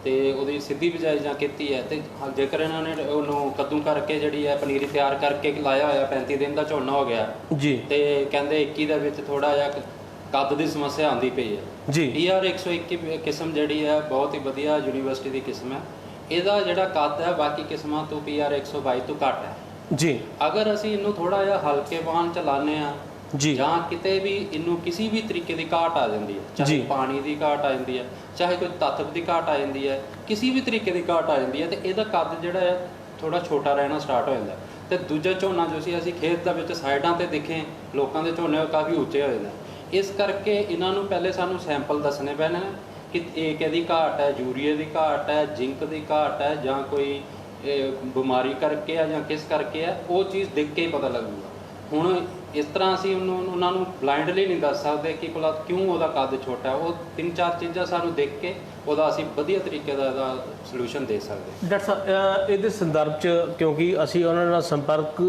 ਤੇ ਉਹਦੀ ਸਿੱਧੀ ਬਿਜਾਈ ਜਾਂ ਕੀਤੀ ਹੈ। ਤੇ ਜੇਕਰ ਇਹਨਾਂ ਨੇ ਉਹਨੂੰ ਕੱਦੂ ਕਰਕੇ ਜਿਹੜੀ ਹੈ ਪਨੀਰੀ ਤਿਆਰ ਕਰਕੇ ਲਾਇਆ ਹੋਇਆ, 35 ਦਿਨ ਦਾ ਝੋਨਾ ਹੋ ਗਿਆ ਜੀ, ਤੇ ਕਹਿੰਦੇ 21 ਦੇ ਵਿੱਚ ਥੋੜਾ ਜਿਹਾ ਕੱਦ ਦੀ ਸਮੱਸਿਆ ਆਉਂਦੀ ਪਈ ਹੈ ਜੀ। PR 121 ਕਿਸਮ ਜਿਹੜੀ ਹੈ ਬਹੁਤ ਹੀ ਵਧੀਆ ਯੂਨੀਵਰਸਿਟੀ ਦੀ ਕਿਸਮ ਹੈ। ਇਹਦਾ ਜਿਹੜਾ ਕੱਦ ਹੈ ਬਾਕੀ ਕਿਸਮਾਂ ਤੋਂ PR 122 ਤੋਂ ਘੱਟ ਹੈ ਜੀ। ਅਗਰ ਅਸੀਂ ਇਹਨੂੰ ਥੋੜਾ ਜਿਹਾ ਹਲਕੇ ਵਾਹਨ ਚਲਾਉਂਦੇ ਆ ਜੀ। ਜਾਂ ਕਿਤੇ ਵੀ ਇਹਨੂੰ ਕਿਸੇ ਵੀ ਤਰੀਕੇ ਦੀ ਘਾਟ ਆ ਜਾਂਦੀ ਹੈ, ਚਾਹੇ ਪਾਣੀ ਦੀ ਘਾਟ ਆ ਜਾਂਦੀ ਹੈ, ਚਾਹੇ ਕੋਈ ਤੱਤਵ ਦੀ ਘਾਟ ਆ ਜਾਂਦੀ ਹੈ, ਕਿਸੇ ਵੀ ਤਰੀਕੇ ਦੀ ਘਾਟ ਆ ਜਾਂਦੀ ਹੈ, ਤੇ ਇਹਦਾ ਕੱਦ ਜਿਹੜਾ ਹੈ ਥੋੜਾ ਛੋਟਾ ਰਹਿਣਾ ਸਟਾਰਟ ਹੋ ਜਾਂਦਾ। ਤੇ ਦੂਜਾ ਝੋਨਾ ਜੋ ਅਸੀਂ ਖੇਤ ਦੇ ਵਿੱਚ ਸਾਈਡਾਂ ਤੇ ਦੇਖੇ ਲੋਕਾਂ ਦੇ ਝੋਨੇ ਕਾਫੀ ਉੱਚੇ ਹੋ ਜਾਂਦੇ। ਇਸ ਕਰਕੇ ਇਹਨਾਂ ਨੂੰ ਪਹਿਲੇ ਸਾਨੂੰ ਸੈਂਪਲ ਦੱਸਣੇ ਪੈਣੇ ਨੇ ਕਿ ਇਹ ਕਿਹਦੀ ਘਾਟ ਹੈ, ਯੂਰੀਏ ਦੀ ਘਾਟ ਹੈ, ਜ਼ਿੰਕ ਦੀ ਘਾਟ ਹੈ, ਜਾਂ ਕੋਈ ਬਿਮਾਰੀ ਕਰਕੇ ਆ ਜਾਂ ਕਿਸ ਕਰਕੇ ਆ, ਉਹ ਚੀਜ਼ ਦੇਖ ਕੇ ਹੀ ਪਤਾ ਲੱਗੂਗਾ। ਹੁਣ ਇਸ ਤਰ੍ਹਾਂ ਅਸੀਂ ਉਹਨਾਂ ਨੂੰ ਬਲਾਈਂਡਲੀ ਨਹੀਂ ਦੱਸ ਸਕਦੇ ਕਿ ਭਲਾ ਕਿਉਂ ਉਹਦਾ ਕੱਦ ਛੋਟਾ ਹੈ। ਉਹ 3-4 ਚੀਜ਼ਾਂ ਸਾਨੂੰ ਦੇਖ ਕੇ ਉਹਦਾ ਅਸੀਂ ਵਧੀਆ ਤਰੀਕੇ ਦਾ ਇਹਦਾ ਸੋਲੂਸ਼ਨ ਦੇ ਸਕਦੇ। ਡਾਕਟਰ ਸਾਹਿਬ, ਇਹਦੇ ਸੰਦਰਭ 'ਚ ਕਿਉਂਕਿ ਅਸੀਂ ਉਹਨਾਂ ਨਾਲ ਸੰਪਰਕ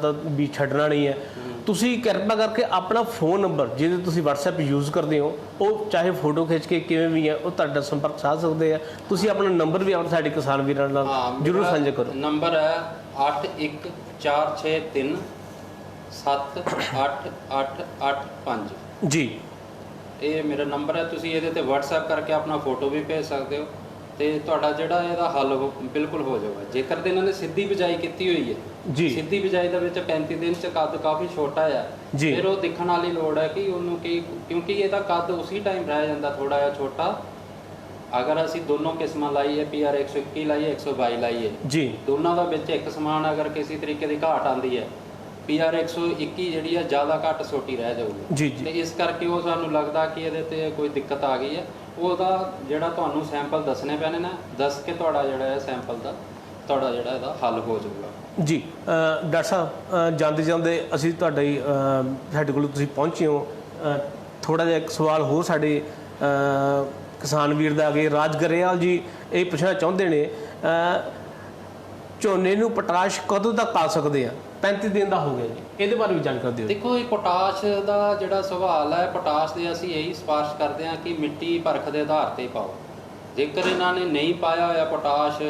ਤਾਂ ਵੀ ਛੱਡਣਾ ਨਹੀਂ ਹੈ, ਤੁਸੀਂ ਕਿਰਪਾ ਕਰਕੇ ਆਪਣਾ ਫੋਨ ਨੰਬਰ ਜਿਹਦੇ ਤੁਸੀਂ WhatsApp ਯੂਜ਼ ਕਰਦੇ ਹੋ, ਉਹ ਚਾਹੇ ਫੋਟੋ ਖਿੱਚ ਕੇ ਕਿਵੇਂ ਵੀ ਹੈ ਉਹ ਤੁਹਾਡਾ ਸੰਪਰਕ ਸਾਧ ਸਕਦੇ ਆ। ਤੁਸੀਂ ਆਪਣਾ ਨੰਬਰ ਵੀ ਸਾਡੇ ਕਿਸਾਨ ਵੀਰਾਂ ਨਾਲ ਜ਼ਰੂਰ ਸਾਂਝਾ ਕਰੋ। ਨੰਬਰ ਹੈ 8146378885 ਜੀ। ਇਹ ਮੇਰਾ ਨੰਬਰ ਹੈ। ਤੁਸੀਂ ਇਹਦੇ ਤੇ WhatsApp ਕਰਕੇ ਆਪਣਾ ਫੋਟੋ ਵੀ ਭੇਜ ਸਕਦੇ ਹੋ ਤੇ ਤੁਹਾਡਾ ਜਿਹੜਾ ਇਹਦਾ ਹੱਲ ਬਿਲਕੁਲ ਹੋ ਜਾਊਗਾ। ਜੇਕਰ ਤੇ ਇਹਨਾਂ ਨੇ ਸਿੱਧੀ ਬਿਜਾਈ ਕੀਤੀ ਹੋਈ ਹੈ ਜੀ, ਸਿੱਧੀ ਬਿਜਾਈ ਦੇ ਵਿੱਚ 35 ਦਿਨ ਚ ਕੱਦ ਕਾਫੀ ਛੋਟਾ ਆ, ਫਿਰ ਉਹ ਦੇਖਣ ਵਾਲੀ ਲੋੜ ਹੈ ਕਿ ਉਹਨੂੰ ਕਿਉਂਕਿ ਇਹਦਾ ਕੱਦ ਉਸੇ ਟਾਈਮ ਰਹਿ ਜਾਂਦਾ ਥੋੜਾ ਜਿਹਾ ਛੋਟਾ। ਅਗਰ ਅਸੀਂ ਦੋਨੋਂ ਕਿਸਮਾਂ ਲਾਈਏ, PR 121 ਲਾਈਏ, 122 ਲਾਈਏ ਜੀ, ਦੋਨਾਂ ਦਾ ਵਿੱਚ ਇੱਕ ਸਮਾਨ ਅਗਰ ਕਿਸੇ ਤਰੀਕੇ ਦੀ ਘਾਟ ਆਉਂਦੀ ਹੈ, PR 121 ਜਿਹੜੀ ਹੈ ਜ਼ਿਆਦਾ ਘੱਟ ਛੋਟੀ ਰਹਿ ਜਾਊਗੀ ਤੇ ਇਸ ਕਰਕੇ ਉਹ ਸਾਨੂੰ ਲੱਗਦਾ ਕਿ ਇਹਦੇ ਤੇ ਕੋਈ ਦਿੱਕਤ ਆ ਗਈ ਹੈ। ਉਹਦਾ ਜਿਹੜਾ ਤੁਹਾਨੂੰ ਸੈਂਪਲ ਦੱਸਣੇ ਪੈਣੇ ਨੇ, ਦੱਸ ਕੇ ਤੁਹਾਡਾ ਜਿਹੜਾ ਹੈ ਸੈਂਪਲ ਦਾ ਤੁਹਾਡਾ ਜਿਹੜਾ ਇਹਦਾ ਹੱਲ ਹੋ ਜਾਊਗਾ ਜੀ। ਡਾਕਟਰ ਸਾਹਿਬ, ਜਾਂਦੇ ਜਾਂਦੇ ਅਸੀਂ ਸਾਡੇ ਕੋਲ ਤੁਸੀਂ ਪਹੁੰਚੇ ਹੋ, ਥੋੜਾ ਜਿਹਾ ਇੱਕ ਸਵਾਲ ਹੋਰ ਸਾਡੇ ਕਿਸਾਨ ਵੀਰ ਦਾ ਆ ਗਏ। ਰਾਜ ਗਰੇਵਾਲ ਜੀ ਇਹ ਪੁੱਛਣਾ ਚਾਹੁੰਦੇ ਨੇ, ਝੋਨੇ ਨੂੰ ਪੋਟਾਸ਼ ਕਦੋਂ ਤੱਕ ਪਾ ਸਕਦੇ ਆ? 35 ਦਿਨ ਦਾ ਹੋ ਗਿਆ ਜੀ, ਇਹਦੇ ਬਾਰੇ ਵੀ ਜਾਣਕਾਰੀ ਦਿਓ। ਦੇਖੋ, ਇਹ ਪੋਟਾਸ਼ ਦਾ ਜਿਹੜਾ ਸਵਾਲ ਹੈ, ਪੋਟਾਸ਼ ਦੇ ਅਸੀਂ ਇਹੀ ਸਿਫਾਰਿਸ਼ ਕਰਦੇ ਹਾਂ ਕਿ ਮਿੱਟੀ ਪਰਖ ਦੇ ਆਧਾਰ ਤੇ ਪਾਓ। ਜੇਕਰ ਇਹਨਾਂ ਨੇ ਨਹੀਂ ਪਾਇਆ ਹੋਇਆ ਪੋਟਾਸ਼,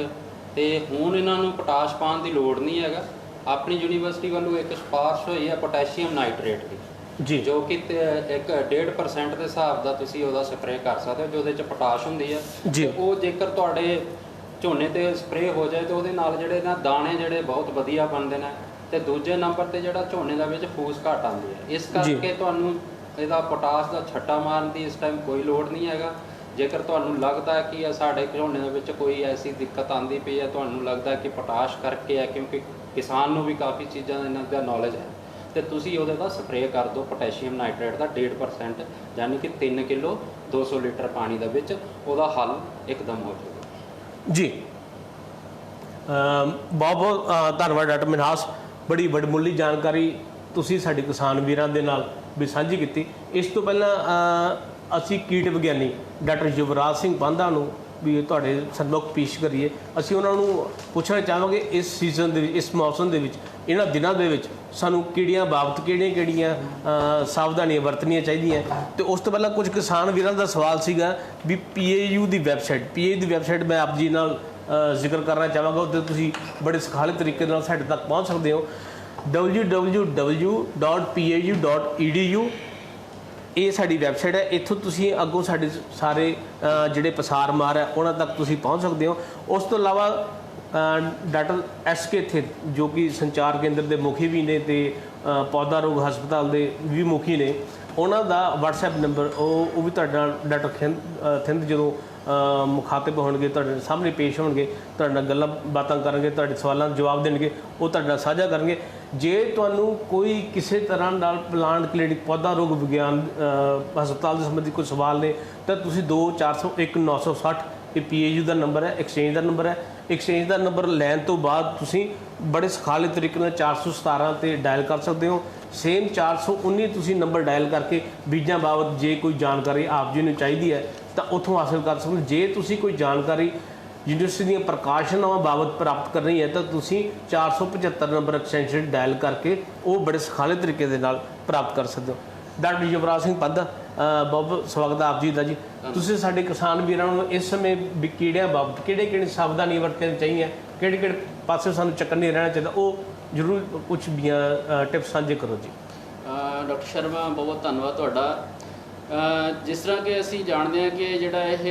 ਤੇ ਹੁਣ ਇਹਨਾਂ ਨੂੰ ਪੋਟਾਸ਼ ਪਾਉਣ ਦੀ ਲੋੜ ਨਹੀਂ ਹੈਗਾ। ਆਪਣੀ ਯੂਨੀਵਰਸਿਟੀ ਵੱਲੋਂ ਇੱਕ ਸਿਫਾਰਿਸ਼ ਹੋਈ ਹੈ ਪੋਟਾਸ਼ੀਅਮ ਨਾਈਟ੍ਰੇਟ ਦੀ, ਜੀ, ਜੋ ਕਿ ਇੱਕ 1.5% ਦੇ ਹਿਸਾਬ ਦਾ ਤੁਸੀਂ ਉਹਦਾ ਸਪਰੇਅ ਕਰ ਸਕਦੇ ਹੋ, ਜੋ ਉਹਦੇ 'ਚ ਪੋਟਾਸ਼ ਹੁੰਦੀ ਹੈ। ਜੀ। ਤੇ ਉਹ ਜੇਕਰ ਤੁਹਾਡੇ ਝੋਨੇ ਤੇ ਸਪਰੇਅ ਹੋ ਜਾਏ ਤੇ ਉਹਦੇ ਨਾਲ ਜਿਹੜੇ ਨਾ ਦਾਣੇ ਜਿਹੜੇ ਬਹੁਤ ਵਧੀਆ ਬਣਦੇ ਨੇ, ਤੇ ਦੂਜੇ ਨੰਬਰ ਤੇ ਜਿਹੜਾ ਝੋਨੇ ਦਾ ਵਿੱਚ ਫੂਸ ਘੱਟ ਆਉਂਦੀ ਹੈ। ਇਸ ਕਰਕੇ ਤੁਹਾਨੂੰ ਇਹਦਾ ਪੋਟਾਸ਼ ਦਾ ਛੱਟਾ ਮਾਰਨ ਦੀ ਇਸ ਟਾਈਮ ਕੋਈ ਲੋੜ ਨਹੀਂ ਹੈਗਾ। ਜੇਕਰ ਤੁਹਾਨੂੰ ਲੱਗਦਾ ਹੈ ਕਿ ਸਾਡੇ ਝੋਨੇ ਦੇ ਵਿੱਚ ਕੋਈ ਐਸੀ ਦਿੱਕਤ ਆਉਂਦੀ ਪਈ ਹੈ, ਤੁਹਾਨੂੰ ਲੱਗਦਾ ਕਿ ਪੋਟਾਸ਼ ਕਰਕੇ ਹੈ, ਕਿਉਂਕਿ ਕਿਸਾਨ ਨੂੰ ਵੀ ਕਾਫੀ ਚੀਜ਼ਾਂ ਇਹਨਾਂ ਦਾ ਨੌਲੇਜ ਹੈ, ਤੇ ਤੁਸੀਂ ਉਹਦੇ ਦਾ ਸਪਰੇਅ ਕਰ ਦਿਓ ਪੋਟਾਸ਼ੀਅਮ ਨਾਈਟ੍ਰੇਟ ਦਾ 1.5%, ਯਾਨੀ ਕਿ 3 ਕਿਲੋ 200 ਲੀਟਰ ਪਾਣੀ ਦੇ ਵਿੱਚ ਉਹਦਾ ਹੱਲ ਇੱਕਦਮ ਹੋ ਜਾਊਗਾ। ਜੀ, ਬਹੁਤ ਬਹੁਤ ਧੰਨਵਾਦ ਡਾਕਟਰ ਮਿਨਹਾਸ, ਬੜੀ ਵਡਮੁੱਲੀ ਜਾਣਕਾਰੀ ਤੁਸੀਂ ਸਾਡੇ ਕਿਸਾਨ ਵੀਰਾਂ ਦੇ ਨਾਲ ਵੀ ਸਾਂਝੀ ਕੀਤੀ। ਇਸ ਤੋਂ ਪਹਿਲਾਂ ਅਸੀਂ ਕੀਟ ਵਿਗਿਆਨੀ ਡਾਕਟਰ ਯੁਵਰਾਜ ਸਿੰਘ ਪਾਂਧਾ ਨੂੰ ਵੀ ਤੁਹਾਡੇ ਸਨਮੁਖ ਪੇਸ਼ ਕਰੀਏ। ਅਸੀਂ ਉਹਨਾਂ ਨੂੰ ਪੁੱਛਣਾ ਚਾਹਾਂਗੇ ਇਸ ਸੀਜ਼ਨ ਦੇ ਵਿੱਚ, ਇਸ ਮੌਸਮ ਦੇ ਵਿੱਚ, ਇਹਨਾਂ ਦਿਨਾਂ ਦੇ ਵਿੱਚ ਸਾਨੂੰ ਕੀੜੀਆਂ ਬਾਬਤ ਕਿਹੜੀਆਂ ਸਾਵਧਾਨੀਆਂ ਵਰਤਣੀਆਂ ਚਾਹੀਦੀਆਂ। ਤੇ ਉਸ ਤੋਂ ਪਹਿਲਾਂ ਕੁਝ ਕਿਸਾਨ ਵੀਰਾਂ ਦਾ ਸਵਾਲ ਸੀਗਾ ਵੀ PAU ਦੀ ਵੈਬਸਾਈਟ ਮੈਂ ਆਪ ਜੀ ਨਾਲ ਜ਼ਿਕਰ ਕਰਨਾ ਚਾਹਾਂਗਾ। ਉਹਦੇ ਤੁਸੀਂ ਬੜੇ ਸੁਖਾਲੇ ਤਰੀਕੇ ਨਾਲ ਸਾਡੇ ਤੱਕ ਪਹੁੰਚ ਸਕਦੇ ਹੋ। www.pau.edu ਇਹ ਸਾਡੀ ਵੈਬਸਾਈਟ ਹੈ। ਇੱਥੋਂ ਤੁਸੀਂ ਅੱਗੋਂ ਸਾਡੇ ਸਾਰੇ ਜਿਹੜੇ ਪ੍ਰਸਾਰ ਮਾਰ ਹੈ ਉਹਨਾਂ ਤੱਕ ਤੁਸੀਂ ਪਹੁੰਚ ਸਕਦੇ ਹੋ। ਉਸ ਤੋਂ ਇਲਾਵਾ ਡਾਕਟਰ SK ਥਿੰਦ ਜੋ ਕਿ ਸੰਚਾਰ ਕੇਂਦਰ ਦੇ ਮੁਖੀ ਵੀ ਨੇ ਤੇ ਪੌਦਾ ਰੋਗ ਹਸਪਤਾਲ ਦੇ ਵੀ ਮੁਖੀ ਨੇ, ਉਹਨਾਂ ਦਾ WhatsApp ਨੰਬਰ ਉਹ ਵੀ ਤੁਹਾਡੇ ਨਾਲ ਡਾਕਟਰ ਥਿੰਦ ਜਦੋਂ ਮੁਖਾਤਿਬ ਹੋਣਗੇ, ਤੁਹਾਡੇ ਸਾਹਮਣੇ ਪੇਸ਼ ਹੋਣਗੇ, ਤੁਹਾਡੇ ਨਾਲ ਗੱਲਾਂ ਬਾਤਾਂ ਕਰਨਗੇ, ਤੁਹਾਡੇ ਸਵਾਲਾਂ ਦੇ ਜਵਾਬ ਦੇਣਗੇ, ਉਹ ਤੁਹਾਡੇ ਨਾਲ ਸਾਂਝਾ ਕਰਨਗੇ। ਜੇ ਤੁਹਾਨੂੰ ਕੋਈ ਕਿਸੇ ਤਰ੍ਹਾਂ ਨਾਲ ਪਲਾਂਟ ਕਲੀਨਿਕ ਪੌਦਾ ਰੋਗ ਵਿਗਿਆਨ ਹਸਪਤਾਲ ਦੇ ਸੰਬੰਧੀ ਕੋਈ ਸਵਾਲ ਨੇ ਤਾਂ ਤੁਸੀਂ 2401 ਇਹ PAU ਦਾ ਨੰਬਰ ਹੈ, ਐਕਸਚੇਂਜ ਦਾ ਨੰਬਰ ਹੈ। ਐਕਸਚੇਂਜ ਦਾ ਨੰਬਰ ਲੈਣ ਤੋਂ ਬਾਅਦ ਤੁਸੀਂ ਬੜੇ ਸੁਖਾਲੇ ਤਰੀਕੇ ਨਾਲ 417 ਤੇ ਡਾਇਲ ਕਰ ਸਕਦੇ ਹੋ। ਸੇਮ 419 ਤੁਸੀਂ ਨੰਬਰ ਡਾਇਲ ਕਰਕੇ ਬੀਜਾਂ ਬਾਬਤ ਜੇ ਕੋਈ ਜਾਣਕਾਰੀ ਆਪ ਜੀ ਨੂੰ ਚਾਹੀਦੀ ਹੈ ਤਾਂ ਉੱਥੋਂ ਹਾਸਿਲ ਕਰ ਸਕਦੇ ਹੋ। ਜੇ ਤੁਸੀਂ ਕੋਈ ਜਾਣਕਾਰੀ ਯੂਨੀਵਰਸਿਟੀ ਦੀਆਂ ਪ੍ਰਕਾਸ਼ਨਾਵਾਂ ਬਾਬਤ ਪ੍ਰਾਪਤ ਕਰਨੀ ਹੈ ਤਾਂ ਤੁਸੀਂ 475 ਨੰਬਰ ਐਕਸਟੈਂਸ਼ਨ ਡਾਇਲ ਕਰਕੇ ਉਹ ਬੜੇ ਸੁਖਾਲੇ ਤਰੀਕੇ ਦੇ ਨਾਲ ਪ੍ਰਾਪਤ ਕਰ ਸਕਦੇ ਹੋ। ਡਾਕਟਰ ਯੁਵਰਾਜ ਸਿੰਘ ਪਾਂਧਾ, ਬਹੁਤ ਬਹੁਤ ਸਵਾਗਤ ਹੈ ਆਪ ਜੀ ਦਾ ਜੀ। ਤੁਸੀਂ ਸਾਡੇ ਕਿਸਾਨ ਵੀਰਾਂ ਨੂੰ ਇਸ ਸਮੇਂ ਵੀ ਕੀੜਿਆਂ ਬਾਬਤ ਕਿਹੜੇ ਸਾਵਧਾਨੀਆਂ ਵਰਤਣੀਆਂ ਚਾਹੀਦੀਆਂ, ਕਿਹੜੇ ਪਾਸੇ ਸਾਨੂੰ ਚੱਕਰ ਨਹੀਂ ਰਹਿਣਾ ਚਾਹੀਦਾ, ਉਹ ਜ਼ਰੂਰ ਕੁਝ ਟਿਪਸ ਸਾਂਝੇ ਕਰੋ ਜੀ। ਡਾਕਟਰ ਸ਼ਰਮਾ, ਬਹੁਤ ਧੰਨਵਾਦ ਤੁਹਾਡਾ। ਜਿਸ ਤਰ੍ਹਾਂ ਕਿ ਅਸੀਂ ਜਾਣਦੇ ਹਾਂ ਕਿ ਜਿਹੜਾ ਇਹ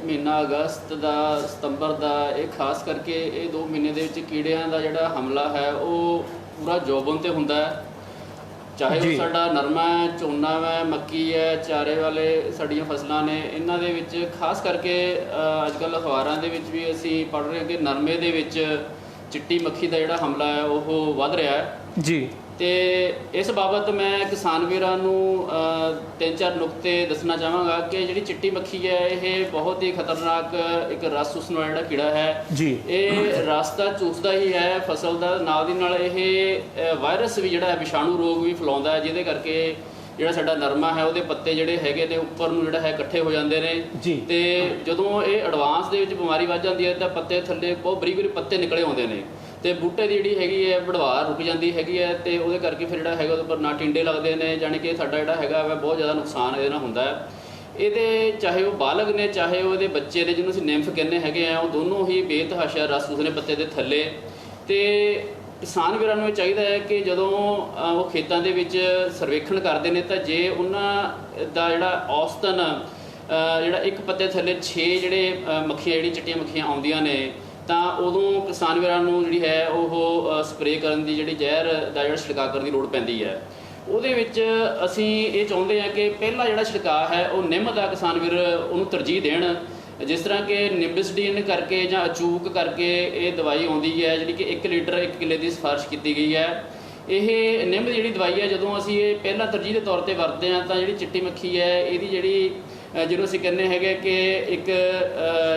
ਮਹੀਨਾ ਅਗਸਤ ਦਾ, ਸਤੰਬਰ ਦਾ, ਇਹ ਖਾਸ ਕਰਕੇ ਇਹ 2 ਮਹੀਨੇ ਦੇ ਵਿੱਚ ਕੀੜਿਆਂ ਦਾ ਜਿਹੜਾ ਹਮਲਾ ਹੈ ਉਹ ਪੂਰਾ ਜੋਬਨ 'ਤੇ ਹੁੰਦਾ ਹੈ। ਚਾਹੇ ਉਹ ਸਾਡਾ ਨਰਮਾ ਹੈ, ਝੋਨਾ ਹੈ, ਮੱਕੀ ਹੈ, ਚਾਰੇ ਵਾਲੇ ਸਾਡੀਆਂ ਫਸਲਾਂ ਨੇ, ਇਹਨਾਂ ਦੇ ਵਿੱਚ ਖਾਸ ਕਰਕੇ ਅੱਜ ਕੱਲ੍ਹ ਅਖਬਾਰਾਂ ਦੇ ਵਿੱਚ ਵੀ ਅਸੀਂ ਪੜ੍ਹ ਰਹੇ ਹਾਂ ਕਿ ਨਰਮੇ ਦੇ ਵਿੱਚ ਚਿੱਟੀ ਮੱਖੀ ਦਾ ਜਿਹੜਾ ਹਮਲਾ ਹੈ ਉਹ ਵੱਧ ਰਿਹਾ ਹੈ ਜੀ। ਤੇ ਇਸ ਬਾਬਤ ਮੈਂ ਕਿਸਾਨ ਵੀਰਾਂ ਨੂੰ 3-4 ਨੁਕਤੇ ਦੱਸਣਾ ਚਾਹਾਂਗਾ ਕਿ ਜਿਹੜੀ ਚਿੱਟੀ ਮੱਖੀ ਹੈ ਇਹ ਬਹੁਤ ਹੀ ਖਤਰਨਾਕ ਇੱਕ ਰਸ ਚੂਸਣ ਵਾਲਾ ਜਿਹੜਾ ਕੀੜਾ ਹੈ ਜੀ। ਇਹ ਰਸ ਤਾਂ ਚੂਸਦਾ ਹੀ ਹੈ ਫਸਲ ਦਾ, ਨਾਲ ਦੀ ਨਾਲ ਇਹ ਵਾਇਰਸ ਵੀ ਜਿਹੜਾ ਹੈ, ਵਿਸ਼ਾਣੂ ਰੋਗ ਵੀ ਫੈਲਾਉਂਦਾ ਹੈ, ਜਿਹਦੇ ਕਰਕੇ ਜਿਹੜਾ ਸਾਡਾ ਨਰਮਾ ਹੈ ਉਹਦੇ ਪੱਤੇ ਜਿਹੜੇ ਹੈਗੇ ਨੇ ਉੱਪਰ ਨੂੰ ਜਿਹੜਾ ਹੈ ਇਕੱਠੇ ਹੋ ਜਾਂਦੇ ਨੇ ਜੀ। ਤੇ ਜਦੋਂ ਇਹ ਐਡਵਾਂਸ ਦੇ ਵਿੱਚ ਬਿਮਾਰੀ ਵੱਧ ਜਾਂਦੀ ਹੈ ਤਾਂ ਪੱਤੇ ਥੱਲੇ ਬਹੁਤ ਬਰੀਕ ਪੱਤੇ ਨਿਕਲੇ ਆਉਂਦੇ ਨੇ ਤੇ ਬੂਟੇ ਦੀ ਜਿਹੜੀ ਹੈਗੀ ਹੈ ਵਢਵਾਰ ਰੁਕ ਜਾਂਦੀ ਹੈਗੀ ਹੈ ਤੇ ਉਹਦੇ ਕਰਕੇ ਫਿਰ ਜਿਹੜਾ ਹੈਗਾ ਉਹਦੇ ਉੱਪਰ ਨਾ ਟਿੰਡੇ ਲੱਗਦੇ ਨੇ, ਜਾਣੀ ਕਿ ਸਾਡਾ ਜਿਹੜਾ ਹੈਗਾ ਵਾ ਬਹੁਤ ਜ਼ਿਆਦਾ ਨੁਕਸਾਨ ਇਹਦੇ ਨਾਲ ਹੁੰਦਾ ਹੈ। ਇਹਦੇ ਚਾਹੇ ਉਹ ਬਾਲਗ ਨੇ ਚਾਹੇ ਉਹਦੇ ਬੱਚੇ ਨੇ, ਜਿਹਨੂੰ ਅਸੀਂ ਨਿੰਫ ਕਹਿੰਦੇ ਹੈਗੇ ਆ, ਉਹ ਦੋਨੋਂ ਹੀ ਬੇਤਹਾਸ਼ਾ ਰਸ ਚੂਸਦੇ ਪੱਤੇ ਦੇ ਥੱਲੇ। ਤੇ ਕਿਸਾਨ ਵੀਰਾਂ ਨੂੰ ਇਹ ਚਾਹੀਦਾ ਹੈ ਕਿ ਜਦੋਂ ਉਹ ਖੇਤਾਂ ਦੇ ਵਿੱਚ ਸਰਵੇਖਣ ਕਰਦੇ ਨੇ ਤਾਂ ਜੇ ਉਹਨਾਂ ਦਾ ਜਿਹੜਾ ਔਸਤਨ ਜਿਹੜਾ ਇੱਕ ਪੱਤੇ ਥੱਲੇ 6 ਜਿਹੜੇ ਮੱਖੀਆਂ, ਜਿਹੜੀ ਚਿੱਟੀਆਂ ਮੱਖੀਆਂ ਆਉਂਦੀਆਂ ਨੇ, ਤਾਂ ਉਦੋਂ ਕਿਸਾਨ ਵੀਰਾਂ ਨੂੰ ਜਿਹੜੀ ਹੈ ਉਹ ਸਪਰੇਅ ਕਰਨ ਦੀ, ਜਿਹੜੀ ਜ਼ਹਿਰ ਦਾ ਜਿਹੜਾ ਛਿੜਕਾਅ ਕਰਨ ਦੀ ਲੋੜ ਪੈਂਦੀ ਹੈ। ਉਹਦੇ ਵਿੱਚ ਅਸੀਂ ਇਹ ਚਾਹੁੰਦੇ ਹਾਂ ਕਿ ਪਹਿਲਾ ਜਿਹੜਾ ਛਿੜਕਾਅ ਹੈ ਉਹ ਨਿੰਮ ਦਾ ਕਿਸਾਨ ਵੀਰ ਉਹਨੂੰ ਤਰਜੀਹ ਦੇਣ। ਜਿਸ ਤਰ੍ਹਾਂ ਕਿ ਨਿੰਬਿਸਡੀਨ ਕਰਕੇ ਜਾਂ ਅਚੂਕ ਕਰਕੇ ਇਹ ਦਵਾਈ ਆਉਂਦੀ ਹੈ ਜਿਹੜੀ ਕਿ 1 ਲੀਟਰ 1 ਕਿੱਲੇ ਦੀ ਸਿਫਾਰਿਸ਼ ਕੀਤੀ ਗਈ ਹੈ। ਇਹ ਨਿੰਮ ਦੀ ਜਿਹੜੀ ਦਵਾਈ ਹੈ ਜਦੋਂ ਅਸੀਂ ਇਹ ਪਹਿਲਾਂ ਤਰਜੀਹ ਦੇ ਤੌਰ 'ਤੇ ਵਰਤਦੇ ਹਾਂ ਤਾਂ ਜਿਹੜੀ ਚਿੱਟੀ ਮੱਖੀ ਹੈ ਇਹਦੀ ਜਿਹੜੀ ਜਿਹਨੂੰ ਅਸੀਂ ਕਹਿੰਦੇ ਹੈਗੇ ਕਿ ਇੱਕ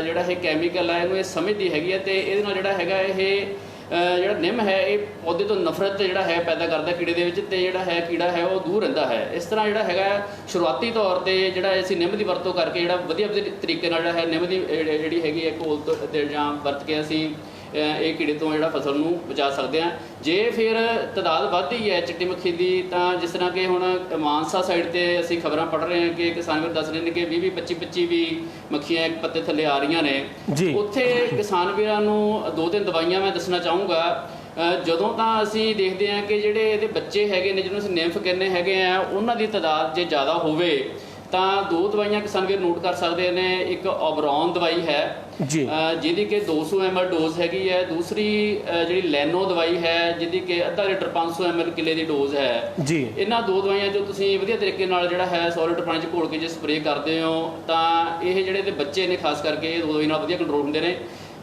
ਜਿਹੜਾ ਇਹ ਕੈਮੀਕਲ ਹੈ ਇਹਨੂੰ ਇਹ ਸਮਝਦੀ ਹੈਗੀ ਹੈ ਤੇ ਇਹਦੇ ਨਾਲ ਜਿਹੜਾ ਹੈਗਾ ਇਹ ਜਿਹੜਾ ਨਿੰਮ ਹੈ ਇਹ ਪੌਦੇ ਤੋਂ ਨਫ਼ਰਤ ਜਿਹੜਾ ਹੈ ਪੈਦਾ ਕਰਦਾ ਕੀੜੇ ਦੇ ਵਿੱਚ, ਤੇ ਜਿਹੜਾ ਹੈ ਕੀੜਾ ਹੈ ਉਹ ਦੂਰ ਰਹਿੰਦਾ ਹੈ। ਇਸ ਤਰ੍ਹਾਂ ਜਿਹੜਾ ਹੈਗਾ ਸ਼ੁਰੂਆਤੀ ਤੌਰ 'ਤੇ ਜਿਹੜਾ ਅਸੀਂ ਨਿੰਮ ਦੀ ਵਰਤੋਂ ਕਰਕੇ ਜਿਹੜਾ ਵਧੀਆ ਤਰੀਕੇ ਨਾਲ ਜਿਹੜਾ ਹੈ ਨਿੰਮ ਦੀ ਜਿਹੜੀ ਹੈਗੀ ਹੈ ਘੋਲ ਤੇ ਜਾਂ ਵਰਤ ਕੇ ਅਸੀਂ ਇਹ ਕੀੜੇ ਤੋਂ ਜਿਹੜਾ ਫਸਲ ਨੂੰ ਬਚਾ ਸਕਦੇ ਹਾਂ। ਜੇ ਫਿਰ ਤਾਦਾਦ ਵੱਧਦੀ ਹੈ ਚਿੱਟੀ ਮੱਖੀ ਦੀ, ਤਾਂ ਜਿਸ ਤਰ੍ਹਾਂ ਕਿ ਹੁਣ ਮਾਨਸਾ ਸਾਈਡ ਤੇ ਅਸੀਂ ਖਬਰਾਂ ਪੜ੍ਹ ਰਹੇ ਹਾਂ ਕਿ ਕਿਸਾਨ ਵੀਰ ਦੱਸ ਰਹੇ ਨੇ ਕਿ 20 25 ਵੀ ਮੱਖੀਆਂ ਇੱਕ ਪੱਤੇ ਥੱਲੇ ਆ ਰਹੀਆਂ ਨੇ। ਉੱਥੇ ਕਿਸਾਨ ਵੀਰਾਂ ਨੂੰ 2-3 ਦਵਾਈਆਂ ਮੈਂ ਦੱਸਣਾ ਚਾਹੂੰਗਾ। ਜਦੋਂ ਤਾਂ ਅਸੀਂ ਦੇਖਦੇ ਹਾਂ ਕਿ ਜਿਹੜੇ ਇਹਦੇ ਬੱਚੇ ਹੈਗੇ ਨੇ, ਜਿਹਨੂੰ ਅਸੀਂ ਨਿੰਫ ਕਹਿੰਦੇ ਹੈਗੇ ਆ, ਉਹਨਾਂ ਦੀ ਤਾਦਾਦ ਜੇ ਜ਼ਿਆਦਾ ਹੋਵੇ ਤਾਂ 2 ਦਵਾਈਆਂ ਕਿਸਾਨ ਵੀਰ ਨੋਟ ਕਰ ਸਕਦੇ ਨੇ। ਇੱਕ ਓਬਰੋਨ ਦਵਾਈ ਹੈ ਜਿਹਦੀ ਕਿ 200 ml ਡੋਜ਼ ਹੈਗੀ ਹੈ। ਦੂਸਰੀ ਜਿਹੜੀ ਲੈਨੋ ਦਵਾਈ ਹੈ ਜਿਹਦੀ ਕਿ ਅੱਧਾ ਲੀਟਰ 500 ml ਕਿੱਲੇ ਦੀ ਡੋਜ਼ ਹੈ ਜੀ। ਇਹਨਾਂ 2 ਦਵਾਈਆਂ ਜੋ ਤੁਸੀਂ ਵਧੀਆ ਤਰੀਕੇ ਨਾਲ ਜਿਹੜਾ ਹੈ ਸੋਲਿਡ ਪਾਣੀ 'ਚ ਘੋਲ ਕੇ ਜੇ ਸਪਰੇਅ ਕਰਦੇ ਹੋ ਤਾਂ ਇਹ ਜਿਹੜੇ ਤੇ ਬੱਚੇ ਨੇ ਖਾਸ ਕਰਕੇ ਇਹ 2 ਦਵਾਈ ਨਾਲ ਵਧੀਆ ਕੰਟਰੋਲ ਹੁੰਦੇ ਨੇ।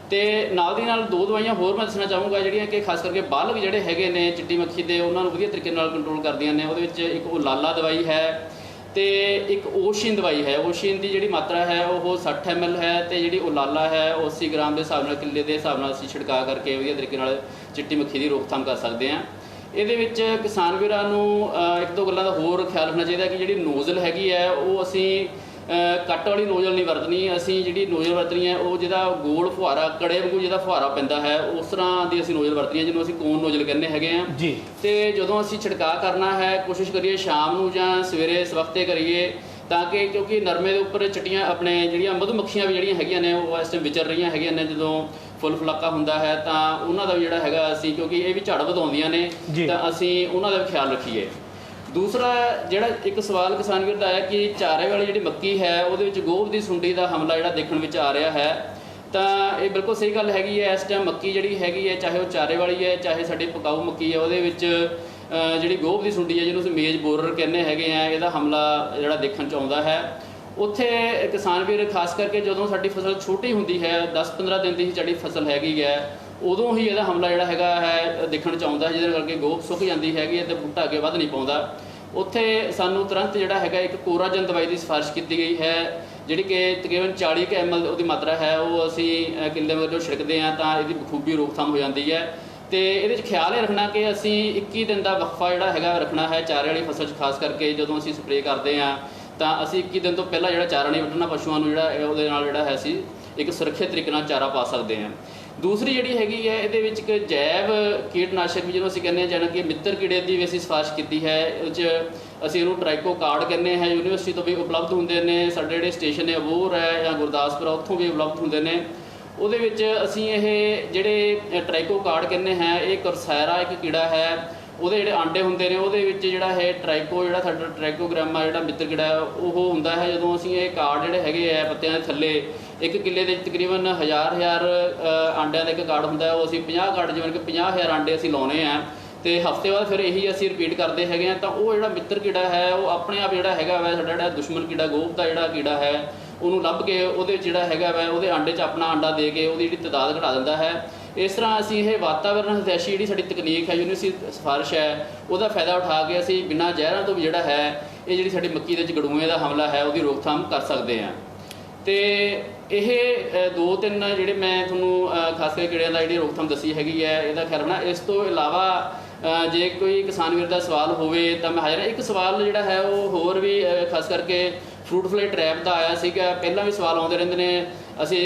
ਤੇ ਨਾਲ ਦੀ ਨਾਲ 2 ਦਵਾਈਆਂ ਹੋਰ ਮੈਂ ਦੱਸਣਾ ਚਾਹੂੰਗਾ ਜਿਹੜੀਆਂ ਕਿ ਖਾਸ ਕਰਕੇ ਬਾਲਗ ਜਿਹੜੇ ਹੈਗੇ ਨੇ ਚਿੱਟੀ ਮੱਖੀ ਦੇ, ਉਹਨਾਂ ਨੂੰ ਵਧੀਆ ਤਰੀਕੇ ਨਾਲ ਕੰਟਰੋਲ ਕਰਦੀਆਂ ਨੇ। ਉਹਦੇ ਵਿੱਚ ਇੱਕ ਉਹ ਲਾਲਾ ਦਵਾਈ ਹੈ ਤੇ ਇੱਕ ਓਸ਼ੀਨ ਦਵਾਈ ਹੈ। ਓਸ਼ੀਨ ਦੀ ਜਿਹੜੀ ਮਾਤਰਾ ਹੈ ਉਹ 60 ml ਹੈ ਤੇ ਜਿਹੜੀ ਉਹ ਲਾਲਾ ਹੈ ਉਹ 80 ਗ੍ਰਾਮ ਦੇ ਹਿਸਾਬ ਨਾਲ ਕਿੱਲੇ ਦੇ ਹਿਸਾਬ ਨਾਲ ਅਸੀਂ ਛਿੜਕਾ ਕਰਕੇ ਵਧੀਆ ਤਰੀਕੇ ਨਾਲ ਚਿੱਟੀ ਮੱਖੀ ਦੀ ਰੋਕਥਾਮ ਕਰ ਸਕਦੇ ਹਾਂ। ਇਹਦੇ ਵਿੱਚ ਕਿਸਾਨ ਵੀਰਾਂ ਨੂੰ 1-2 ਗੱਲਾਂ ਦਾ ਹੋਰ ਖਿਆਲ ਰੱਖਣਾ ਚਾਹੀਦਾ ਕਿ ਜਿਹੜੀ ਨੋਜ਼ਲ ਹੈਗੀ ਹੈ ਉਹ ਅਸੀਂ ਕੱਟ ਵਾਲੀ ਨੋਜ਼ਲ ਨਹੀਂ ਵਰਤਣੀ। ਅਸੀਂ ਜਿਹੜੀ ਨੋਜ਼ਲ ਵਰਤਣੀ ਹੈ ਉਹ ਜਿਹਦਾ ਗੋਲ ਫੁਹਾਰਾ ਕੜੇ ਵਾਂਗੂ ਜਿਹਦਾ ਫੁਹਾਰਾ ਪੈਂਦਾ ਹੈ ਉਸ ਤਰ੍ਹਾਂ ਦੀ ਅਸੀਂ ਨੋਜ਼ਲ ਵਰਤਣੀ ਹੈ, ਜਿਹਨੂੰ ਅਸੀਂ ਕੋਨ ਨੋਜ਼ਲ ਕਹਿੰਦੇ ਹੈਗੇ ਆ ਜੀ। ਤੇ ਜਦੋਂ ਅਸੀਂ ਛਿੜਕਾਅ ਕਰਨਾ ਹੈ ਕੋਸ਼ਿਸ਼ ਕਰੀਏ ਸ਼ਾਮ ਨੂੰ ਜਾਂ ਸਵੇਰੇ ਇਸ ਵਕਤੇ ਕਰੀਏ, ਤਾਂ ਕਿ ਕਿਉਂਕਿ ਨਰਮੇ ਦੇ ਉੱਪਰ ਚਿੱਟੀਆਂ ਆਪਣੇ ਜਿਹੜੀਆਂ ਮਧੂਮੱਖੀਆਂ ਵੀ ਜਿਹੜੀਆਂ ਹੈਗੀਆਂ ਨੇ ਉਹ ਇਸ ਟਾਈਮ ਵਿਚਰ ਰਹੀਆਂ ਹੈਗੀਆਂ ਨੇ। ਜਦੋਂ ਫੁੱਲ ਫਲਾਕਾ ਹੁੰਦਾ ਹੈ ਤਾਂ ਉਹਨਾਂ ਦਾ ਵੀ ਜਿਹੜਾ ਹੈਗਾ ਅਸੀਂ, ਕਿਉਂਕਿ ਇਹ ਵੀ ਝੜ ਵਧਾਉਂਦੀਆਂ ਨੇ, ਤਾਂ ਅਸੀਂ ਉਹਨਾਂ ਦਾ ਵੀ ਖਿਆਲ ਰੱਖੀਏ। ਦੂਸਰਾ ਜਿਹੜਾ ਇੱਕ ਸਵਾਲ ਕਿਸਾਨ ਵੀਰ ਦਾ ਹੈ ਕਿ ਚਾਰੇ ਵਾਲੀ ਜਿਹੜੀ ਮੱਕੀ ਹੈ ਉਹਦੇ ਵਿੱਚ ਗੋਭ ਦੀ ਸੁੰਡੀ ਦਾ ਹਮਲਾ ਜਿਹੜਾ ਦੇਖਣ ਵਿੱਚ ਆ ਰਿਹਾ ਹੈ, ਤਾਂ ਇਹ ਬਿਲਕੁਲ ਸਹੀ ਗੱਲ ਹੈਗੀ ਹੈ। ਇਸ ਟਾਈਮ ਮੱਕੀ ਜਿਹੜੀ ਹੈਗੀ ਹੈ, ਚਾਹੇ ਉਹ ਚਾਰੇ ਵਾਲੀ ਹੈ ਚਾਹੇ ਸਾਡੀ ਪਕਾਊ ਮੱਕੀ ਹੈ, ਉਹਦੇ ਵਿੱਚ ਜਿਹੜੀ ਗੋਭ ਦੀ ਸੁੰਡੀ ਹੈ ਜਿਹਨੂੰ ਅਸੀਂ ਮੇਜ਼ ਬੋਰਰ ਕਹਿੰਦੇ ਹੈਗੇ ਆ, ਇਹਦਾ ਹਮਲਾ ਜਿਹੜਾ ਦੇਖਣ 'ਚ ਆਉਂਦਾ ਹੈ। ਉੱਥੇ ਕਿਸਾਨ ਵੀਰ ਖਾਸ ਕਰਕੇ ਜਦੋਂ ਸਾਡੀ ਫਸਲ ਛੋਟੀ ਹੁੰਦੀ ਹੈ, 10-15 ਦਿਨ ਦੀ ਹੀ ਸਾਡੀ ਫਸਲ ਹੈਗੀ ਹੈ, ਉਦੋਂ ਹੀ ਇਹਦਾ ਹਮਲਾ ਜਿਹੜਾ ਹੈਗਾ ਹੈ ਦੇਖਣ 'ਚ ਆਉਂਦਾ ਹੈ, ਜਿਹਦੇ ਕਰਕੇ ਗੋਭ ਸੁੱਕ ਜਾਂਦੀ ਹੈਗੀ ਹੈ ਤੇ ਬੂਟਾ ਅੱਗੇ ਵੱਧ ਨਹੀਂ ਪਾਉਂਦਾ। ਉੱਥੇ ਸਾਨੂੰ ਤੁਰੰਤ ਜਿਹੜਾ ਹੈਗਾ ਇੱਕ ਕੋਰਾਜਨ ਦਵਾਈ ਦੀ ਸਿਫਾਰਿਸ਼ ਕੀਤੀ ਗਈ ਹੈ, ਜਿਹੜੀ ਕਿ ਤਕਰੀਬਨ 40 ml ਉਹਦੀ ਮਾਤਰਾ ਹੈ, ਉਹ ਅਸੀਂ ਕਿੱਲੇ ਵਜੋਂ ਛਿੜਕਦੇ ਹਾਂ ਤਾਂ ਇਹਦੀ ਬਖੂਬੀ ਰੋਕਥਾਮ ਹੋ ਜਾਂਦੀ ਹੈ। ਤੇ ਇਹਦੇ 'ਚ ਖਿਆਲ ਇਹ ਰੱਖਣਾ ਕਿ ਅਸੀਂ 21 ਦਿਨ ਦਾ ਵਕਫਾ ਜਿਹੜਾ ਹੈਗਾ ਰੱਖਣਾ ਹੈ ਚਾਰੇ ਵਾਲੀ ਫਸਲ 'ਚ। ਖਾਸ ਕਰਕੇ ਜਦੋਂ ਅਸੀਂ ਸਪਰੇਅ ਕਰਦੇ ਹਾਂ ਤਾਂ ਅਸੀਂ 21 ਦਿਨ ਤੋਂ ਪਹਿਲਾਂ ਜਿਹੜਾ ਚਾਰਾ ਨਹੀਂ ਵੱਢਣਾ ਪਸ਼ੂਆਂ ਨੂੰ, ਜਿਹੜਾ ਉਹਦੇ ਨਾਲ ਜਿਹੜਾ ਹੈ ਅਸੀਂ ਇੱਕ ਸੁਰੱਖਿਅਤ ਤਰੀਕੇ ਨਾਲ ਚਾਰਾ ਪਾ ਸਕਦੇ ਹਾਂ। ਦੂਸਰੀ ਜਿਹੜੀ ਹੈਗੀ ਹੈ ਇਹਦੇ ਵਿੱਚ ਇੱਕ ਜੈਵ ਕੀਟਨਾਸ਼ਕ ਵੀ ਜਿਹਨੂੰ ਅਸੀਂ ਕਹਿੰਦੇ ਹਾਂ, ਜਾਣੀ ਕਿ ਮਿੱਤਰ ਕੀੜੇ ਦੀ ਵੀ ਅਸੀਂ ਸਿਫਾਰਿਸ਼ ਕੀਤੀ ਹੈ। ਉਹ 'ਚ ਅਸੀਂ ਇਹਨੂੰ ਟ੍ਰਾਈਕੋ ਕਾਰਡ ਕਹਿੰਦੇ ਹਾਂ, ਯੂਨੀਵਰਸਿਟੀ ਤੋਂ ਵੀ ਉਪਲਬਧ ਹੁੰਦੇ ਨੇ, ਸਾਡੇ ਜਿਹੜੇ ਸਟੇਸ਼ਨ ਨੇ ਅਬੋਹਰ ਹੈ ਜਾਂ ਗੁਰਦਾਸਪੁਰ ਉੱਥੋਂ ਵੀ ਉਪਲਬਧ ਹੁੰਦੇ ਨੇ। ਉਹਦੇ ਵਿੱਚ ਅਸੀਂ ਇਹ ਜਿਹੜੇ ਟ੍ਰਾਈਕੋ ਕਾਰਡ ਕਹਿੰਦੇ ਹਾਂ, ਇਹ ਕਰਸੈਰਾ ਇੱਕ ਕੀੜਾ ਹੈ, ਉਹਦੇ ਜਿਹੜੇ ਆਂਡੇ ਹੁੰਦੇ ਨੇ ਉਹਦੇ ਵਿੱਚ ਜਿਹੜਾ ਹੈ ਟ੍ਰਾਈਕੋ, ਜਿਹੜਾ ਸਾਡਾ ਟ੍ਰਾਈਕੋਗ੍ਰਾਮਾ ਜਿਹੜਾ ਮਿੱਤਰ ਕੀੜਾ ਉਹ ਹੁੰਦਾ ਹੈ। ਜਦੋਂ ਅਸੀਂ ਇਹ ਕਾਰਡ ਜਿਹੜੇ ਹੈਗੇ ਆ ਪੱਤਿਆਂ ਦੇ ਥੱਲੇ, ਇੱਕ ਕਿੱਲੇ ਦੇ ਤਕਰੀਬਨ 1000 ਆਂਡਿਆਂ ਦਾ ਇੱਕ ਕਾਰਡ ਹੁੰਦਾ ਹੈ, ਉਹ ਅਸੀਂ 50 ਕਾਰਡ ਜਿਵੇਂ ਕਿ 50,000 ਆਂਡੇ ਅਸੀਂ ਲਾਉਣੇ ਆ ਤੇ ਹਫ਼ਤੇ ਬਾਅਦ ਫਿਰ ਇਹੀ ਅਸੀਂ ਰਿਪੀਟ ਕਰਦੇ ਹੈਗੇ ਆ। ਤਾਂ ਉਹ ਜਿਹੜਾ ਮਿੱਤਰ ਕੀੜਾ ਹੈ ਉਹ ਆਪਣੇ ਆਪ ਜਿਹੜਾ ਹੈਗਾ ਵਾ ਸਾਡਾ ਜਿਹੜਾ ਦੁਸ਼ਮਣ ਕੀੜਾ, ਗੋਭ ਦਾ ਜਿਹੜਾ ਕੀੜਾ ਹੈ, ਉਹਨੂੰ ਲੱਭ ਕੇ ਉਹਦੇ ਵਿੱਚ ਜਿਹੜਾ ਹੈਗਾ ਵਾ ਉਹਦੇ ਆਂਡੇ 'ਚ ਆਪਣਾ ਆਂਡਾ ਦੇ ਕੇ ਉਹਦੀ ਜਿਹੜੀ ਤਾਦਾਦ ਘਟਾ ਦਿੰਦਾ ਹੈ। ਇਸ ਤਰ੍ਹਾਂ ਅਸੀਂ ਇਹ ਵਾਤਾਵਰਨ ਹਿਤੈਸ਼ੀ ਜਿਹੜੀ ਸਾਡੀ ਤਕਨੀਕ ਹੈ, ਯੂਨੀਵਰਸਿਟੀ ਸਿਫਾਰਿਸ਼ ਹੈ, ਉਹਦਾ ਫਾਇਦਾ ਉਠਾ ਕੇ ਅਸੀਂ ਬਿਨਾਂ ਜ਼ਹਿਰਾਂ ਤੋਂ ਵੀ ਜਿਹੜਾ ਹੈ ਇਹ ਜਿਹੜੀ ਸਾਡੀ ਮੱਕੀ ਦੇ ਵਿੱਚ ਗੜੂਏ ਦਾ ਹਮਲਾ ਹੈ ਉਹਦੀ ਰੋਕਥਾਮ ਕਰ ਸਕਦੇ ਹਾਂ। ਤੇ ਇਹ 2-3 ਜਿਹੜੇ ਮੈਂ ਤੁਹਾਨੂੰ ਖਾਸ ਕਰਕੇ ਕੀੜਿਆਂ ਦਾ ਜਿਹੜੀ ਰੋਕਥਾਮ ਦੱਸੀ ਹੈਗੀ ਹੈ, ਇਹਦਾ ਖਿਆਲ ਰੱਖਣਾ। ਇਸ ਤੋਂ ਇਲਾਵਾ ਜੇ ਕੋਈ ਕਿਸਾਨ ਵੀਰ ਦਾ ਸਵਾਲ ਹੋਵੇ ਤਾਂ ਮੈਂ ਹਾਜ਼ਰ ਹਾਂ। ਇੱਕ ਸਵਾਲ ਜਿਹੜਾ ਹੈ ਉਹ ਹੋਰ ਵੀ ਖਾਸ ਕਰਕੇ ਫਰੂਟ ਫਲਾਈ ਟਰੈਪ ਦਾ ਆਇਆ ਸੀਗਾ, ਪਹਿਲਾਂ ਵੀ ਸਵਾਲ ਆਉਂਦੇ ਰਹਿੰਦੇ ਨੇ, ਅਸੀਂ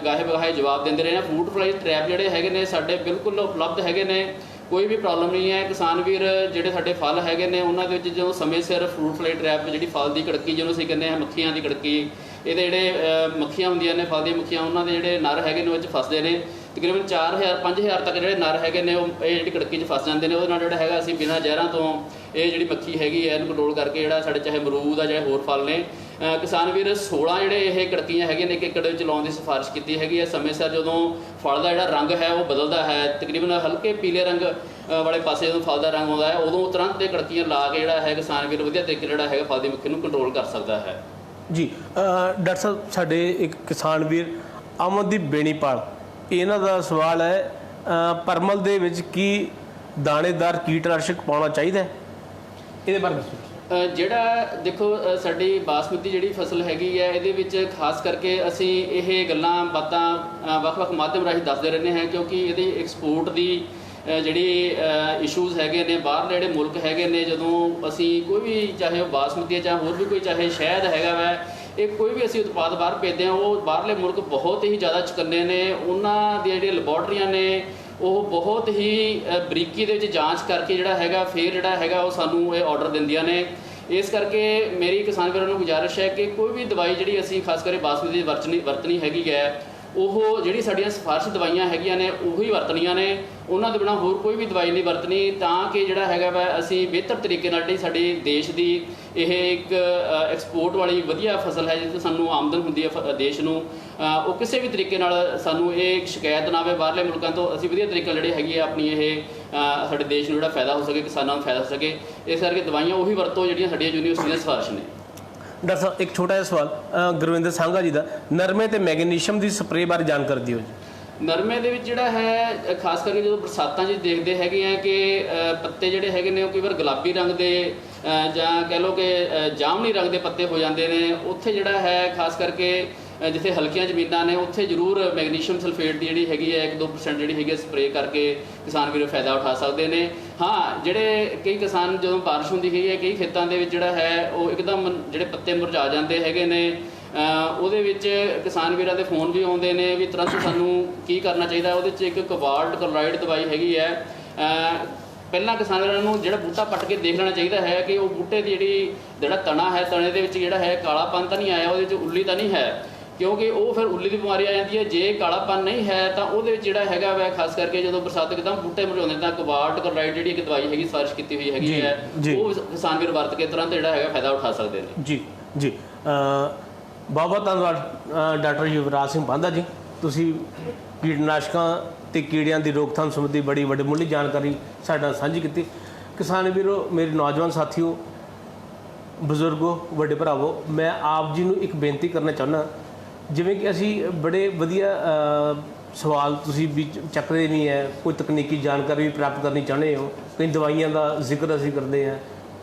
ਗਾਹੇ ਬਗਾਹੇ ਜਵਾਬ ਦਿੰਦੇ ਰਹੇ ਹਾਂ। ਫਰੂਟ ਫਲਾਈ ਟਰੈਪ ਜਿਹੜੇ ਹੈਗੇ ਨੇ ਸਾਡੇ ਬਿਲਕੁਲ ਉਪਲਬਧ ਹੈਗੇ ਨੇ, ਕੋਈ ਵੀ ਪ੍ਰੋਬਲਮ ਨਹੀਂ ਹੈ। ਕਿਸਾਨ ਵੀਰ ਜਿਹੜੇ ਸਾਡੇ ਫਲ ਹੈਗੇ ਨੇ ਉਹਨਾਂ ਦੇ ਵਿੱਚ ਜਦੋਂ ਸਮੇਂ ਸਿਰ ਫਰੂਟ ਫਲਾਈ ਟਰੈਪ ਜਿਹੜੀ ਫਲ ਦੀ ਕੜਕੀ ਜਿਹਨੂੰ ਅਸੀਂ ਕਹਿੰਦੇ ਹਾਂ ਮੱਖੀਆਂ ਦੀ ਕੜਕੀ, ਇਹਦੇ ਜਿਹੜੇ ਮੱਖੀਆਂ ਹੁੰਦੀਆਂ ਨੇ ਫਲ ਦੀਆਂ ਮੱਖੀਆਂ, ਉਹਨਾਂ ਦੇ ਜਿਹੜੇ ਨਰ ਹੈਗੇ ਨੇ ਉਹ 'ਚ ਫਸਦੇ ਨੇ। ਤਕਰੀਬਨ 4000-5000 ਤੱਕ ਜਿਹੜੇ ਨਰ ਹੈਗੇ ਨੇ ਉਹ ਇਹ ਜਿਹੜੀ ਕੜਕੀ 'ਚ ਫਸ ਜਾਂਦੇ ਨੇ। ਉਹਦੇ ਨਾਲ ਜਿਹੜਾ ਹੈਗਾ ਅਸੀਂ ਬਿਨਾਂ ਜ਼ਹਿਰਾਂ ਤੋਂ ਇਹ ਜਿਹੜੀ ਮੱਖੀ ਹੈਗੀ ਹੈ ਇਹਨੂੰ ਕੰਟਰੋਲ ਕਰਕੇ ਜਿਹੜਾ ਸਾਡੇ ਚਾਹੇ ਅਮਰੂਦ ਆ ਚਾਹੇ ਹੋਰ ਫਲ ਨੇ, ਕਿਸਾਨ ਵੀਰ 16 ਜਿਹੜੇ ਇਹ ਕੜਕੀਆਂ ਹੈਗੀਆਂ ਨੇ 1 ਏਕੜ ਵਿੱਚ ਲਾਉਣ ਦੀ ਸਿਫਾਰਿਸ਼ ਕੀਤੀ ਹੈਗੀ ਹੈ। ਸਮੇਂ ਸਿਰ ਜਦੋਂ ਫਲ ਦਾ ਜਿਹੜਾ ਰੰਗ ਹੈ ਉਹ ਬਦਲਦਾ ਹੈ, ਤਕਰੀਬਨ ਹਲਕੇ ਪੀਲੇ ਰੰਗ ਵਾਲੇ ਪਾਸੇ ਜਦੋਂ ਫਲ ਦਾ ਰੰਗ ਆਉਂਦਾ ਹੈ ਉਦੋਂ ਤੁਰੰਤ ਇਹ ਕੜਕੀਆਂ ਲਾ ਕੇ ਜਿਹੜਾ ਹੈ ਕਿਸਾਨ ਵੀਰ ਵਧੀਆ ਤਰੀਕੇ ਜਿਹੜਾ ਹੈਗਾ ਫਲ ਦੀ ਮੱਖੀ ਨੂੰ ਕੰਟਰੋਲ ਕਰ ਸਕਦਾ ਹੈ ਜੀ। ਡਾਕਟਰ ਸਾਹਿਬ, ਸਾਡੇ ਇੱਕ ਕਿਸਾਨ ਵੀਰ ਅਮਨਦੀਪ ਬੇਣੀਪਾਲ, ਇਹਨਾਂ ਦਾ ਸਵਾਲ ਹੈ ਪਰਮਲ ਦੇ ਵਿੱਚ ਕੀ ਦਾਣੇਦਾਰ ਕੀਟਨਾਸ਼ਕ ਪਾਉਣਾ ਚਾਹੀਦਾ, ਇਹਦੇ ਬਾਰੇ ਦੱਸੋ। ਜਿਹੜਾ ਦੇਖੋ ਸਾਡੀ ਬਾਸਮਤੀ ਜਿਹੜੀ ਫਸਲ ਹੈਗੀ ਹੈ ਇਹਦੇ ਵਿੱਚ ਖਾਸ ਕਰਕੇ ਅਸੀਂ ਇਹ ਗੱਲਾਂ ਬਾਤਾਂ ਵੱਖ-ਵੱਖ ਮਾਧਿਅਮ ਰਾਹੀਂ ਦੱਸਦੇ ਰਹਿੰਦੇ ਹਾਂ, ਕਿਉਂਕਿ ਇਹਦੀ ਐਕਸਪੋਰਟ ਦੀ ਜਿਹੜੀ ਇਸ਼ੂਜ਼ ਹੈਗੇ ਨੇ, ਬਾਹਰਲੇ ਜਿਹੜੇ ਮੁਲਕ ਹੈਗੇ ਨੇ, ਜਦੋਂ ਅਸੀਂ ਕੋਈ ਵੀ ਚਾਹੇ ਉਹ ਬਾਸਮਤੀ ਹੈ ਚਾਹੇ ਹੋਰ ਵੀ ਕੋਈ ਚਾਹੇ ਸ਼ਹਿਦ ਹੈਗਾ ਵਾ, ਇਹ ਕੋਈ ਵੀ ਅਸੀਂ ਉਤਪਾਦ ਬਾਹਰ ਭੇਜਦੇ ਹਾਂ ਉਹ ਬਾਹਰਲੇ ਮੁਲਕ ਬਹੁਤ ਹੀ ਜ਼ਿਆਦਾ ਚੁਕੰਨੇ ਨੇ, ਉਹਨਾਂ ਦੀਆਂ ਜਿਹੜੀਆਂ ਲੈਬੋਰਟਰੀਆਂ ਨੇ ਉਹ ਬਹੁਤ ਹੀ ਬਰੀਕੀ ਦੇ ਵਿੱਚ ਜਾਂਚ ਕਰਕੇ ਜਿਹੜਾ ਹੈਗਾ ਫਿਰ ਜਿਹੜਾ ਹੈਗਾ ਉਹ ਸਾਨੂੰ ਇਹ ਆਰਡਰ ਦਿੰਦੀਆਂ ਨੇ। ਇਸ ਕਰਕੇ ਮੇਰੀ ਕਿਸਾਨ ਵੀਰਾਂ ਨੂੰ ਗੁਜ਼ਾਰਿਸ਼ ਹੈ ਕਿ ਕੋਈ ਵੀ ਦਵਾਈ ਜਿਹੜੀ ਅਸੀਂ ਖਾਸ ਕਰਕੇ ਬਾਸਮਤੀ ਦੀ ਵਰਤਣੀ ਹੈਗੀ ਹੈ, ਉਹ ਜਿਹੜੀ ਸਾਡੀਆਂ ਸਿਫਾਰਿਸ਼ ਦਵਾਈਆਂ ਹੈਗੀਆਂ ਨੇ ਉਹੀ ਵਰਤਣੀਆਂ ਨੇ, ਉਹਨਾਂ ਦੇ ਬਿਨਾਂ ਹੋਰ ਕੋਈ ਵੀ ਦਵਾਈ ਨਹੀਂ ਵਰਤਣੀ, ਤਾਂ ਕਿ ਜਿਹੜਾ ਹੈਗਾ ਵਾ ਅਸੀਂ ਬਿਹਤਰ ਤਰੀਕੇ ਨਾਲ ਜਿਹੜੀ ਸਾਡੇ ਦੇਸ਼ ਦੀ ਇਹ ਇੱਕ ਐਕਸਪੋਰਟ ਵਾਲੀ ਵਧੀਆ ਫਸਲ ਹੈ, ਜਿਸ ਤੋਂ ਸਾਨੂੰ ਆਮਦਨ ਹੁੰਦੀ ਹੈ ਦੇਸ਼ ਨੂੰ, ਉਹ ਕਿਸੇ ਵੀ ਤਰੀਕੇ ਨਾਲ ਸਾਨੂੰ ਇਹ ਸ਼ਿਕਾਇਤ ਨਾ ਆਵੇ ਬਾਹਰਲੇ ਮੁਲਕਾਂ ਤੋਂ, ਅਸੀਂ ਵਧੀਆ ਤਰੀਕੇ ਨਾਲ ਜਿਹੜੀ ਹੈਗੀ ਹੈ ਆਪਣੀ ਇਹ ਸਾਡੇ ਦੇਸ਼ ਨੂੰ ਜਿਹੜਾ ਫਾਇਦਾ ਹੋ ਸਕੇ, ਕਿਸਾਨਾਂ ਨੂੰ ਫਾਇਦਾ ਹੋ ਸਕੇ। ਇਸ ਕਰਕੇ ਦਵਾਈਆਂ ਉਹੀ ਵਰਤੋ ਜਿਹੜੀਆਂ ਸਾਡੀਆਂ ਯੂਨੀਵਰਸਿਟੀਆਂ ਦੀ ਸਿਫਾਰਿਸ਼ ਨੇ। ਡਾਕਟਰ ਸਾਹਿਬ ਇੱਕ ਛੋਟਾ ਜਿਹਾ ਸਵਾਲ ਗੁਰਵਿੰਦਰ ਸਾਂਘਾ ਜੀ ਦਾ, ਨਰਮੇ ਤੇ ਮੈਗਨੀਸ਼ੀਅਮ ਦੀ ਸਪਰੇਅ ਬਾਰੇ ਜਾਣਕਾਰੀ ਦਿਓ ਜੀ। ਨਰਮੇ ਦੇ ਵਿੱਚ ਜਿਹੜਾ ਹੈ ਖਾਸ ਕਰਕੇ ਜਦੋਂ ਬਰਸਾਤਾਂ 'ਚ ਦੇਖਦੇ ਹੈਗੇ ਆ ਕਿ ਪੱਤੇ ਜਿਹੜੇ ਹੈਗੇ ਨੇ ਉਹ ਕਈ ਵਾਰ ਗੁਲਾਬੀ ਰੰਗ ਦੇ ਜਾਂ ਕਹਿ ਲਓ ਕਿ ਜਾਮਨੀ ਰੰਗ ਦੇ ਪੱਤੇ ਹੋ ਜਾਂਦੇ ਨੇ, ਉੱਥੇ ਜਿਹੜਾ ਹੈ ਖਾਸ ਕਰਕੇ ਜਿੱਥੇ ਹਲਕੀਆਂ ਜ਼ਮੀਨਾਂ ਨੇ ਉੱਥੇ ਜ਼ਰੂਰ ਮੈਗਨੀਸ਼ੀਅਮ ਸਲਫੇਟ ਦੀ ਜਿਹੜੀ ਹੈਗੀ ਹੈ 1-2% ਜਿਹੜੀ ਹੈਗੀ ਹੈ ਸਪਰੇਅ ਕਰਕੇ ਕਿਸਾਨ ਵੀਰ ਫਾਇਦਾ ਉਠਾ ਸਕਦੇ ਨੇ। ਹਾਂ, ਜਿਹੜੇ ਕਈ ਕਿਸਾਨ ਜਦੋਂ ਬਾਰਿਸ਼ ਹੁੰਦੀ ਹੈਗੀ ਹੈ ਕਈ ਖੇਤਾਂ ਦੇ ਵਿੱਚ ਜਿਹੜਾ ਹੈ ਉਹ ਇੱਕਦਮ ਜਿਹੜੇ ਪੱਤੇ ਮੁਰਝਾ ਜਾਂਦੇ ਹੈਗੇ ਨੇ, ਉਹਦੇ ਵਿੱਚ ਕਿਸਾਨ ਵੀਰਾਂ ਦੇ ਫੋਨ ਵੀ ਆਉਂਦੇ ਨੇ ਵੀ ਤੁਰੰਤ ਸਾਨੂੰ ਕੀ ਕਰਨਾ ਚਾਹੀਦਾ। ਉਹਦੇ 'ਚ ਇੱਕ ਕੋਬਾਲਟ ਕਲੋਰਾਈਡ ਦਵਾਈ ਹੈਗੀ ਹੈ, ਪਹਿਲਾਂ ਕਿਸਾਨਾਂ ਨੂੰ ਜਿਹੜਾ ਬੂਟਾ ਪੱਟ ਕੇ ਦੇਖ ਲੈਣਾ ਚਾਹੀਦਾ ਹੈ ਕਿ ਉਹ ਬੂਟੇ ਦੀ ਜਿਹੜਾ ਤਣਾ ਹੈ, ਤਣੇ ਦੇ ਵਿੱਚ ਜਿਹੜਾ ਹੈ ਕਾਲਾਪਨ ਤਾਂ ਨਹੀਂ ਆਇਆ, ਉਹਦੇ 'ਚ ਉੱਲੀ ਤਾਂ ਨਹੀਂ ਹੈ, ਕਿਉਂਕਿ ਉਹ ਫਿਰ ਉੱਲੀ ਦੀ ਬਿਮਾਰੀ ਆ ਜਾਂਦੀ ਹੈ। ਜੇ ਕਾਲਾਪਨ ਨਹੀਂ ਹੈ ਤਾਂ ਉਹਦੇ ਵਿੱਚ ਜਿਹੜਾ ਹੈਗਾ ਵਾ ਖਾਸ ਕਰਕੇ ਜਦੋਂ ਬਰਸਾਤ ਇੱਕਦਮ ਬੂਟੇ ਮੁਰਝਾਉਂਦੇ ਤਾਂ ਕੋਬਾਲਟ ਕਲੋਰਾਈਡ ਜਿਹੜੀ ਇੱਕ ਦਵਾਈ ਹੈਗੀ ਸਿਫਾਰਿਸ਼ ਕੀਤੀ ਹੋਈ ਹੈਗੀ ਹੈ, ਉਹ ਕਿਸਾਨ ਵੀਰ ਵਰਤ ਕੇ ਤੁਰੰਤ ਜਿਹੜਾ ਹੈਗਾ ਫਾਇਦਾ ਉਠਾ ਸਕਦੇ ਨੇ। ਜੀ ਜੀ, ਬਹੁਤ ਧੰਨਵਾਦ ਡਾਕਟਰ ਯੁਵਰਾਜ ਸਿੰਘ ਪਾਂਧਾ ਜੀ, ਤੁਸੀਂ ਕੀਟਨਾਸ਼ਕਾਂ ਤੇ ਕੀੜਿਆਂ ਦੀ ਰੋਕਥਾਮ ਸੰਬੰਧੀ ਬੜੀ ਵੱਡਮੁੱਲੀ ਜਾਣਕਾਰੀ ਸਾਡੇ ਨਾਲ ਸਾਂਝੀ ਕੀਤੀ। ਕਿਸਾਨ ਵੀਰੋ, ਮੇਰੇ ਨੌਜਵਾਨ ਸਾਥੀਓ, ਬਜ਼ੁਰਗੋ, ਵੱਡੇ ਭਰਾਵੋ, ਮੈਂ ਆਪ ਜੀ ਨੂੰ ਇੱਕ ਬੇਨਤੀ ਕਰਨਾ ਚਾਹੁੰਦਾ, ਜਿਵੇਂ ਕਿ ਅਸੀਂ ਬੜੇ ਵਧੀਆ ਸਵਾਲ ਤੁਸੀਂ ਵੀ ਚੱਕਦੇ ਨਹੀਂ ਹੈ, ਕੋਈ ਤਕਨੀਕੀ ਜਾਣਕਾਰੀ ਵੀ ਪ੍ਰਾਪਤ ਕਰਨੀ ਚਾਹੁੰਦੇ ਹੋ, ਕਈ ਦਵਾਈਆਂ ਦਾ ਜ਼ਿਕਰ ਅਸੀਂ ਕਰਦੇ ਹਾਂ,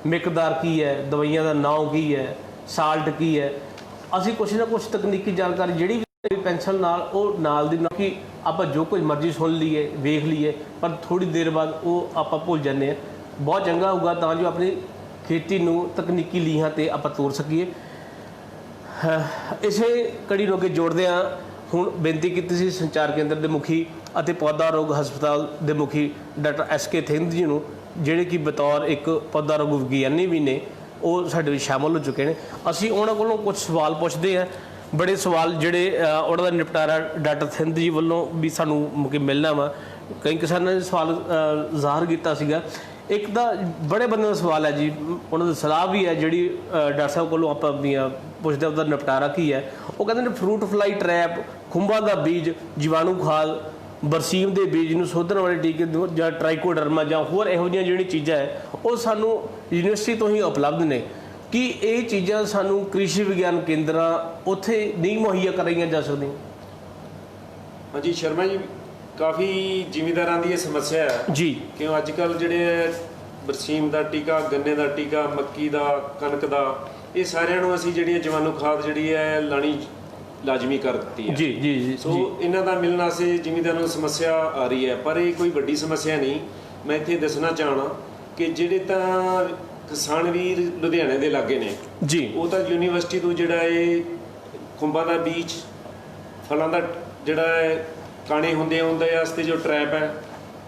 ਮਿਕਦਾਰ ਕੀ ਹੈ, ਦਵਾਈਆਂ ਦਾ ਨਾਮ ਕੀ ਹੈ, ਸਾਲਟ ਕੀ ਹੈ, ਅਸੀਂ ਕੁਛ ਨਾ ਕੁਛ ਤਕਨੀਕੀ ਜਾਣਕਾਰੀ ਜਿਹੜੀ ਵੀ ਪੈਨਸ਼ਨ ਨਾਲ ਉਹ ਨਾਲ ਦੀ ਨਾਲ ਕਿ ਆਪਾਂ ਜੋ ਕੁਝ ਮਰਜ਼ੀ ਸੁਣ ਲਈਏ, ਵੇਖ ਲਈਏ, ਪਰ ਥੋੜ੍ਹੀ ਦੇਰ ਬਾਅਦ ਉਹ ਆਪਾਂ ਭੁੱਲ ਜਾਂਦੇ ਹਾਂ। ਬਹੁਤ ਚੰਗਾ ਹੋਊਗਾ ਤਾਂ ਜੋ ਆਪਣੀ ਖੇਤੀ ਨੂੰ ਤਕਨੀਕੀ ਲੀਹਾਂ 'ਤੇ ਆਪਾਂ ਤੋਰ ਸਕੀਏ। ਇਸੇ ਕੜੀ ਨੂੰ ਅੱਗੇ ਜੋੜਦੇ ਹਾਂ, ਹੁਣ ਬੇਨਤੀ ਕੀਤੀ ਸੀ ਸੰਚਾਰ ਕੇਂਦਰ ਦੇ ਮੁਖੀ ਅਤੇ ਪੌਦਾ ਰੋਗ ਹਸਪਤਾਲ ਦੇ ਮੁਖੀ ਡਾਕਟਰ SK ਥਿੰਦ ਜੀ ਨੂੰ, ਜਿਹੜੇ ਕਿ ਬਤੌਰ ਇੱਕ ਪੌਦਾ ਰੋਗ ਵਿਗਿਆਨੀ ਵੀ ਨੇ, ਉਹ ਸਾਡੇ ਵਿੱਚ ਸ਼ਾਮਲ ਹੋ ਚੁੱਕੇ ਨੇ। ਅਸੀਂ ਉਹਨਾਂ ਕੋਲੋਂ ਕੁਝ ਸਵਾਲ ਪੁੱਛਦੇ ਹਾਂ, ਬੜੇ ਸਵਾਲ ਜਿਹੜੇ ਉਹਨਾਂ ਦਾ ਨਿਪਟਾਰਾ ਡਾਕਟਰ ਥਿੰਦ ਜੀ ਵੱਲੋਂ ਵੀ ਸਾਨੂੰ ਮੁਕੇ ਮਿਲਣਾ ਵਾ। ਕਈ ਕਿਸਾਨਾਂ ਨੇ ਸਵਾਲ ਜ਼ਾਹਰ ਕੀਤਾ ਸੀਗਾ। ਇੱਕ ਤਾਂ ਬੜੇ ਬੰਦੇ ਦਾ ਸਵਾਲ ਹੈ ਜੀ, ਉਹਨਾਂ ਦੀ ਸਲਾਹ ਵੀ ਹੈ ਜਿਹੜੀ ਡਾਕਟਰ ਸਾਹਿਬ ਕੋਲੋਂ ਆਪਾਂ ਆਪਣੀਆਂ ਪੁੱਛਦੇ, ਉਹਦਾ ਨਿਪਟਾਰਾ ਕੀ ਹੈ। ਉਹ ਕਹਿੰਦੇ ਨੇ ਫਰੂਟ ਫਲਾਈ ਟਰੈਪ, ਖੁੰਬਾਂ ਦਾ ਬੀਜ, ਜੀਵਾਣੂ ਖਾਦ, ਬਰਸੀਮ ਦੇ ਬੀਜ ਨੂੰ ਸੋਧਣ ਵਾਲੇ ਟੀਕੇ ਜਾਂ ਟਰਾਈਕੋਡਰਮਾ ਜਾਂ ਹੋਰ ਇਹੋ ਜਿਹੀਆਂ ਜਿਹੜੀਆਂ ਚੀਜ਼ਾਂ ਹੈ ਉਹ ਸਾਨੂੰ ਯੂਨੀਵਰਸਿਟੀ ਤੋਂ ਹੀ ਉਪਲਬਧ ਨੇ। ਕੀ ਇਹ ਚੀਜ਼ਾਂ ਸਾਨੂੰ ਕ੍ਰਿਸ਼ੀ ਵਿਗਿਆਨ ਕੇਂਦਰਾਂ ਉੱਥੇ ਨਹੀਂ ਮੁਹੱਈਆ ਕਰਾਈਆਂ ਜਾ ਸਕਦੀਆਂ? ਹਾਂਜੀ ਸ਼ਰਮਾ ਜੀ, ਕਾਫੀ ਜ਼ਿਮੀਂਦਾਰਾਂ ਦੀ ਇਹ ਸਮੱਸਿਆ ਹੈ ਜੀ, ਕਿਉਂ ਅੱਜ ਕੱਲ੍ਹ ਜਿਹੜੇ ਬਰਸੀਮ ਦਾ ਟੀਕਾ, ਗੰਨੇ ਦਾ ਟੀਕਾ, ਮੱਕੀ ਦਾ, ਕਣਕ ਦਾ, ਇਹ ਸਾਰਿਆਂ ਨੂੰ ਅਸੀਂ ਜਿਹੜੀ ਜੀਵਾਣੂ ਖਾਦ ਜਿਹੜੀ ਹੈ ਲਾਣੀ ਲਾਜ਼ਮੀ ਕਰ ਦਿੱਤੀ ਹੈ। ਜੀ ਜੀ ਜੀ, ਸੋ ਇਹਨਾਂ ਦਾ ਮਿਲਣ ਸੇ ਜ਼ਿਮੀਂਦਾਰਾਂ ਨੂੰ ਸਮੱਸਿਆ ਆ ਰਹੀ ਹੈ, ਪਰ ਇਹ ਕੋਈ ਵੱਡੀ ਸਮੱਸਿਆ ਨਹੀਂ। ਮੈਂ ਇੱਥੇ ਦੱਸਣਾ ਚਾਹਣਾ ਕਿ ਜਿਹੜੇ ਤਾਂ ਕਿਸਾਨ ਵੀਰ ਲੁਧਿਆਣੇ ਦੇ ਲਾਗੇ ਨੇ ਜੀ, ਉਹ ਤਾਂ ਯੂਨੀਵਰਸਿਟੀ ਤੋਂ ਜਿਹੜਾ ਇਹ ਖੁੰਬਾਂ ਦਾ ਬੀਜ, ਫਲਾਂ ਦਾ ਜਿਹੜਾ ਕਾਣੇ ਹੁੰਦੇ ਵਾਸਤੇ ਜੋ ਟਰੈਪ ਹੈ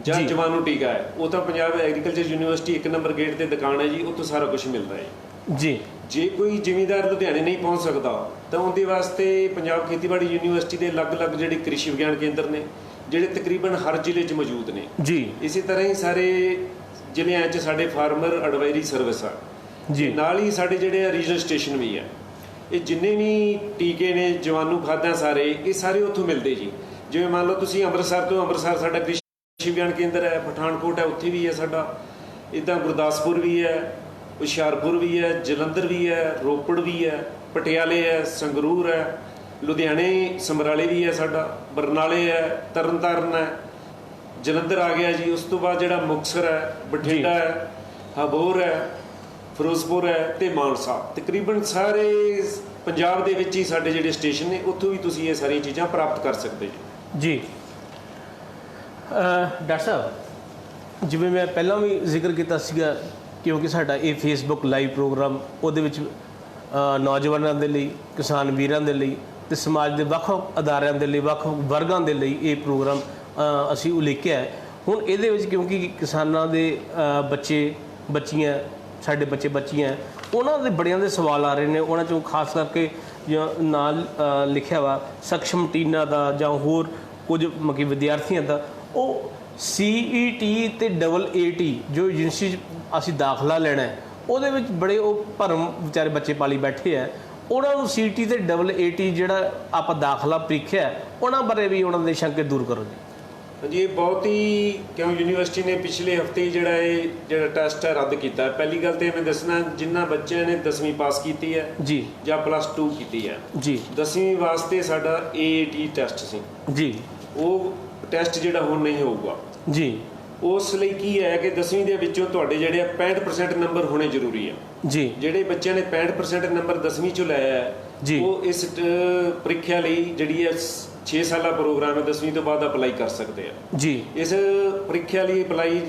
ਜਾਂ ਜੀਵਾਣੂ ਟੀਕਾ ਹੈ, ਉਹ ਤਾਂ Punjab agriculture university 1 number gate ਤੇ ਦੁਕਾਨ ਹੈ ਜੀ, ਉੱਥੋਂ ਸਾਰਾ ਕੁਝ ਮਿਲਦਾ ਹੈ ਜੀ। ਜੇ ਕੋਈ ਜ਼ਿਮੀਂਦਾਰ ਲੁਧਿਆਣੇ ਨਹੀਂ ਪਹੁੰਚ ਸਕਦਾ ਤਾਂ ਉਹਦੇ ਵਾਸਤੇ ਪੰਜਾਬ ਖੇਤੀਬਾੜੀ ਯੂਨੀਵਰਸਿਟੀ ਦੇ ਅਲੱਗ-ਅਲੱਗ ਜਿਹੜੇ ਕ੍ਰਿਸ਼ੀ ਵਿਗਿਆਨ ਕੇਂਦਰ ਨੇ, ਜਿਹੜੇ ਤਕਰੀਬਨ ਹਰ ਜ਼ਿਲ੍ਹੇ 'ਚ ਮੌਜੂਦ ਨੇ ਜੀ। ਇਸੇ ਤਰ੍ਹਾਂ ਹੀ ਸਾਰੇ ਜ਼ਿਲ੍ਹਿਆਂ 'ਚ ਸਾਡੇ ਫਾਰਮਰ ਐਡਵਾਈਜ਼ਰੀ ਸਰਵਿਸ ਆ ਜੀ, ਨਾਲ ਹੀ ਸਾਡੇ ਜਿਹੜੇ ਰੀਜਨਲ ਸਟੇਸ਼ਨ ਵੀ ਆ। ਇਹ ਜਿੰਨੇ ਵੀ ਟੀਕੇ ਨੇ, ਜੀਵਾਣੂ ਖਾਦਾਂ, ਸਾਰੇ ਇਹ ਸਾਰੇ ਉੱਥੋਂ ਮਿਲਦੇ ਜੀ। ਜਿਵੇਂ ਮੰਨ ਲਓ ਤੁਸੀਂ ਅੰਮ੍ਰਿਤਸਰ ਤੋਂ, ਅੰਮ੍ਰਿਤਸਰ ਸਾਡਾ ਕ੍ਰਿਸ਼ੀ ਵਿਗਿਆਨ ਕੇਂਦਰ ਹੈ, ਪਠਾਨਕੋਟ ਹੈ, ਉੱਥੇ ਵੀ ਹੈ ਸਾਡਾ, ਇੱਦਾਂ ਗੁਰਦਾਸਪੁਰ ਵੀ ਹੈ, ਹੁਸ਼ਿਆਰਪੁਰ ਵੀ ਹੈ, ਜਲੰਧਰ ਵੀ ਹੈ, ਰੋਪੜ ਵੀ ਹੈ, ਪਟਿਆਲੇ ਹੈ, ਸੰਗਰੂਰ ਹੈ, ਲੁਧਿਆਣੇ ਸਮਰਾਲੇ ਵੀ ਹੈ ਸਾਡਾ, ਬਰਨਾਲੇ ਹੈ, ਤਰਨਤਾਰਨ ਹੈ, ਜਲੰਧਰ ਆ ਗਿਆ ਜੀ। ਉਸ ਤੋਂ ਬਾਅਦ ਜਿਹੜਾ ਮੁਕਤਸਰ ਹੈ, ਬਠਿੰਡਾ ਹੈ, ਹਬੋਰ ਹੈ, ਫਿਰੋਜ਼ਪੁਰ ਹੈ ਤੇ ਮਾਨਸਾ। ਤਕਰੀਬਨ ਸਾਰੇ ਪੰਜਾਬ ਦੇ ਵਿੱਚ ਹੀ ਸਾਡੇ ਜਿਹੜੇ ਸਟੇਸ਼ਨ ਨੇ, ਉੱਥੋਂ ਵੀ ਤੁਸੀਂ ਇਹ ਸਾਰੀਆਂ ਚੀਜ਼ਾਂ ਪ੍ਰਾਪਤ ਕਰ ਸਕਦੇ ਜੀ। ਡਾਕਟਰ ਸਾਹਿਬ, ਜਿਵੇਂ ਮੈਂ ਪਹਿਲਾਂ ਵੀ ਜ਼ਿਕਰ ਕੀਤਾ ਸੀਗਾ, ਕਿਉਂਕਿ ਸਾਡਾ ਇਹ ਫੇਸਬੁੱਕ ਲਾਈਵ ਪ੍ਰੋਗਰਾਮ, ਉਹਦੇ ਵਿੱਚ ਨੌਜਵਾਨਾਂ ਦੇ ਲਈ, ਕਿਸਾਨ ਵੀਰਾਂ ਦੇ ਲਈ ਤੇ ਸਮਾਜ ਦੇ ਵੱਖ-ਵੱਖ ਅਦਾਰਿਆਂ ਦੇ ਲਈ, ਵੱਖ-ਵੱਖ ਵਰਗਾਂ ਦੇ ਲਈ ਇਹ ਪ੍ਰੋਗਰਾਮ ਅਸੀਂ ਉਲੀਕਿਆ ਹੈ। ਹੁਣ ਇਹਦੇ ਵਿੱਚ ਕਿਉਂਕਿ ਕਿਸਾਨਾਂ ਦੇ ਬੱਚੇ ਬੱਚੀਆਂ, ਸਾਡੇ ਬੱਚੇ ਬੱਚੀਆਂ, ਉਹਨਾਂ ਦੇ ਬੜਿਆਂ ਦੇ ਸਵਾਲ ਆ ਰਹੇ ਨੇ। ਉਹਨਾਂ 'ਚੋਂ ਖਾਸ ਕਰਕੇ ਨਾਲ ਲਿਖਿਆ ਵਾ ਸਕਸ਼ਮ ਟੀਨਾ ਦਾ ਜਾਂ ਹੋਰ ਕੁਝ ਮਤਲਬ ਵਿਦਿਆਰਥੀਆਂ ਦਾ, ਉਹ CET ਤੇ AAT ਜੋ ਏਜੰਸੀ 'ਚ ਅਸੀਂ ਦਾਖਲਾ ਲੈਣਾ ਹੈ, ਉਹਦੇ ਵਿੱਚ ਬੜੇ ਉਹ ਭਰਮ ਵਿਚਾਰੇ ਬੱਚੇ ਪਾਲੀ ਬੈਠੇ ਆ। ਉਹਨਾਂ ਨੂੰ CET ਤੇ AAT ਜਿਹੜਾ ਆਪਾਂ ਦਾਖਲਾ ਪ੍ਰੀਖਿਆ, ਉਹਨਾਂ ਬਾਰੇ ਵੀ ਉਹਨਾਂ ਦੇ ਸ਼ੰਕੇ ਦੂਰ ਕਰੋ ਜੀ। ਜੀ ਬਹੁਤ ਹੀ, ਕਿਉਂ ਯੂਨੀਵਰਸਿਟੀ ਨੇ ਪਿਛਲੇ ਹਫਤੇ ਜਿਹੜਾ ਟੈਸਟ ਹੈ ਰੱਦ ਕੀਤਾ। ਪਹਿਲੀ ਗੱਲ ਤੇ ਮੈਂ ਦੱਸਣਾ, ਜਿਨ੍ਹਾਂ ਬੱਚਿਆਂ ਨੇ 10ਵੀਂ ਪਾਸ ਕੀਤੀ ਹੈ ਜੀ ਜਾਂ +2 ਕੀਤੀ ਹੈ ਜੀ, 10ਵੀਂ ਵਾਸਤੇ ਸਾਡਾ AAT ਟੈਸਟ ਸੀ ਜੀ, ਉਹ ਟੈਸਟ ਜਿਹੜਾ ਹੁਣ ਨਹੀਂ ਹੋਊਗਾ ਜੀ। ਉਸ ਲਈ ਕੀ ਹੈ ਕਿ 10ਵੀਂ ਦੇ ਵਿੱਚੋਂ ਤੁਹਾਡੇ ਜਿਹੜੇ 65% ਨੰਬਰ ਹੋਣੇ ਜ਼ਰੂਰੀ ਆ ਜੀ। ਜਿਹੜੇ ਬੱਚਿਆਂ ਨੇ 65% ਨੰਬਰ 10ਵੀਂ ਚੋਂ ਲਿਆ ਹੈ ਜੀ, ਉਹ ਇਸ ਪ੍ਰੀਖਿਆ ਲਈ ਜਿਹੜੀ ਹੈ 6 ਸਾਲਾ ਪ੍ਰੋਗਰਾਮ ਹੈ, 10ਵੀਂ ਤੋਂ ਬਾਅਦ ਅਪਲਾਈ ਕਰ ਸਕਦੇ ਆ ਜੀ। ਇਸ ਪ੍ਰੀਖਿਆ ਲਈ ਅਪਲਾਈ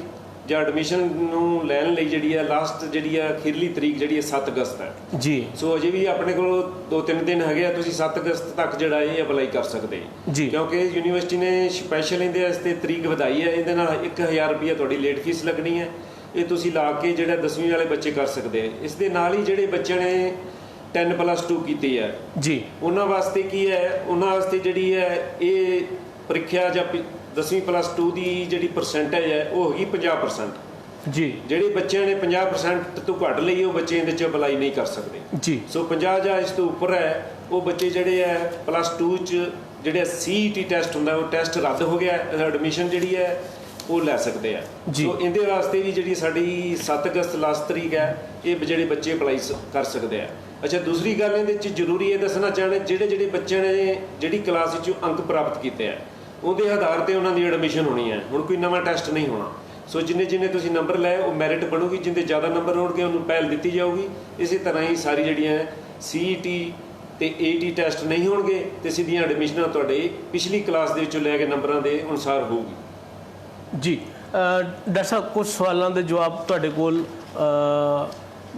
ਜਾਂ ਐਡਮਿਸ਼ਨ ਨੂੰ ਲੈਣ ਲਈ ਜਿਹੜੀ ਹੈ ਲਾਸਟ ਜਿਹੜੀ ਹੈ ਅਖੀਰਲੀ ਤਰੀਕ ਜਿਹੜੀ ਹੈ 7 ਅਗਸਤ ਹੈ ਜੀ। ਸੋ ਅਜੇ ਵੀ ਆਪਣੇ ਕੋਲ 2-3 ਦਿਨ ਹੈਗੇ ਆ, ਤੁਸੀਂ 7 ਅਗਸਤ ਤੱਕ ਜਿਹੜਾ ਇਹ ਅਪਲਾਈ ਕਰ ਸਕਦੇ ਜੀ। ਕਿਉਂਕਿ ਯੂਨੀਵਰਸਿਟੀ ਨੇ ਸਪੈਸ਼ਲ ਇਹਦੇ ਵਾਸਤੇ ਤਰੀਕ ਵਧਾਈ ਹੈ। ਇਹਦੇ ਨਾਲ 1000 ਰੁਪਈਆ ਤੁਹਾਡੀ ਲੇਟ ਫੀਸ ਲੱਗਣੀ ਹੈ। ਇਹ ਤੁਸੀਂ ਲਾ ਕੇ ਜਿਹੜਾ 10ਵੀਂ ਵਾਲੇ ਬੱਚੇ ਕਰ ਸਕਦੇ ਆ। ਇਸ ਦੇ ਨਾਲ ਹੀ ਜਿਹੜੇ ਬੱਚਿਆਂ ਨੇ 10+2 ਕੀਤੀ ਹੈ ਜੀ, ਉਹਨਾਂ ਵਾਸਤੇ ਕੀ ਹੈ, ਉਹਨਾਂ ਵਾਸਤੇ ਜਿਹੜੀ ਹੈ ਇਹ ਪ੍ਰੀਖਿਆ ਜਾਂ 10ਵੀਂ +2 ਦੀ ਜਿਹੜੀ ਪਰਸੈਂਟੇਜ ਹੈ ਉਹ ਹੈਗੀ 50%। ਜੀ, ਜਿਹੜੇ ਬੱਚਿਆਂ ਨੇ 50% ਤੋਂ ਘੱਟ ਲਈ ਉਹ ਬੱਚੇ ਇਹਦੇ 'ਚ ਅਪਲਾਈ ਨਹੀਂ ਕਰ ਸਕਦੇ। ਜੀ। ਸੋ 50 ਜਾਂ ਇਸ ਤੋਂ ਉੱਪਰ ਹੈ ਉਹ ਬੱਚੇ ਜਿਹੜੇ ਹੈ +2 'ਚ ਜਿਹੜੇ CET ਟੈਸਟ ਹੁੰਦਾ ਉਹ ਟੈਸਟ ਰੱਦ ਹੋ ਗਿਆ, ਐਡਮਿਸ਼ਨ ਜਿਹੜੀ ਹੈ ਉਹ ਲੈ ਸਕਦੇ ਆ। ਸੋ ਇਹਦੇ ਵਾਸਤੇ ਵੀ ਜਿਹੜੀ ਸਾਡੀ 7 ਅਗਸਤ ਲਾਸਟ ਤਰੀਕ ਹੈ, ਇਹ ਜਿਹੜੇ ਬੱਚੇ ਅਪਲਾਈ ਕਰ ਸਕਦੇ ਆ। ਅੱਛਾ, ਦੂਸਰੀ ਗੱਲ ਇਹਦੇ 'ਚ ਜ਼ਰੂਰੀ ਇਹ ਦੱਸਣਾ ਚਾਹੁੰਦੇ, ਜਿਹੜੇ ਬੱਚਿਆਂ ਨੇ ਜਿਹੜੀ ਕਲਾਸ ਵਿੱਚ ਅੰਕ ਪ੍ਰਾਪਤ ਕੀਤੇ ਆ ਉਹਦੇ ਆਧਾਰ ਤੇ ਉਹਨਾਂ ਦੀ ਐਡਮਿਸ਼ਨ ਹੋਣੀ ਹੈ। ਹੁਣ ਕੋਈ ਨਵਾਂ ਟੈਸਟ ਨਹੀਂ ਹੋਣਾ। ਸੋ ਜਿੰਨੇ ਤੁਸੀਂ ਨੰਬਰ ਲਏ ਉਹ ਮੈਰਿਟ ਬਣੂਗੀ, ਜਿੰਦੇ ਜ਼ਿਆਦਾ ਨੰਬਰ ਹੋਣਗੇ ਉਹਨੂੰ ਪਹਿਲ ਦਿੱਤੀ ਜਾਊਗੀ। ਇਸੇ ਤਰ੍ਹਾਂ ਹੀ ਸਾਰੀ ਜਿਹੜੀਆਂ CET ਤੇ AAT ਟੈਸਟ ਨਹੀਂ ਹੋਣਗੇ ਤੇ ਸਿੱਧੀਆਂ ਐਡਮਿਸ਼ਨਾਂ ਤੁਹਾਡੇ ਪਿਛਲੀ ਕਲਾਸ ਦੇ ਵਿੱਚੋਂ ਲੈ ਕੇ ਨੰਬਰਾਂ ਦੇ ਅਨੁਸਾਰ ਹੋਊਗੀ। ਜੀ ਡਾਕਟਰ ਸਾਹਿਬ, ਕੁਝ ਸਵਾਲਾਂ ਦੇ ਜਵਾਬ ਤੁਹਾਡੇ ਕੋਲ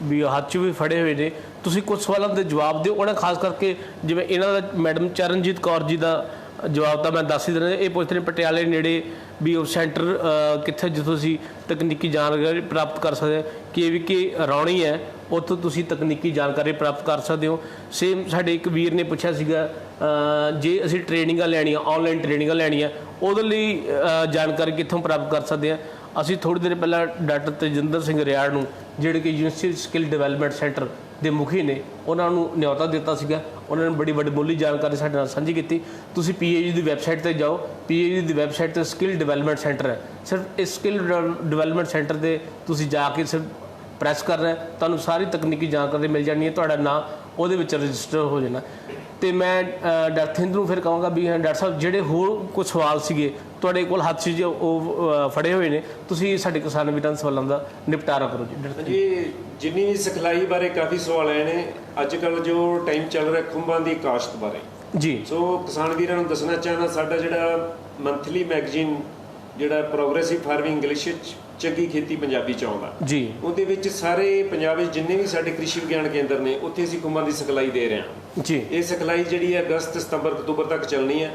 ਵੀ ਹੱਥ 'ਚ ਵੀ ਫੜੇ ਹੋਏ ਨੇ, ਤੁਸੀਂ ਕੁਝ ਸਵਾਲਾਂ ਦੇ ਜਵਾਬ ਦਿਓ। ਉਹਨਾਂ ਖਾਸ ਕਰਕੇ ਜਿਵੇਂ ਇਹਨਾਂ ਦਾ ਮੈਡਮ ਚਰਨਜੀਤ ਕੌਰ ਜੀ ਦਾ ਜਵਾਬ ਤਾਂ ਮੈਂ ਦੱਸ ਹੀ ਦੇਣਾ। ਇਹ ਪੁੱਛਦੇ ਨੇ ਪਟਿਆਲੇ ਨੇੜੇ ਵੀ ਉਹ ਸੈਂਟਰ ਕਿੱਥੇ ਜਿੱਥੋਂ ਤੁਸੀਂ ਤਕਨੀਕੀ ਜਾਣਕਾਰੀ ਪ੍ਰਾਪਤ ਕਰ ਸਕਦੇ ਹੋ। KVK ਰੌਣੀ ਹੈ, ਉੱਥੋਂ ਤੁਸੀਂ ਤਕਨੀਕੀ ਜਾਣਕਾਰੀ ਪ੍ਰਾਪਤ ਕਰ ਸਕਦੇ ਹੋ। ਸੇਮ ਸਾਡੇ ਇੱਕ ਵੀਰ ਨੇ ਪੁੱਛਿਆ ਸੀਗਾ, ਜੇ ਅਸੀਂ ਟ੍ਰੇਨਿੰਗਾਂ ਲੈਣੀਆਂ, ਆਨਲਾਈਨ ਟ੍ਰੇਨਿੰਗਾਂ ਲੈਣੀਆਂ, ਉਹਦੇ ਲਈ ਜਾਣਕਾਰੀ ਕਿੱਥੋਂ ਪ੍ਰਾਪਤ ਕਰ ਸਕਦੇ ਹਾਂ। ਅਸੀਂ ਥੋੜ੍ਹੀ ਦੇਰ ਪਹਿਲਾਂ ਡਾਕਟਰ ਤੇਜਿੰਦਰ ਸਿੰਘ ਰਿਆੜ ਨੂੰ, ਜਿਹੜੇ ਕਿ ਯੂਨੀਵਰਸਿਟੀ ਸਕਿੱਲ ਡਿਵੈਲਪਮੈਂਟ ਸੈਂਟਰ ਦੇ ਮੁਖੀ ਨੇ, ਉਹਨਾਂ ਨੂੰ ਨਿਯੋਤਾ ਦਿੱਤਾ ਸੀਗਾ। ਉਹਨਾਂ ਨੇ ਬੜੀ ਵੱਡਮੁੱਲੀ ਜਾਣਕਾਰੀ ਸਾਡੇ ਨਾਲ ਸਾਂਝੀ ਕੀਤੀ। ਤੁਸੀਂ PAG ਦੀ ਵੈਬਸਾਈਟ 'ਤੇ ਜਾਓ, PAG ਦੀ ਵੈਬਸਾਈਟ 'ਤੇ ਸਕਿੱਲ ਡਿਵੈਲਪਮੈਂਟ ਸੈਂਟਰ ਹੈ। ਸਿਰਫ ਇਸ ਸਕਿੱਲ ਡਿਵੈਲਪਮੈਂਟ ਸੈਂਟਰ 'ਤੇ ਤੁਸੀਂ ਜਾ ਕੇ ਸਿਰਫ ਪ੍ਰੈਸ ਕਰਨਾ, ਤੁਹਾਨੂੰ ਸਾਰੀ ਤਕਨੀਕੀ ਜਾਣਕਾਰੀ ਮਿਲ ਜਾਣੀ ਹੈ। ਤੁਹਾਡਾ ਨਾਂ ਉਹਦੇ ਵਿੱਚ ਰਜਿਸਟਰ ਹੋ ਜਾਣਾ। ਤੇ ਮੈਂ ਡਾਕਟਰ ਥਿੰਦ ਨੂੰ ਫਿਰ ਕਹਾਂਗਾ ਵੀ ਡਾਕਟਰ ਸਾਹਿਬ, ਜਿਹੜੇ ਹੋਰ ਕੁਝ ਸਵਾਲ ਸੀਗੇ ਤੁਹਾਡੇ ਕੋਲ ਹੱਥ 'ਚ ਉਹ ਫੜੇ ਹੋਏ ਨੇ, ਤੁਸੀਂ ਸਾਡੇ ਕਿਸਾਨ ਵੀਰਾਂ ਦੇ ਸਵਾਲਾਂ ਦਾ ਨਿਪਟਾਰਾ ਕਰੋ ਜੀ। ਜੀ, ਜਿੰਨੀ ਵੀ ਸਿਖਲਾਈ ਬਾਰੇ ਕਾਫੀ ਸਵਾਲ ਆਏ ਨੇ। ਅੱਜ ਕੱਲ੍ਹ ਜੋ ਟਾਈਮ ਚੱਲ ਰਿਹਾ ਖੁੰਬਾਂ ਦੀ ਕਾਸ਼ਤ ਬਾਰੇ ਜੀ, ਸੋ ਕਿਸਾਨ ਵੀਰਾਂ ਨੂੰ ਦੱਸਣਾ ਚਾਹੁੰਦਾ, ਸਾਡਾ ਜਿਹੜਾ ਮੰਥਲੀ ਮੈਗਜ਼ੀਨ ਜਿਹੜਾ ਪ੍ਰੋਗਰੈਸਿਵ ਫਾਰਮਿੰਗ ਇੰਗਲਿਸ਼ ਵਿੱਚ ਚੰਗੀ ਖੇਤੀ ਪੰਜਾਬੀ 'ਚ ਆਉਂਦਾ ਜੀ, ਉਹਦੇ ਵਿੱਚ ਸਾਰੇ ਪੰਜਾਬ ਵਿੱਚ ਜਿੰਨੇ ਵੀ ਸਾਡੇ ਕ੍ਰਿਸ਼ੀ ਵਿਗਿਆਨ ਕੇਂਦਰ ਨੇ ਉੱਥੇ ਅਸੀਂ ਖੁੰਬਾਂ ਦੀ ਸਿਖਲਾਈ ਦੇ ਰਹੇ ਹਾਂ ਜੀ। ਇਹ ਸਿਖਲਾਈ ਜਿਹੜੀ ਹੈ ਅਗਸਤ, ਸਤੰਬਰ, ਅਕਤੂਬਰ ਤੱਕ ਚੱਲਣੀ ਹੈ।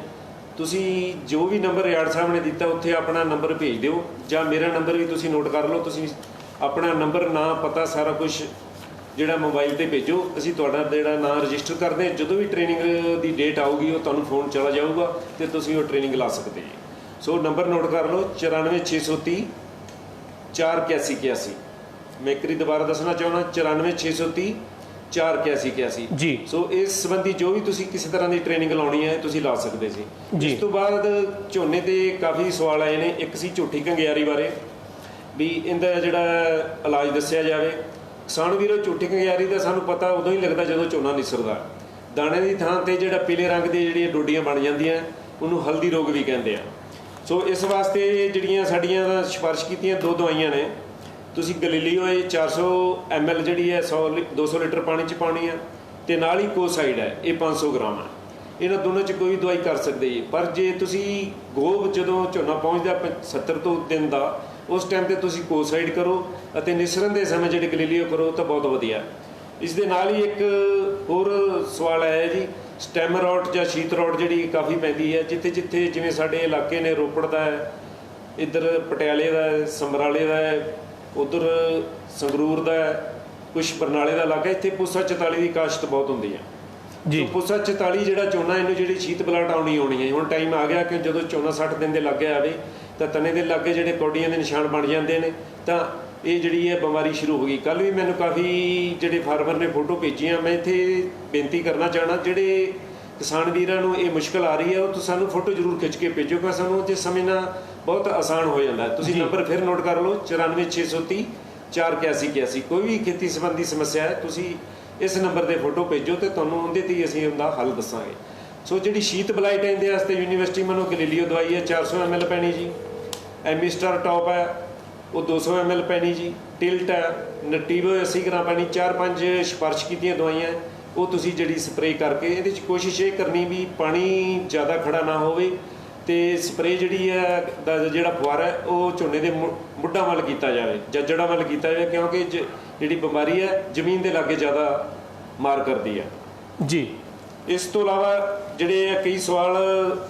ਤੁਸੀਂ ਜੋ ਵੀ ਨੰਬਰ ਰਿਆੜ ਸਾਹਿਬ ਨੇ ਦਿੱਤਾ ਉੱਥੇ ਆਪਣਾ ਨੰਬਰ ਭੇਜ ਦਿਓ, ਜਾਂ ਮੇਰਾ ਨੰਬਰ ਵੀ ਤੁਸੀਂ ਨੋਟ ਕਰ ਲਓ। ਤੁਸੀਂ ਆਪਣਾ ਨੰਬਰ, ਨਾਂ, ਪਤਾ ਸਾਰਾ ਕੁਝ ਜਿਹੜਾ ਮੋਬਾਈਲ ਤੇ ਭੇਜੋ। ਅਸੀਂ ਤੁਹਾਡਾ ਜਿਹੜਾ ਨਾਂ ਰਜਿਸਟਰ ਕਰਦੇ ਹਾਂ। ਜਦੋਂ ਵੀ ਟ੍ਰੇਨਿੰਗ ਦੀ ਡੇਟ ਆਊਗੀ ਉਹ ਤੁਹਾਨੂੰ ਫੋਨ ਚਲਾ ਜਾਊਗਾ ਤੇ ਤੁਸੀਂ ਉਹ ਟ੍ਰੇਨਿੰਗ ਲਾ ਸਕਦੇ ਜੀ। ਸੋ ਨੰਬਰ ਨੋਟ ਕਰ ਲਓ, 94630 48181। ਮੈਂ ਇੱਕ ਵਾਰੀ ਦੁਬਾਰਾ ਦੱਸਣਾ ਚਾਹੁੰਦਾ, 94630 48181 ਜੀ। ਸੋ ਇਸ ਸੰਬੰਧੀ ਜੋ ਵੀ ਤੁਸੀਂ ਕਿਸੇ ਤਰ੍ਹਾਂ ਦੀ ਟ੍ਰੇਨਿੰਗ ਲਾਉਣੀ ਹੈ ਤੁਸੀਂ ਲਾ ਸਕਦੇ ਸੀ। ਇਸ ਤੋਂ ਬਾਅਦ ਝੋਨੇ ਤੇ ਕਾਫੀ ਸਵਾਲ ਆਏ ਨੇ। ਇੱਕ ਸੀ ਝੂਠੀ ਘੰਗਿਆਰੀ ਬਾਰੇ, ਵੀ ਇਹਦਾ ਜਿਹੜਾ ਇਲਾਜ ਦੱਸਿਆ ਜਾਵੇ। ਕਿਸਾਨ ਵੀਰੋ, ਝੂਠੀ ਘੰਗਿਆਰੀ ਦਾ ਸਾਨੂੰ ਪਤਾ ਉਦੋਂ ਹੀ ਲੱਗਦਾ ਜਦੋਂ ਝੋਨਾ ਨਿਸਰਦਾ। ਦਾਣੇ ਦੀ ਥਾਂ ਤੇ ਜਿਹੜਾ ਪੀਲੇ ਰੰਗ ਦੀਆਂ ਜਿਹੜੀਆਂ ਡੋਡੀਆਂ ਬਣ ਜਾਂਦੀਆਂ, ਉਹਨੂੰ ਹਲਦੀ ਰੋਗ ਵੀ ਕਹਿੰਦੇ ਆ। ਸੋ ਇਸ ਵਾਸਤੇ ਜਿਹੜੀਆਂ ਸਾਡੀਆਂ ਸਿਫਾਰਿਸ਼ ਕੀਤੀਆਂ 2 ਦਵਾਈਆਂ ਨੇ। ਤੁਸੀਂ ਗਲੀਲੀਓ 400 ml ਜਿਹੜੀ ਹੈ 200 ਲੀਟਰ ਪਾਣੀ 'ਚ ਪਾਉਣੀ ਆ, ਤੇ ਨਾਲ ਹੀ ਕੋਸਾਈਡ ਹੈ, ਇਹ 500 ਗ੍ਰਾਮ ਹੈ। ਇਹਨਾਂ ਦੋਨਾਂ 'ਚ ਕੋਈ ਦਵਾਈ ਕਰ ਸਕਦੇ ਜੀ। ਪਰ ਜੇ ਤੁਸੀਂ ਗੋਭ ਜਦੋਂ ਝੋਨਾ ਪਹੁੰਚਦਾ 70 ਤੋਂ ਦਿਨ ਦਾ, ਉਸ ਟਾਈਮ ਤੇ ਤੁਸੀਂ ਕੋਸਾਈਡ ਕਰੋ ਅਤੇ ਨਿਸਰਨ ਦੇ ਸਮੇਂ ਜਿਹੜੇ ਗਲੀਲੀਓ ਕਰੋ ਤਾਂ ਬਹੁਤ ਵਧੀਆ। ਇਸ ਦੇ ਨਾਲ ਹੀ ਇੱਕ ਹੋਰ ਸਵਾਲ ਆਇਆ ਜੀ, ਸਟੈਮ ਰੌਟ ਜਾਂ ਸ਼ੀਤ ਰੌਟ ਜਿਹੜੀ ਕਾਫੀ ਪੈਂਦੀ ਹੈ ਜਿੱਥੇ ਜਿੱਥੇ ਜਿਵੇਂ ਸਾਡੇ ਇਲਾਕੇ ਨੇ ਰੋਪੜ ਦਾ ਹੈ, ਇੱਧਰ ਪਟਿਆਲੇ ਦਾ ਹੈ, ਸਮਰਾਲੇ ਦਾ ਹੈ, ਉੱਧਰ ਸੰਗਰੂਰ ਦਾ ਹੈ, ਕੁਛ ਬਰਨਾਲੇ ਦਾ ਇਲਾਕਾ, ਇੱਥੇ ਪੂਸਾ 44 ਦੀ ਕਾਸ਼ਤ ਬਹੁਤ ਹੁੰਦੀ ਹੈ ਜੀ। ਪੂਸਾ 44 ਜਿਹੜਾ ਝੋਨਾ ਇਹਨੂੰ ਜਿਹੜੀ ਸ਼ੀਤ ਬਲਾਟ ਆਉਣੀ ਹੈ। ਹੁਣ ਟਾਈਮ ਆ ਗਿਆ ਕਿ ਜਦੋਂ ਝੋਨਾ 60 ਦਿਨ ਦੇ ਲਾਗੇ ਆਵੇ ਤਾਂ ਤਣੇ ਦੇ ਲਾਗੇ ਜਿਹੜੇ ਕੌਡੀਆਂ ਦੇ ਨਿਸ਼ਾਨ ਬਣ ਜਾਂਦੇ ਨੇ, ਤਾਂ ਇਹ ਜਿਹੜੀ ਹੈ ਬਿਮਾਰੀ ਸ਼ੁਰੂ ਹੋ ਗਈ। ਕੱਲ੍ਹ ਵੀ ਮੈਨੂੰ ਕਾਫੀ ਜਿਹੜੇ ਫਾਰਮਰ ਨੇ ਫੋਟੋ ਭੇਜੀਆਂ। ਮੈਂ ਇੱਥੇ ਬੇਨਤੀ ਕਰਨਾ ਚਾਹਣਾ, ਜਿਹੜੇ ਕਿਸਾਨ ਵੀਰਾਂ ਨੂੰ ਇਹ ਮੁਸ਼ਕਲ ਆ ਰਹੀ ਹੈ ਉਹ ਸਾਨੂੰ ਫੋਟੋ ਜ਼ਰੂਰ ਖਿੱਚ ਕੇ ਭੇਜੋ, ਕਿ ਸਾਨੂੰ ਜੇ ਸਮਝਣਾ ਬਹੁਤ ਆਸਾਨ ਹੋ ਜਾਂਦਾ। ਤੁਸੀਂ ਨੰਬਰ ਫਿਰ ਨੋਟ ਕਰ ਲਓ 94630 48181। ਕੋਈ ਵੀ ਖੇਤੀ ਸੰਬੰਧੀ ਸਮੱਸਿਆ ਹੈ ਤੁਸੀਂ ਇਸ ਨੰਬਰ ਤੇ ਫੋਟੋ ਭੇਜੋ ਤੇ ਤੁਹਾਨੂੰ ਉਹਦੇ ਤੇ ਅਸੀਂ ਉਹਦਾ ਹੱਲ ਦੱਸਾਂਗੇ। ਸੋ ਜਿਹੜੀ ਸ਼ੀਤ ਬਲਾਈਟ ਇਹਦੇ ਵਾਸਤੇ ਯੂਨੀਵਰਸਿਟੀ ਵੱਲੋਂ ਗਲੀਲੀਓ ਦਵਾਈ ਹੈ 400 ml ਪੈਣੀ ਜੀ, ਐਮੀਸਟਰ ਟੌਪ ਹੈ ਉਹ 200 ml ਪੈਣੀ ਜੀ, ਟਿਲਟ ਹੈ, ਨਟੀਵੋ 80 ਗ੍ਰਾਮ ਪੈਣੀ। 4-5 ਸਿਫਾਰਿਸ਼ ਕੀਤੀਆਂ ਦਵਾਈਆਂ ਉਹ ਤੁਸੀਂ ਜਿਹੜੀ ਸਪਰੇਅ ਕਰਕੇ, ਇਹਦੇ 'ਚ ਕੋਸ਼ਿਸ਼ ਇਹ ਕਰਨੀ ਵੀ ਪਾਣੀ ਜ਼ਿਆਦਾ ਖੜਾ ਨਾ ਹੋਵੇ ਤੇ ਸਪਰੇਅ ਜਿਹੜੀ ਹੈ ਦਾ ਜਿਹੜਾ ਫੁਆਰਾ ਹੈ ਉਹ ਝੋਨੇ ਦੇ ਮੁੱਢਾਂ ਵੱਲ ਕੀਤਾ ਜਾਵੇ ਜਾਂ ਜੜ੍ਹਾਂ ਵੱਲ ਕੀਤਾ ਜਾਵੇ, ਕਿਉਂਕਿ ਜਿਹੜੀ ਬਿਮਾਰੀ ਹੈ ਜ਼ਮੀਨ ਦੇ ਲਾਗੇ ਜ਼ਿਆਦਾ ਮਾਰ ਕਰਦੀ ਹੈ ਜੀ। ਇਸ ਤੋਂ ਇਲਾਵਾ ਜਿਹੜੇ ਕਈ ਸਵਾਲ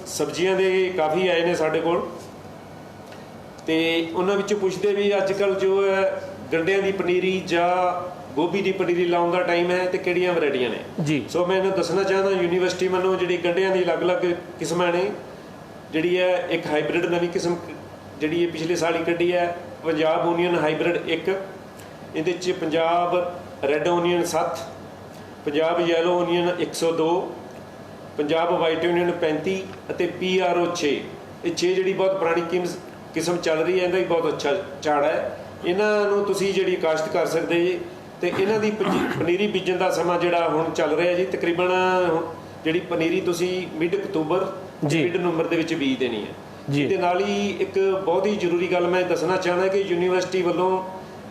ਸਬਜ਼ੀਆਂ ਦੇ ਕਾਫੀ ਆਏ ਨੇ ਸਾਡੇ ਕੋਲ, ਤੇ ਉਹਨਾਂ ਵਿੱਚੋਂ ਪੁੱਛਦੇ ਵੀ ਅੱਜ ਕੱਲ੍ਹ ਜੋ ਹੈ ਗੰਢਿਆਂ ਦੀ ਪਨੀਰੀ ਜਾਂ ਗੋਭੀ ਦੀ ਪਨੀਰੀ ਲਾਉਣ ਦਾ ਟਾਈਮ ਹੈ ਤੇ ਕਿਹੜੀਆਂ ਵੈਰਾਈਟੀਆਂ ਨੇ ਜੀ। ਸੋ ਮੈਂ ਇਹਨੂੰ ਦੱਸਣਾ ਚਾਹੁੰਦਾ, ਯੂਨੀਵਰਸਿਟੀ ਵੱਲੋਂ ਜਿਹੜੀ ਗੰਢਿਆਂ ਦੀ ਅਲੱਗ-ਅਲੱਗ ਕਿਸਮਾਂ ਨੇ। ਜਿਹੜੀ ਹੈ ਇੱਕ ਹਾਈਬ੍ਰਿਡ ਨਵੀਂ ਕਿਸਮ ਜਿਹੜੀ ਇਹ ਪਿਛਲੇ ਸਾਲ ਹੀ ਕੱਢੀ ਹੈ, ਪੰਜਾਬ ਓਨੀਅਨ ਹਾਈਬ੍ਰਿਡ 1। ਇਹਦੇ 'ਚ Punjab red onion 7, Punjab yellow onion 102, Punjab white onion 35 ਅਤੇ PRO 6। ਇਹ 6 ਜਿਹੜੀ ਬਹੁਤ ਪੁਰਾਣੀ ਕਿਸਮ ਚੱਲ ਰਹੀ ਹੈ, ਇਹਦਾ ਵੀ ਬਹੁਤ ਅੱਛਾ ਝਾੜ ਹੈ। ਇਹਨਾਂ ਨੂੰ ਤੁਸੀਂ ਜਿਹੜੀ ਕਾਸ਼ਤ ਕਰ ਸਕਦੇ ਜੀ। ਤੇ ਇਹਨਾਂ ਦੀ ਪਨੀਰੀ ਬੀਜਣ ਦਾ ਸਮਾਂ ਜਿਹੜਾ ਹੁਣ ਚੱਲ ਰਿਹਾ ਜੀ, ਤਕਰੀਬਨ ਜਿਹੜੀ ਪਨੀਰੀ ਤੁਸੀਂ ਮਿਡ ਅਕਤੂਬਰ ਮਿਡ ਨਵੰਬਰ ਦੇ ਵਿੱਚ ਬੀਜ ਦੇਣੀ ਹੈ। ਇਹਦੇ ਨਾਲ ਹੀ ਇੱਕ ਬਹੁਤ ਹੀ ਜ਼ਰੂਰੀ ਗੱਲ ਮੈਂ ਦੱਸਣਾ ਚਾਹੁੰਦਾ ਕਿ ਯੂਨੀਵਰਸਿਟੀ ਵੱਲੋਂ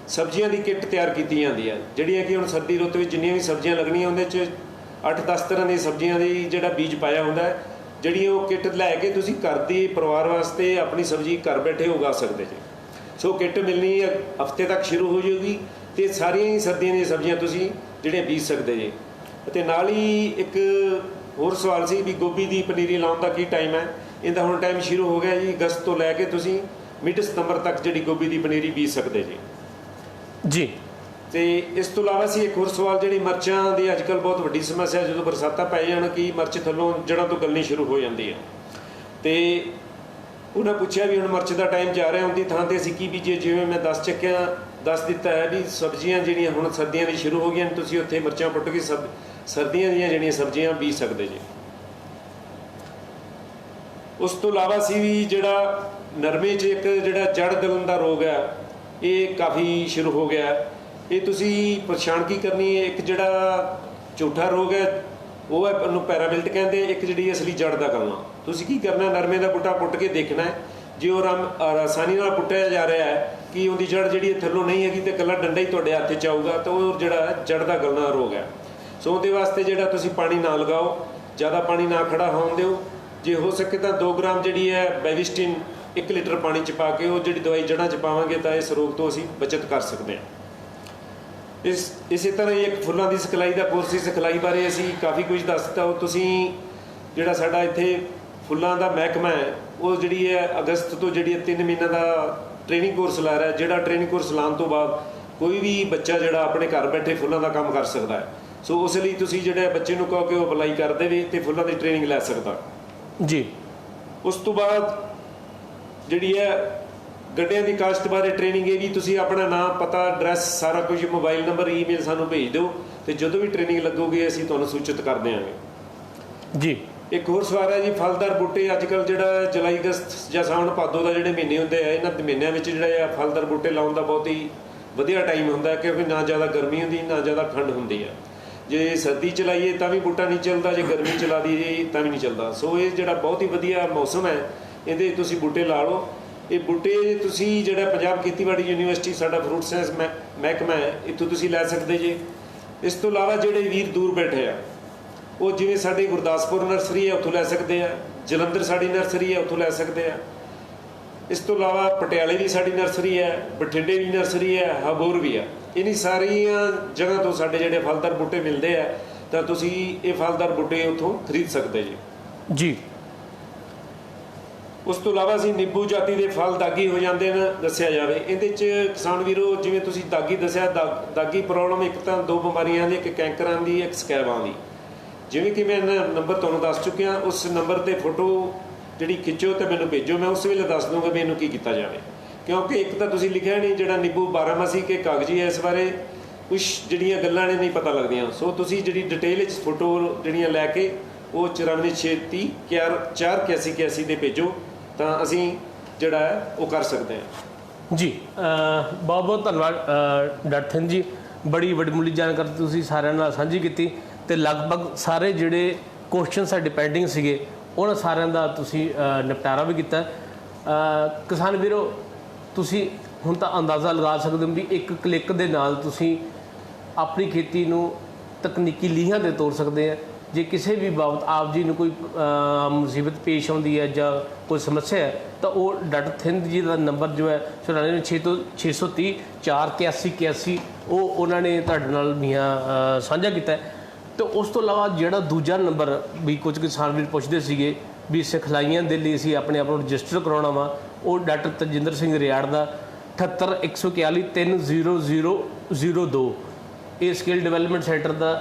ਸਬਜ਼ੀਆਂ ਦੀ ਕਿੱਟ ਤਿਆਰ ਕੀਤੀ ਜਾਂਦੀ ਹੈ, ਜਿਹੜੀਆਂ ਕਿ ਹੁਣ ਸਰਦੀ ਰੁੱਤ ਵਿੱਚ ਜਿੰਨੀਆਂ ਵੀ ਸਬਜ਼ੀਆਂ ਲੱਗਣੀਆਂ ਉਹਦੇ 'ਚ 8-10 ਤਰ੍ਹਾਂ ਦੀਆਂ ਸਬਜ਼ੀਆਂ ਦੀ ਜਿਹੜਾ ਬੀਜ ਪਾਇਆ ਹੁੰਦਾ ਹੈ, ਜਿਹੜੀ ਉਹ ਕਿੱਟ ਲੈ ਕੇ ਤੁਸੀਂ ਘਰ ਦੀ ਪਰਿਵਾਰ ਵਾਸਤੇ ਆਪਣੀ ਸਬਜ਼ੀ ਘਰ ਬੈਠੇ ਉਗਾ ਸਕਦੇ ਜੀ। ਸੋ ਕਿੱਟ ਮਿਲਣੀ ਹਫ਼ਤੇ ਤੱਕ ਸ਼ੁਰੂ ਹੋ ਜਾਊਗੀ ਤੇ ਸਾਰੀਆਂ ਹੀ ਸਰਦੀਆਂ ਦੀਆਂ ਸਬਜ਼ੀਆਂ ਤੁਸੀਂ ਜਿਹੜੇ ਬੀਜ ਸਕਦੇ ਜੀ। ਅਤੇ ਨਾਲ ਹੀ ਇੱਕ ਹੋਰ ਸਵਾਲ ਸੀ ਵੀ ਗੋਭੀ ਦੀ ਪਨੀਰੀ ਲਾਉਣ ਦਾ ਕੀ ਟਾਈਮ ਹੈ। ਇਹਦਾ ਹੁਣ ਟਾਈਮ ਸ਼ੁਰੂ ਹੋ ਗਿਆ ਜੀ, ਅਗਸਤ ਤੋਂ ਲੈ ਕੇ ਤੁਸੀਂ ਮਿਡ ਸਤੰਬਰ ਤੱਕ ਜਿਹੜੀ ਗੋਭੀ ਦੀ ਪਨੀਰੀ ਬੀਜ ਸਕਦੇ ਜੀ ਜੀ। ਤੇ ਇਸ ਤੋਂ ਇਲਾਵਾ ਸੀ ਇੱਕ ਹੋਰ ਸਵਾਲ, ਜਿਹੜੀ ਮਿਰਚਾਂ ਦੀ ਅੱਜ ਕੱਲ੍ਹ ਬਹੁਤ ਵੱਡੀ ਸਮੱਸਿਆ, ਜਦੋਂ ਬਰਸਾਤਾਂ ਪੈ ਜਾਣ ਕਿ ਮਿਰਚ ਥੱਲੋਂ ਜੜ੍ਹਾਂ ਤੋਂ ਗਲਣੀ ਸ਼ੁਰੂ ਹੋ ਜਾਂਦੀ ਹੈ। ਤੇ ਉਹਨਾਂ ਪੁੱਛਿਆ ਵੀ ਹੁਣ ਮਿਰਚ ਦਾ ਟਾਈਮ ਜਾ ਰਿਹਾ, ਉਹਦੀ ਥਾਂ ਤੇ ਅਸੀਂ ਕੀ ਬੀਜੀਏ। ਜਿਵੇਂ ਮੈਂ ਦੱਸ ਦਿੱਤਾ ਹੈ ਵੀ ਸਬਜ਼ੀਆਂ ਜਿਹੜੀਆਂ ਹੁਣ ਸਰਦੀਆਂ ਦੀ ਸ਼ੁਰੂ ਹੋ ਗਈਆਂ, ਤੁਸੀਂ ਉੱਥੇ ਮਿਰਚਾਂ ਪੁੱਟ ਕੇ ਸਰਦੀਆਂ ਦੀਆਂ ਜਿਹੜੀਆਂ ਸਬਜ਼ੀਆਂ ਬੀਜ ਸਕਦੇ ਜੀ। ਉਸ ਤੋਂ ਇਲਾਵਾ ਸੀ ਵੀ ਜਿਹੜਾ ਨਰਮੇ 'ਚ ਇੱਕ ਜਿਹੜਾ ਜੜ ਗਲਣ ਦਾ ਰੋਗ ਹੈ, ਇਹ ਕਾਫੀ ਸ਼ੁਰੂ ਹੋ ਗਿਆ। ਇਹ ਤੁਸੀਂ ਪਛਾਣ ਕੀ ਕਰਨੀ ਹੈ, ਇੱਕ ਜਿਹੜਾ ਝੂਠਾ ਰੋਗ ਹੈ ਉਹ ਹੈ ਉਹਨੂੰ ਪੈਰਾਮਿਲਟ ਕਹਿੰਦੇ, ਇੱਕ ਜਿਹੜੀ ਅਸਲੀ ਜੜ ਦਾ ਗਲਣਾ। ਤੁਸੀਂ ਕੀ ਕਰਨਾ, ਨਰਮੇ ਦਾ ਬੂਟਾ ਪੁੱਟ ਕੇ ਦੇਖਣਾ ਜੇ ਉਹ ਆਸਾਨੀ ਨਾਲ ਪੁੱਟਿਆ ਜਾ ਰਿਹਾ ਹੈ ਕਿ ਉਹਦੀ ਜੜ ਜਿਹੜੀ ਥੱਲੋਂ ਨਹੀਂ ਹੈਗੀ ਤੇ ਇਕੱਲਾ ਡੰਡਾ ਹੀ ਤੁਹਾਡੇ ਹੱਥ 'ਚ ਆਊਗਾ, ਤਾਂ ਉਹ ਜਿਹੜਾ ਜੜ ਦਾ ਗਲਣਾ ਰੋਗ ਹੈ। ਸੋ ਉਹਦੇ ਵਾਸਤੇ ਜਿਹੜਾ ਤੁਸੀਂ ਪਾਣੀ ਨਾ ਲਗਾਓ, ਜ਼ਿਆਦਾ ਪਾਣੀ ਨਾ ਖੜਾ ਹੋਣ ਦਿਓ। ਜੇ ਹੋ ਸਕੇ ਤਾਂ 2 ਗ੍ਰਾਮ ਜਿਹੜੀ ਹੈ ਬੈਵਿਸਟਿਨ 1 ਲੀਟਰ ਪਾਣੀ 'ਚ ਪਾ ਕੇ ਉਹ ਜਿਹੜੀ ਦਵਾਈ ਜੜ੍ਹਾਂ 'ਚ ਪਾਵਾਂਗੇ ਤਾਂ ਇਸ ਰੋਗ ਤੋਂ ਅਸੀਂ ਬਚਤ ਕਰ ਸਕਦੇ ਹਾਂ। ਇਸੇ ਤਰ੍ਹਾਂ ਹੀ ਇੱਕ ਫੁੱਲਾਂ ਦੀ ਸਿਖਲਾਈ ਦਾ ਕੋਰਸ ਸੀ, ਸਿਖਲਾਈ ਬਾਰੇ ਅਸੀਂ ਕਾਫੀ ਕੁਝ ਦੱਸ ਦਿੱਤਾ। ਉਹ ਤੁਸੀਂ ਜਿਹੜਾ ਸਾਡਾ ਇੱਥੇ ਫੁੱਲਾਂ ਦਾ ਮਹਿਕਮਾ ਹੈ, ਉਹ ਜਿਹੜੀ ਹੈ ਅਗਸਤ ਤੋਂ ਜਿਹੜੀ 3 ਮਹੀਨਾ ਦਾ ਟ੍ਰੇਨਿੰਗ ਕੋਰਸ ਲਾ ਰਿਹਾ। ਜਿਹੜਾ ਟ੍ਰੇਨਿੰਗ ਕੋਰਸ ਲਾਉਣ ਤੋਂ ਬਾਅਦ ਕੋਈ ਵੀ ਬੱਚਾ ਜਿਹੜਾ ਆਪਣੇ ਘਰ ਬੈਠੇ ਫੁੱਲਾਂ ਦਾ ਕੰਮ ਕਰ ਸਕਦਾ ਹੈ। ਸੋ ਉਸ ਲਈ ਤੁਸੀਂ ਜਿਹੜੇ ਬੱਚੇ ਨੂੰ ਕਹੋ ਕਿ ਉਹ ਅਪਲਾਈ ਕਰ ਦੇਵੇ ਤੇ ਫੁੱਲਾਂ ਦੀ ਟ੍ਰੇਨਿੰਗ ਲੈ ਸਕਦਾ ਜੀ। ਉਸ ਤੋਂ ਬਾਅਦ ਜਿਹੜੀ ਹੈ ਗੰਢਿਆਂ ਦੀ ਕਾਸ਼ਤ ਬਾਰੇ ਟ੍ਰੇਨਿੰਗ, ਇਹ ਵੀ ਤੁਸੀਂ ਆਪਣਾ ਨਾਮ, ਪਤਾ, ਐਡਰੈਸ, ਸਾਰਾ ਕੁਝ, ਮੋਬਾਈਲ ਨੰਬਰ, ਈਮੇਲ ਸਾਨੂੰ ਭੇਜ ਦਿਓ ਤੇ ਜਦੋਂ ਵੀ ਟ੍ਰੇਨਿੰਗ ਲੱਗੂਗੀ ਅਸੀਂ ਤੁਹਾਨੂੰ ਸੂਚਿਤ ਕਰ ਦਿਆਂਗੇ ਜੀ। ਇੱਕ ਹੋਰ ਸਵਾਲ ਹੈ ਜੀ, ਫਲਦਾਰ ਬੂਟੇ ਅੱਜ ਕੱਲ੍ਹ ਜਿਹੜਾ ਜੁਲਾਈ, ਅਗਸਤ ਜਾਂ ਸਾਵਣ ਭਾਦੋ ਦਾ ਜਿਹੜੇ ਮਹੀਨੇ ਹੁੰਦੇ ਆ, ਇਹਨਾਂ ਮਹੀਨਿਆਂ ਵਿੱਚ ਜਿਹੜਾ ਆ ਫਲਦਾਰ ਬੂਟੇ ਲਾਉਣ ਦਾ ਬਹੁਤ ਹੀ ਵਧੀਆ ਟਾਈਮ ਹੁੰਦਾ, ਕਿਉਂਕਿ ਨਾ ਜ਼ਿਆਦਾ ਗਰਮੀ ਹੁੰਦੀ ਨਾ ਜ਼ਿਆਦਾ ਠੰਡ ਹੁੰਦੀ ਆ। ਜੇ ਸਰਦੀ ਚਲਾਈਏ ਤਾਂ ਵੀ ਬੂਟਾ ਨਹੀਂ ਚੱਲਦਾ, ਜੇ ਗਰਮੀ ਚਲਾ ਦਈਏ ਤਾਂ ਵੀ ਨਹੀਂ ਚੱਲਦਾ। ਸੋ ਇਹ ਜਿਹੜਾ ਬਹੁਤ ਹੀ ਵਧੀਆ ਮੌਸਮ ਹੈ, ਇਹਦੇ ਤੁਸੀਂ ਬੂਟੇ ਲਾ ਲਓ। ਇਹ ਬੂਟੇ ਤੁਸੀਂ ਜਿਹੜਾ ਪੰਜਾਬ ਖੇਤੀਬਾੜੀ ਯੂਨੀਵਰਸਿਟੀ ਸਾਡਾ ਫਰੂਟ ਸਾਇੰਸ ਮਹਿਕਮਾ ਹੈ, ਇੱਥੋਂ ਤੁਸੀਂ ਲੈ ਸਕਦੇ ਜੇ। ਇਸ ਤੋਂ ਇਲਾਵਾ ਜਿਹੜੇ ਵੀਰ ਦੂਰ ਬੈਠੇ ਆ, ਉਹ ਜਿਵੇਂ ਸਾਡੀ ਗੁਰਦਾਸਪੁਰ ਨਰਸਰੀ ਹੈ ਉੱਥੋਂ ਲੈ ਸਕਦੇ ਆ, ਜਲੰਧਰ ਸਾਡੀ ਨਰਸਰੀ ਹੈ ਉੱਥੋਂ ਲੈ ਸਕਦੇ ਆ। ਇਸ ਤੋਂ ਇਲਾਵਾ ਪਟਿਆਲੇ ਦੀ ਸਾਡੀ ਨਰਸਰੀ ਹੈ, ਬਠਿੰਡੇ ਦੀ ਨਰਸਰੀ ਹੈ, ਹਬੋਰ ਵੀ ਹੈ। ਇਨੀ ਸਾਰੀਆਂ ਜਗ੍ਹਾ ਤੋਂ ਸਾਡੇ ਜਿਹੜੇ ਫਲਦਾਰ ਬੂਟੇ ਮਿਲਦੇ ਆ, ਤਾਂ ਤੁਸੀਂ ਇਹ ਫਲਦਾਰ ਬੂਟੇ ਉੱਥੋਂ ਖਰੀਦ ਸਕਦੇ ਜੀ। ਉਸ ਤੋਂ ਇਲਾਵਾ ਅਸੀਂ ਨਿੰਬੂ ਜਾਤੀ ਦੇ ਫਲ ਦਾਗੀ ਹੋ ਜਾਂਦੇ ਨੇ ਦੱਸਿਆ ਜਾਵੇ। ਇਹਦੇ 'ਚ ਕਿਸਾਨ ਵੀਰੋ, ਜਿਵੇਂ ਤੁਸੀਂ ਦਾਗੀ ਦੱਸਿਆ, ਦਾਗੀ ਪ੍ਰੋਬਲਮ ਇੱਕ ਤਾਂ 2 ਬਿਮਾਰੀਆਂ ਦੀ, ਇੱਕ ਕੈਂਕਰਾਂ ਦੀ, ਇੱਕ ਸਕੈਬਾਂ ਦੀ। ਜਿਵੇਂ ਕਿ ਮੈਂ ਨੰਬਰ ਤੁਹਾਨੂੰ ਦੱਸ ਚੁੱਕਿਆ, ਉਸ ਨੰਬਰ 'ਤੇ ਫੋਟੋ ਜਿਹੜੀ ਖਿੱਚੋ ਤੇ ਮੈਨੂੰ ਭੇਜੋ, ਮੈਂ ਉਸ ਵੇਲੇ ਦੱਸ ਦੂੰਗਾ ਵੀ ਇਹਨੂੰ ਕੀ ਕੀਤਾ ਜਾਵੇ। ਕਿਉਂਕਿ ਇੱਕ ਤਾਂ ਤੁਸੀਂ ਲਿਖਿਆ ਨਹੀਂ ਜਿਹੜਾ ਨਿੰਬੂ 12 ਕੇ ਕਾਗਜ਼ੀ ਹੈ, ਇਸ ਬਾਰੇ ਕੁਛ ਜਿਹੜੀਆਂ ਗੱਲਾਂ ਨੇ ਨਹੀਂ ਪਤਾ ਲੱਗਦੀਆਂ। ਸੋ ਤੁਸੀਂ ਜਿਹੜੀ ਡਿਟੇਲ ਵਿੱਚ ਫੋਟੋ ਜਿਹੜੀਆਂ ਲੈ ਕੇ ਉਹ 9436 48181 ਦੇ ਭੇਜੋ, ਤਾਂ ਅਸੀਂ ਜਿਹੜਾ ਹੈ ਉਹ ਕਰ ਸਕਦੇ ਹਾਂ ਜੀ। ਬਹੁਤ ਬਹੁਤ ਧੰਨਵਾਦ ਡਾਕਟਰ ਸਿੰਘ ਜੀ, ਬੜੀ ਵੱਡਮੁੱਲੀ ਜਾਣਕਾਰੀ ਤੁਸੀਂ ਸਾਰਿਆਂ ਨਾਲ ਸਾਂਝੀ ਕੀਤੀ ਤੇ ਲਗਭਗ ਸਾਰੇ ਜਿਹੜੇ ਕੁਐਸਚਨ ਸਾਡੇ ਪੈਂਡਿੰਗ ਸੀਗੇ ਉਹਨਾਂ ਸਾਰਿਆਂ ਦਾ ਤੁਸੀਂ ਨਿਪਟਾਰਾ ਵੀ ਕੀਤਾ। ਕਿਸਾਨ ਵੀਰੋ, ਤੁਸੀਂ ਹੁਣ ਤਾਂ ਅੰਦਾਜ਼ਾ ਲਗਾ ਸਕਦੇ ਹੋ ਵੀ ਇੱਕ ਕਲਿੱਕ ਦੇ ਨਾਲ ਤੁਸੀਂ ਆਪਣੀ ਖੇਤੀ ਨੂੰ ਤਕਨੀਕੀ ਲੀਹਾਂ 'ਤੇ ਤੋਰ ਸਕਦੇ ਆ। ਜੇ ਕਿਸੇ ਵੀ ਬਾਬਤ ਆਪ ਜੀ ਨੂੰ ਕੋਈ ਮੁਸੀਬਤ ਪੇਸ਼ ਆਉਂਦੀ ਹੈ ਜਾਂ ਕੋਈ ਸਮੱਸਿਆ ਹੈ, ਤਾਂ ਉਹ ਡਾਕਟਰ ਥਿੰਦ ਜੀ ਦਾ ਨੰਬਰ ਜੋ ਹੈ 946630 48181 ਉਹ ਉਹਨਾਂ ਨੇ ਤੁਹਾਡੇ ਨਾਲ ਸਾਂਝਾ ਕੀਤਾ ਹੈ। ਤੇ ਉਸ ਤੋਂ ਇਲਾਵਾ ਜਿਹੜਾ ਦੂਜਾ ਨੰਬਰ ਵੀ ਕੁਝ ਕਿਸਾਨ ਵੀਰ ਪੁੱਛਦੇ ਸੀਗੇ ਵੀ ਸਿਖਲਾਈਆਂ ਦੇ ਲਈ ਅਸੀਂ ਆਪਣੇ ਆਪ ਨੂੰ ਰਜਿਸਟਰ ਕਰਾਉਣਾ ਵਾ, ਉਹ ਡਾਕਟਰ ਤਜਿੰਦਰ ਸਿੰਘ ਰਿਆੜ ਦਾ 7814 30002 ਇਹ ਸਕਿੱਲ ਡਿਵੈਲਪਮੈਂਟ ਸੈਂਟਰ ਦਾ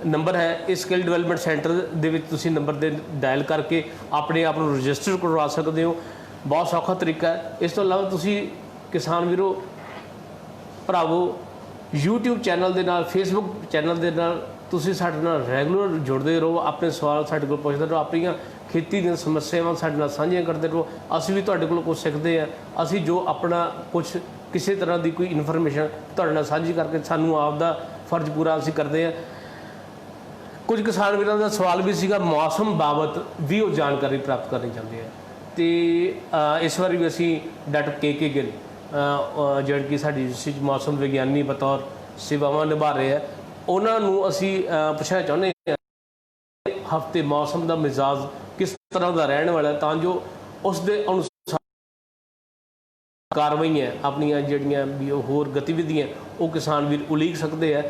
ਨੰਬਰ ਹੈ। ਇਸ ਸਕਿੱਲ ਡਿਵੈਲਪਮੈਂਟ ਸੈਂਟਰ ਦੇ ਵਿੱਚ ਤੁਸੀਂ ਨੰਬਰ ਦੇ ਡਾਇਲ ਕਰਕੇ ਆਪਣੇ ਆਪ ਨੂੰ ਰਜਿਸਟਰ ਕਰਵਾ ਸਕਦੇ ਹੋ। ਬਹੁਤ ਸੌਖਾ ਤਰੀਕਾ ਹੈ। ਇਸ ਤੋਂ ਇਲਾਵਾ ਤੁਸੀਂ ਕਿਸਾਨ ਵੀਰੋ ਭਰਾਵੋ YouTube ਚੈਨਲ ਦੇ ਨਾਲ, Facebook ਚੈਨਲ ਦੇ ਨਾਲ ਤੁਸੀਂ ਸਾਡੇ ਨਾਲ ਰੈਗੂਲਰ ਜੁੜਦੇ ਰਹੋ, ਆਪਣੇ ਸਵਾਲ ਸਾਡੇ ਕੋਲ ਪੁੱਛਦੇ ਰਹੋ, ਆਪਣੀਆਂ ਖੇਤੀ ਦੀਆਂ ਸਮੱਸਿਆਵਾਂ ਸਾਡੇ ਨਾਲ ਸਾਂਝੀਆਂ ਕਰਦੇ ਰਹੋ। ਅਸੀਂ ਵੀ ਤੁਹਾਡੇ ਕੋਲ ਕੁਝ ਸਿੱਖਦੇ ਹਾਂ। ਅਸੀਂ ਜੋ ਆਪਣਾ ਕੁਝ ਕਿਸੇ ਤਰ੍ਹਾਂ ਦੀ ਕੋਈ ਇਨਫੋਰਮੇਸ਼ਨ ਤੁਹਾਡੇ ਨਾਲ ਸਾਂਝੀ ਕਰਕੇ ਸਾਨੂੰ ਆਪ ਦਾ ਫਰਜ਼ ਪੂਰਾ ਅਸੀਂ ਕਰਦੇ ਹਾਂ। ਕੁਝ ਕਿਸਾਨ ਵੀਰਾਂ ਦਾ ਸਵਾਲ ਵੀ ਸੀਗਾ ਮੌਸਮ ਬਾਬਤ ਵੀ ਉਹ ਜਾਣਕਾਰੀ ਪ੍ਰਾਪਤ ਕਰਨੀ ਚਾਹੁੰਦੇ ਆ, ਤੇ ਇਸ ਵਾਰੀ ਵੀ ਅਸੀਂ ਡਾਕਟਰ ਕੇ ਗਿੱਲ ਜਿਹੜੇ ਕਿ ਸਾਡੀ ਯੂਨੀਵਰਸਿਟੀ 'ਚ ਮੌਸਮ ਵਿਗਿਆਨੀ ਬਤੌਰ ਸੇਵਾਵਾਂ ਨਿਭਾ ਰਹੇ ਆ, ਉਹਨਾਂ ਨੂੰ ਅਸੀਂ ਪੁੱਛਣਾ ਚਾਹੁੰਦੇ ਹਾਂ ਹਫ਼ਤੇ ਮੌਸਮ ਦਾ ਮਿਜ਼ਾਜ ਕਿਸ ਤਰ੍ਹਾਂ ਦਾ ਰਹਿਣ ਵਾਲਾ, ਤਾਂ ਜੋ ਉਸ ਦੇ ਅਨੁਸਾਰ ਕਾਰਵਾਈਆਂ ਆਪਣੀਆਂ ਜਿਹੜੀਆਂ ਵੀ ਉਹ ਹੋਰ ਗਤੀਵਿਧੀਆਂ ਉਹ ਕਿਸਾਨ ਵੀਰ ਉਲੀਕ ਸਕਦੇ ਆ।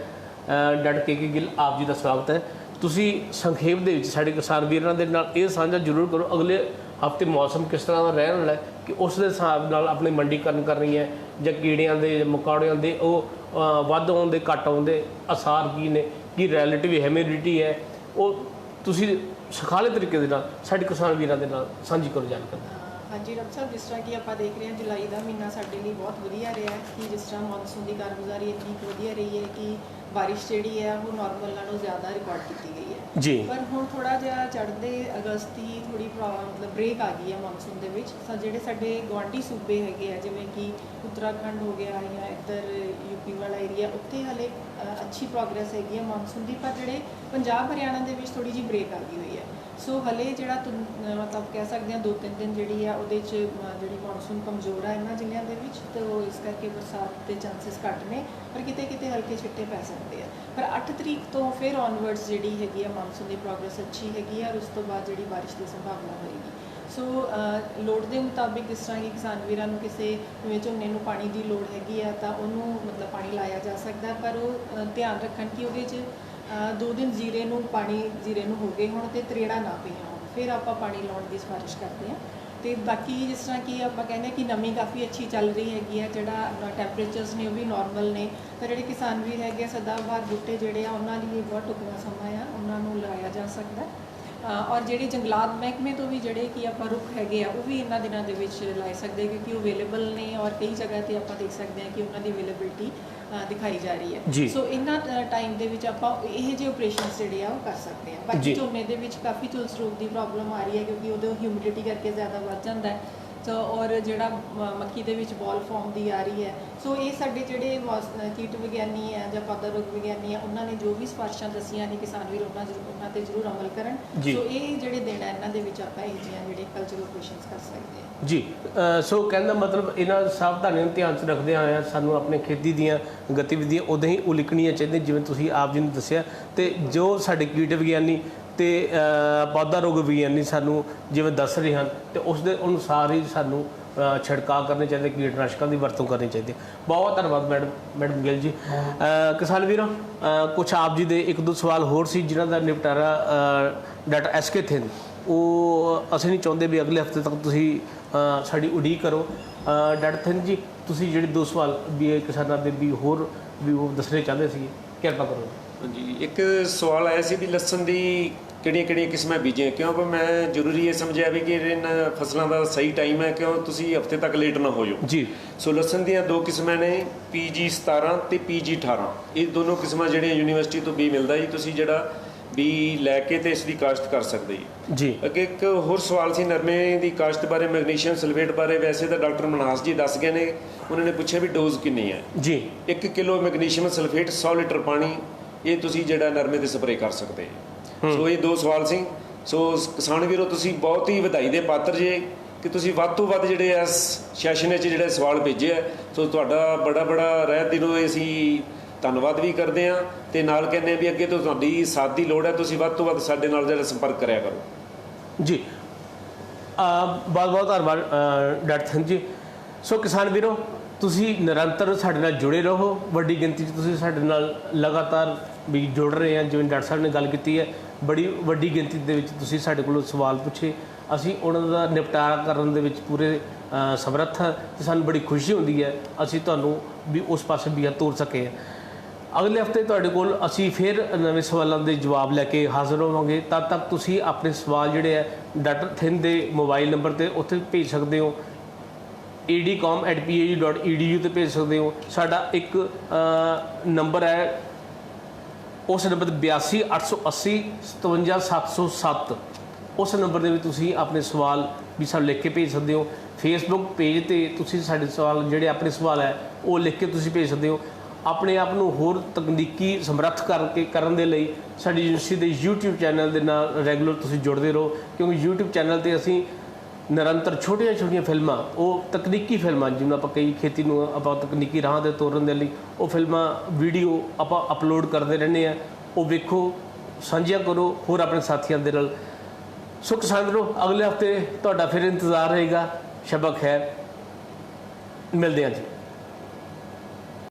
ਡਾਕਟਰ ਕੇ ਗਿੱਲ, ਆਪ ਜੀ ਦਾ ਸਵਾਗਤ ਹੈ। ਤੁਸੀਂ ਸੰਖੇਪ ਦੇ ਵਿੱਚ ਸਾਡੇ ਕਿਸਾਨ ਵੀਰਾਂ ਦੇ ਨਾਲ ਇਹ ਸਾਂਝਾ ਜ਼ਰੂਰ ਕਰੋ ਅਗਲੇ ਹਫ਼ਤੇ ਮੌਸਮ ਕਿਸ ਤਰ੍ਹਾਂ ਦਾ ਰਹਿਣ ਵਾਲਾ ਹੈ, ਕਿ ਉਸ ਦੇ ਹਿਸਾਬ ਨਾਲ ਆਪਣੀ ਮੰਡੀਕਰਨ ਕਰਨੀ ਹੈ ਜਾਂ ਕੀੜਿਆਂ ਦੇ ਮਕੌੜਿਆਂ ਦੇ ਉਹ ਵੱਧ ਆਉਣ ਦੇ ਘੱਟ ਆਉਣ ਦੇ ਅਸਾਰ ਕੀ ਨੇ, ਕੀ ਰਿਲੇਟਿਵ ਹਿਊਮਿਡਿਟੀ ਹੈ, ਉਹ ਤੁਸੀਂ ਸੁਖਾਲੇ ਤਰੀਕੇ ਦੇ ਨਾਲ ਸਾਡੇ ਕਿਸਾਨ ਵੀਰਾਂ ਦੇ ਨਾਲ ਸਾਂਝੀ ਕਰੋ ਜਾਣਕਾਰੀ। ਹਾਂਜੀ ਡਾਕਟਰ ਸਾਹਿਬ, ਜਿਸ ਤਰ੍ਹਾਂ ਕਿ ਆਪਾਂ ਦੇਖ ਰਹੇ ਹਾਂ ਜੁਲਾਈ ਦਾ ਮਹੀਨਾ ਸਾਡੇ ਲਈ ਬਹੁਤ ਵਧੀਆ ਰਿਹਾ ਹੈ ਕਿ ਜਿਸ ਤਰ੍ਹਾਂ ਮੌਨਸੂਨ ਦੀ ਕਾਰਗੁਜ਼ਾਰੀ ਇੰਨੀ ਵਧੀਆ ਰਹੀ ਹੈ ਕਿ ਬਾਰਿਸ਼ ਜਿਹੜੀ ਹੈ ਉਹ ਨਾਰਮਲ ਨਾਲੋਂ ਜ਼ਿਆਦਾ ਰਿਕਾਰਡ ਕੀਤੀ ਗਈ ਹੈ ਜੀ। ਪਰ ਹੁਣ ਥੋੜਾ ਜਿਹਾ ਚੜ੍ਹਦੇ ਅਗਸਤ ਦੀ ਥੋੜੀ ਮਤਲਬ ਬ੍ਰੇਕ ਆ ਗਈ ਹੈ ਮੌਨਸੂਨ ਦੇ ਵਿੱਚ। ਜਿਹੜੇ ਸਾਡੇ ਗੁਆਂਢੀ ਸੂਬੇ ਹੈਗੇ ਆ ਜਿਵੇਂ ਕਿ ਉੱਤਰਾਖੰਡ ਹੋ ਗਿਆ ਜਾਂ ਇੱਧਰ ਯੂਪੀ ਵਾਲਾ ਏਰੀਆ, ਉੱਥੇ ਹਾਲੇ ਅੱਛੀ ਪ੍ਰੋਗਰੈਸ ਹੈਗੀ ਹੈ ਮੌਨਸੂਨ ਦੀ, ਪਰ ਜਿਹੜੇ ਪੰਜਾਬ ਹਰਿਆਣਾ ਦੇ ਵਿੱਚ ਥੋੜੀ ਜਿਹੀ ਬ੍ਰੇਕ ਆ ਗਈ ਹੋਈ ਹੈ। ਸੋ ਹਲੇ ਜਿਹੜਾ ਮਤਲਬ ਕਹਿ ਸਕਦੇ ਹਾਂ 2-3 ਦਿਨ ਜਿਹੜੀ ਆ ਉਹਦੇ 'ਚ ਜਿਹੜੀ ਮੌਨਸੂਨ ਕਮਜ਼ੋਰ ਆ ਇਹਨਾਂ ਜ਼ਿਲ੍ਹਿਆਂ ਦੇ ਵਿੱਚ, ਤੇ ਉਹ ਇਸ ਕਰਕੇ ਬਰਸਾਤ ਦੇ ਚਾਂਸਸ ਘੱਟ ਨੇ, ਪਰ ਕਿਤੇ ਕਿਤੇ ਹਲਕੇ ਛਿੱਟੇ ਪੈ ਸਕਦੇ ਆ। ਪਰ 8 ਤਰੀਕ ਤੋਂ ਫਿਰ ਔਨਵਰਡਸ ਜਿਹੜੀ ਹੈਗੀ ਆ ਮੌਨਸੂਨ ਦੀ ਪ੍ਰੋਗਰੈਸ ਅੱਛੀ ਹੈਗੀ ਆ, ਔਰ ਉਸ ਤੋਂ ਬਾਅਦ ਜਿਹੜੀ ਬਾਰਿਸ਼ ਦੀ ਸੰਭਾਵਨਾ ਹੋਏਗੀ। ਸੋ ਲੋੜ ਦੇ ਮੁਤਾਬਿਕ ਜਿਸ ਤਰ੍ਹਾਂ ਕਿ ਕਿਸਾਨ ਵੀਰਾਂ ਨੂੰ ਕਿਸੇ ਜਿਵੇਂ ਝੋਨੇ ਨੂੰ ਪਾਣੀ ਦੀ ਲੋੜ ਹੈਗੀ ਆ ਤਾਂ ਉਹਨੂੰ ਮਤਲਬ ਪਾਣੀ ਲਾਇਆ ਜਾ ਸਕਦਾ, ਪਰ ਉਹ ਧਿਆਨ ਰੱਖਣ ਕਿ ਉਹਦੇ 'ਚ 2 ਦਿਨ ਜੀਰੇ ਨੂੰ ਹੋ ਗਏ ਹੁਣ ਤੇ ਤਰੇੜਾ ਨਾ ਪਈਆਂ ਹੋਣ, ਫਿਰ ਆਪਾਂ ਪਾਣੀ ਲਾਉਣ ਦੀ ਸਿਫਾਰਿਸ਼ ਕਰਦੇ ਹਾਂ। ਤੇ ਬਾਕੀ ਜਿਸ ਤਰ੍ਹਾਂ ਕਿ ਆਪਾਂ ਕਹਿੰਦੇ ਕਿ ਨਮੀ ਕਾਫੀ ਅੱਛੀ ਚੱਲ ਰਹੀ ਹੈਗੀ ਆ, ਜਿਹੜਾ ਟੈਂਪਰੇਚਰਸ ਨੇ ਉਹ ਵੀ ਨਾਰਮਲ ਨੇ, ਤਾਂ ਜਿਹੜੇ ਕਿਸਾਨ ਵੀਰ ਹੈਗੇ ਆ ਸਦਾਬਹਾਰ ਬੂਟੇ ਜਿਹੜੇ ਆ ਉਹਨਾਂ ਲਈ ਬਹੁਤ ਢੁਕਵਾਂ ਸਮਾਂ ਆ, ਉਹਨਾਂ ਨੂੰ ਲਾਇਆ ਜਾ ਸਕਦਾ। ਔਰ ਜਿਹੜੇ ਜੰਗਲਾਤ ਮਹਿਕਮੇ ਤੋਂ ਵੀ ਜਿਹੜੇ ਕਿ ਆਪਾਂ ਰੁੱਖ ਹੈਗੇ ਆ ਉਹ ਵੀ ਇਹਨਾਂ ਦਿਨਾਂ ਦੇ ਵਿੱਚ ਲਾਏ ਸਕਦੇ, ਕਿਉਂਕਿ ਉਹ ਅਵੇਲੇਬਲ ਨੇ ਔਰ ਕਈ ਜਗ੍ਹਾ ਤੇ ਆਪਾਂ ਦੇਖ ਸਕਦੇ ਹਾਂ ਕਿ ਉਹਨਾਂ ਦੀ ਅਵੇਲੇਬਿਲਿਟੀ ਦਿਖਾਈ ਜਾ ਰਹੀ ਹੈ। ਸੋ ਇਹਨਾਂ ਟਾਈਮ ਦੇ ਵਿੱਚ ਆਪਾਂ ਇਹ ਜਿਹੇ ਆਪਰੇਸ਼ਨਸ ਜਿਹੜੇ ਆ ਉਹ ਕਰ ਸਕਦੇ ਹਾਂ। ਬਾਕੀ ਝੋਨੇ ਦੇ ਵਿੱਚ ਕਾਫੀ ਝੁਲਸ ਰੋਗ ਦੀ ਪ੍ਰੋਬਲਮ ਆ ਰਹੀ ਹੈ ਕਿਉਂਕਿ ਉਹਦੇ ਹਿਊਮਿਡਿਟੀ ਕਰਕੇ ਜ਼ਿਆਦਾ ਵੱਧ ਜਾਂਦਾ ਹੈ। ਸੋ ਔਰ ਜਿਹੜਾ ਮੱਕੀ ਦੇ ਵਿੱਚ ਬਾਲ ਫਾਰਮ ਦੀ ਆ ਰਹੀ ਹੈ। ਸੋ ਇਹ ਸਾਡੇ ਜਿਹੜੇ ਕੀਟ ਵਿਗਿਆਨੀ ਹੈ ਜਾਂ ਪੌਦਾ ਰੋਗ ਵਿਗਿਆਨੀ ਹੈ ਉਹਨਾਂ ਨੇ ਜੋ ਵੀ ਸਿਫਾਰਿਸ਼ਾਂ ਦੱਸੀਆਂ ਨੇ ਕਿਸਾਨ ਵੀਰ ਉਹਨਾਂ ਤੇ ਜ਼ਰੂਰ ਅਮਲ ਕਰਨ। ਸੋ ਇਹ ਜਿਹੜੇ ਦਿਨ ਹੈ ਇਹਨਾਂ ਦੇ ਵਿੱਚ ਆਪਾਂ ਇਹ ਜਿਹੀਆਂ ਜਿਹੜੇ ਕਲਚਰਲ ਆਪਰੇਸ਼ਨਸ ਕਰ ਸਕਦੇ ਹਾਂ ਜੀ। ਸੋ ਕਹਿੰਦਾ ਮਤਲਬ ਇਹਨਾਂ ਸਾਵਧਾਨੀਆਂ ਨੂੰ ਧਿਆਨ 'ਚ ਰੱਖਦੇ ਹੋਇਆ ਸਾਨੂੰ ਆਪਣੇ ਖੇਤੀ ਦੀਆਂ ਗਤੀਵਿਧੀਆਂ ਉਦੋਂ ਹੀ ਉਲੀਕਣੀਆਂ ਚਾਹੀਦੀਆਂ ਜਿਵੇਂ ਤੁਸੀਂ ਆਪ ਜੀ ਨੇ ਦੱਸਿਆ, ਤੇ ਜੋ ਸਾਡੇ ਕੀਟ ਵਿਗਿਆਨੀ ਤੇ ਪੌਦਾ ਰੋਗ ਵਿਗਿਆਨੀ ਸਾਨੂੰ ਜਿਵੇਂ ਦੱਸ ਰਹੇ ਹਨ ਤੇ ਉਸ ਦੇ ਅਨੁਸਾਰ ਹੀ ਸਾਨੂੰ ਛਿੜਕਾਅ ਕਰਨੇ ਚਾਹੀਦੇ, ਕੀਟਨਾਸ਼ਕਾਂ ਦੀ ਵਰਤੋਂ ਕਰਨੀ ਚਾਹੀਦੀ ਹੈ। ਬਹੁਤ ਧੰਨਵਾਦ ਮੈਡਮ ਗਿੱਲ ਜੀ। ਕਿਸਾਨ ਵੀਰੋ, ਕੁਛ ਆਪ ਜੀ ਦੇ ਇੱਕ ਦੋ ਸਵਾਲ ਹੋਰ ਸੀ ਜਿਨ੍ਹਾਂ ਦਾ ਨਿਪਟਾਰਾ ਡਾਕਟਰ ਐਸ.ਕੇ. ਥਿੰਦ, ਉਹ ਅਸੀਂ ਨਹੀਂ ਚਾਹੁੰਦੇ ਵੀ ਅਗਲੇ ਹਫਤੇ ਤੱਕ ਤੁਸੀਂ ਸਾਡੀ ਉਡੀਕ ਕਰੋ। ਡਾਕਟਰ ਥਿੰਦ ਜੀ, ਤੁਸੀਂ ਜਿਹੜੇ ਦੋ ਸਵਾਲ ਵੀ ਇਹ ਕਿਸਾਨਾਂ ਦੇ ਵੀ ਹੋਰ ਵੀ ਉਹ ਦੱਸਣੇ ਚਾਹੁੰਦੇ ਸੀ, ਕਿਰਪਾ ਕਰੋ। ਹਾਂਜੀ, ਇੱਕ ਸਵਾਲ ਆਇਆ ਸੀ ਵੀ ਲਸਣ ਦੀ ਕਿਹੜੀਆਂ ਕਿਸਮਾਂ ਬੀਜੀਆਂ, ਕਿਉਂਕਿ ਮੈਂ ਜ਼ਰੂਰੀ ਇਹ ਸਮਝਿਆ ਵੀ ਕਿ ਇਹਨਾਂ ਫਸਲਾਂ ਦਾ ਸਹੀ ਟਾਈਮ ਹੈ, ਕਿਉਂ ਤੁਸੀਂ ਹਫਤੇ ਤੱਕ ਲੇਟ ਨਾ ਹੋ ਜਾਓ ਜੀ। ਸੋ ਲਸਣ ਦੀਆਂ ਦੋ ਕਿਸਮਾਂ ਨੇ, PG 17 ਤੇ PG 18। ਇਹ ਦੋਨੋਂ ਕਿਸਮਾਂ ਜਿਹੜੀਆਂ ਯੂਨੀਵਰਸਿਟੀ ਤੋਂ ਬੀ ਮਿਲਦਾ ਜੀ, ਤੁਸੀਂ ਜਿਹੜਾ ਬੀ ਲੈ ਕੇ ਤੇ ਇਸ ਦੀ ਕਾਸ਼ਤ ਕਰ ਸਕਦੇ ਜੀ। ਅੱਗੇ ਇੱਕ ਹੋਰ ਸਵਾਲ ਸੀ ਨਰਮੇ ਦੀ ਕਾਸ਼ਤ ਬਾਰੇ, ਮੈਗਨੀਸ਼ੀਅਮ ਸਲਫੇਟ ਬਾਰੇ। ਵੈਸੇ ਤਾਂ ਡਾਕਟਰ ਮਨਹਾਸ ਜੀ ਦੱਸ ਗਏ ਨੇ, ਉਹਨਾਂ ਨੇ ਪੁੱਛਿਆ ਵੀ ਡੋਜ਼ ਕਿੰਨੀ ਹੈ ਜੀ। 1 ਕਿਲੋ ਮੈਗਨੀਸ਼ੀਅਮ ਸਲਫੇਟ 100 ਲੀਟਰ ਪਾਣੀ, ਇਹ ਤੁਸੀਂ ਜਿਹੜਾ ਨਰਮੇ ਤੇ ਸਪਰੇਅ ਕਰ ਸਕਦੇ। ਸੋ ਇਹ ਦੋ ਸਵਾਲ ਸੀ। ਸੋ ਕਿਸਾਨ ਵੀਰੋ, ਤੁਸੀਂ ਬਹੁਤ ਹੀ ਵਧਾਈ ਦੇ ਪਾਤਰ ਜੇ ਕਿ ਤੁਸੀਂ ਵੱਧ ਤੋਂ ਵੱਧ ਜਿਹੜੇ ਇਸ ਸੈਸ਼ਨ ਵਿੱਚ ਜਿਹੜੇ ਸਵਾਲ ਭੇਜੇ ਆ। ਸੋ ਤੁਹਾਡਾ ਬੜਾ ਰਹਿਤ ਦਿਲੋਂ ਅਸੀਂ ਧੰਨਵਾਦ ਵੀ ਕਰਦੇ ਹਾਂ ਤੇ ਨਾਲ ਕਹਿੰਦੇ ਹਾਂ ਵੀ ਅੱਗੇ ਤੋਂ ਤੁਹਾਡੀ ਸਾਥ ਦੀ ਲੋੜ ਹੈ, ਤੁਸੀਂ ਵੱਧ ਤੋਂ ਵੱਧ ਸਾਡੇ ਨਾਲ ਜਿਹੜਾ ਸੰਪਰਕ ਕਰਿਆ ਕਰੋ ਜੀ। ਬਹੁਤ ਧੰਨਵਾਦ ਡਾਕਟਰ ਸਿੰਘ ਜੀ। ਸੋ ਕਿਸਾਨ ਵੀਰੋ, ਤੁਸੀਂ ਨਿਰੰਤਰ ਸਾਡੇ ਨਾਲ ਜੁੜੇ ਰਹੋ। ਵੱਡੀ ਗਿਣਤੀ 'ਚ ਤੁਸੀਂ ਸਾਡੇ ਨਾਲ ਲਗਾਤਾਰ ਵੀ ਜੁੜ ਰਹੇ ਆ। ਜਿਵੇਂ ਡਾਕਟਰ ਸਾਹਿਬ ਨੇ ਗੱਲ ਕੀਤੀ ਹੈ, ਬੜੀ ਵੱਡੀ ਗਿਣਤੀ ਦੇ ਵਿੱਚ ਤੁਸੀਂ ਸਾਡੇ ਕੋਲੋਂ ਸਵਾਲ ਪੁੱਛੇ, ਅਸੀਂ ਉਹਨਾਂ ਦਾ ਨਿਪਟਾਰਾ ਕਰਨ ਦੇ ਵਿੱਚ ਪੂਰੇ ਸਮਰੱਥ ਹਾਂ ਤੇ ਸਾਨੂੰ ਬੜੀ ਖੁਸ਼ੀ ਹੁੰਦੀ ਹੈ ਅਸੀਂ ਤੁਹਾਨੂੰ ਵੀ ਉਸ ਪਾਸੇ ਵੀ ਤੋਰ ਸਕੇ ਹਾਂ। ਅਗਲੇ ਹਫਤੇ ਤੁਹਾਡੇ ਕੋਲ ਅਸੀਂ ਫਿਰ ਨਵੇਂ ਸਵਾਲਾਂ ਦੇ ਜਵਾਬ ਲੈ ਕੇ ਹਾਜ਼ਰ ਹੋਵਾਂਗੇ। ਤਦ ਤੱਕ ਤੁਸੀਂ ਆਪਣੇ ਸਵਾਲ ਜਿਹੜੇ ਹੈ ਡਾਕਟਰ ਥਿੰਦ ਦੇ ਮੋਬਾਈਲ ਨੰਬਰ 'ਤੇ ਉੱਥੇ ਭੇਜ ਸਕਦੇ ਹੋ, edcom@pau.edu 'ਤੇ ਭੇਜ ਸਕਦੇ ਹੋ। ਸਾਡਾ ਇੱਕ ਨੰਬਰ ਹੈ, ਉਸ ਨੰਬਰ 82 880 57 707। ਉਸ ਨੰਬਰ ਦੇ ਵਿੱਚ ਤੁਸੀਂ ਆਪਣੇ ਸਵਾਲ ਵੀ ਸਾਨੂੰ ਲਿਖ ਕੇ ਭੇਜ ਸਕਦੇ ਹੋ। ਫੇਸਬੁੱਕ ਪੇਜ 'ਤੇ ਤੁਸੀਂ ਸਾਡੇ ਸਵਾਲ ਜਿਹੜੇ ਆਪਣੇ ਸਵਾਲ ਹੈ ਉਹ ਲਿਖ ਕੇ ਤੁਸੀਂ ਭੇਜ ਸਕਦੇ ਹੋ। ਆਪਣੇ ਆਪ ਨੂੰ ਹੋਰ ਤਕਨੀਕੀ ਸਮਰੱਥ ਕਰਨ ਦੇ ਲਈ ਸਾਡੀ ਯੂਨੀਵਰਸਿਟੀ ਦੇ YouTube ਚੈਨਲ ਦੇ ਨਾਲ ਰੈਗੂਲਰ ਤੁਸੀਂ ਜੁੜਦੇ ਰਹੋ, ਕਿਉਂਕਿ YouTube ਚੈਨਲ 'ਤੇ ਅਸੀਂ ਨਿਰੰਤਰ ਛੋਟੀਆਂ ਫਿਲਮਾਂ, ਉਹ ਤਕਨੀਕੀ ਫਿਲਮਾਂ ਜਿਵੇਂ ਆਪਾਂ ਕਈ ਖੇਤੀ ਨੂੰ ਆਪਾਂ ਤਕਨੀਕੀ ਰਾਹਾਂ 'ਤੇ ਤੋਰਨ ਦੇ ਲਈ ਉਹ ਫਿਲਮਾਂ ਵੀਡੀਓ ਆਪਾਂ ਅਪਲੋਡ ਕਰਦੇ ਰਹਿੰਦੇ ਹਾਂ। ਉਹ ਵੇਖੋ, ਸਾਂਝੀਆਂ ਕਰੋ ਹੋਰ ਆਪਣੇ ਸਾਥੀਆਂ ਦੇ ਨਾਲ। ਸੋ ਕਿਸਾਨ ਵੀਰੋ, ਅਗਲੇ ਹਫਤੇ ਤੁਹਾਡਾ ਫਿਰ ਇੰਤਜ਼ਾਰ ਰਹੇਗਾ। ਸ਼ਬਾ ਖੈਰ, ਮਿਲਦੇ ਹਾਂ ਜੀ।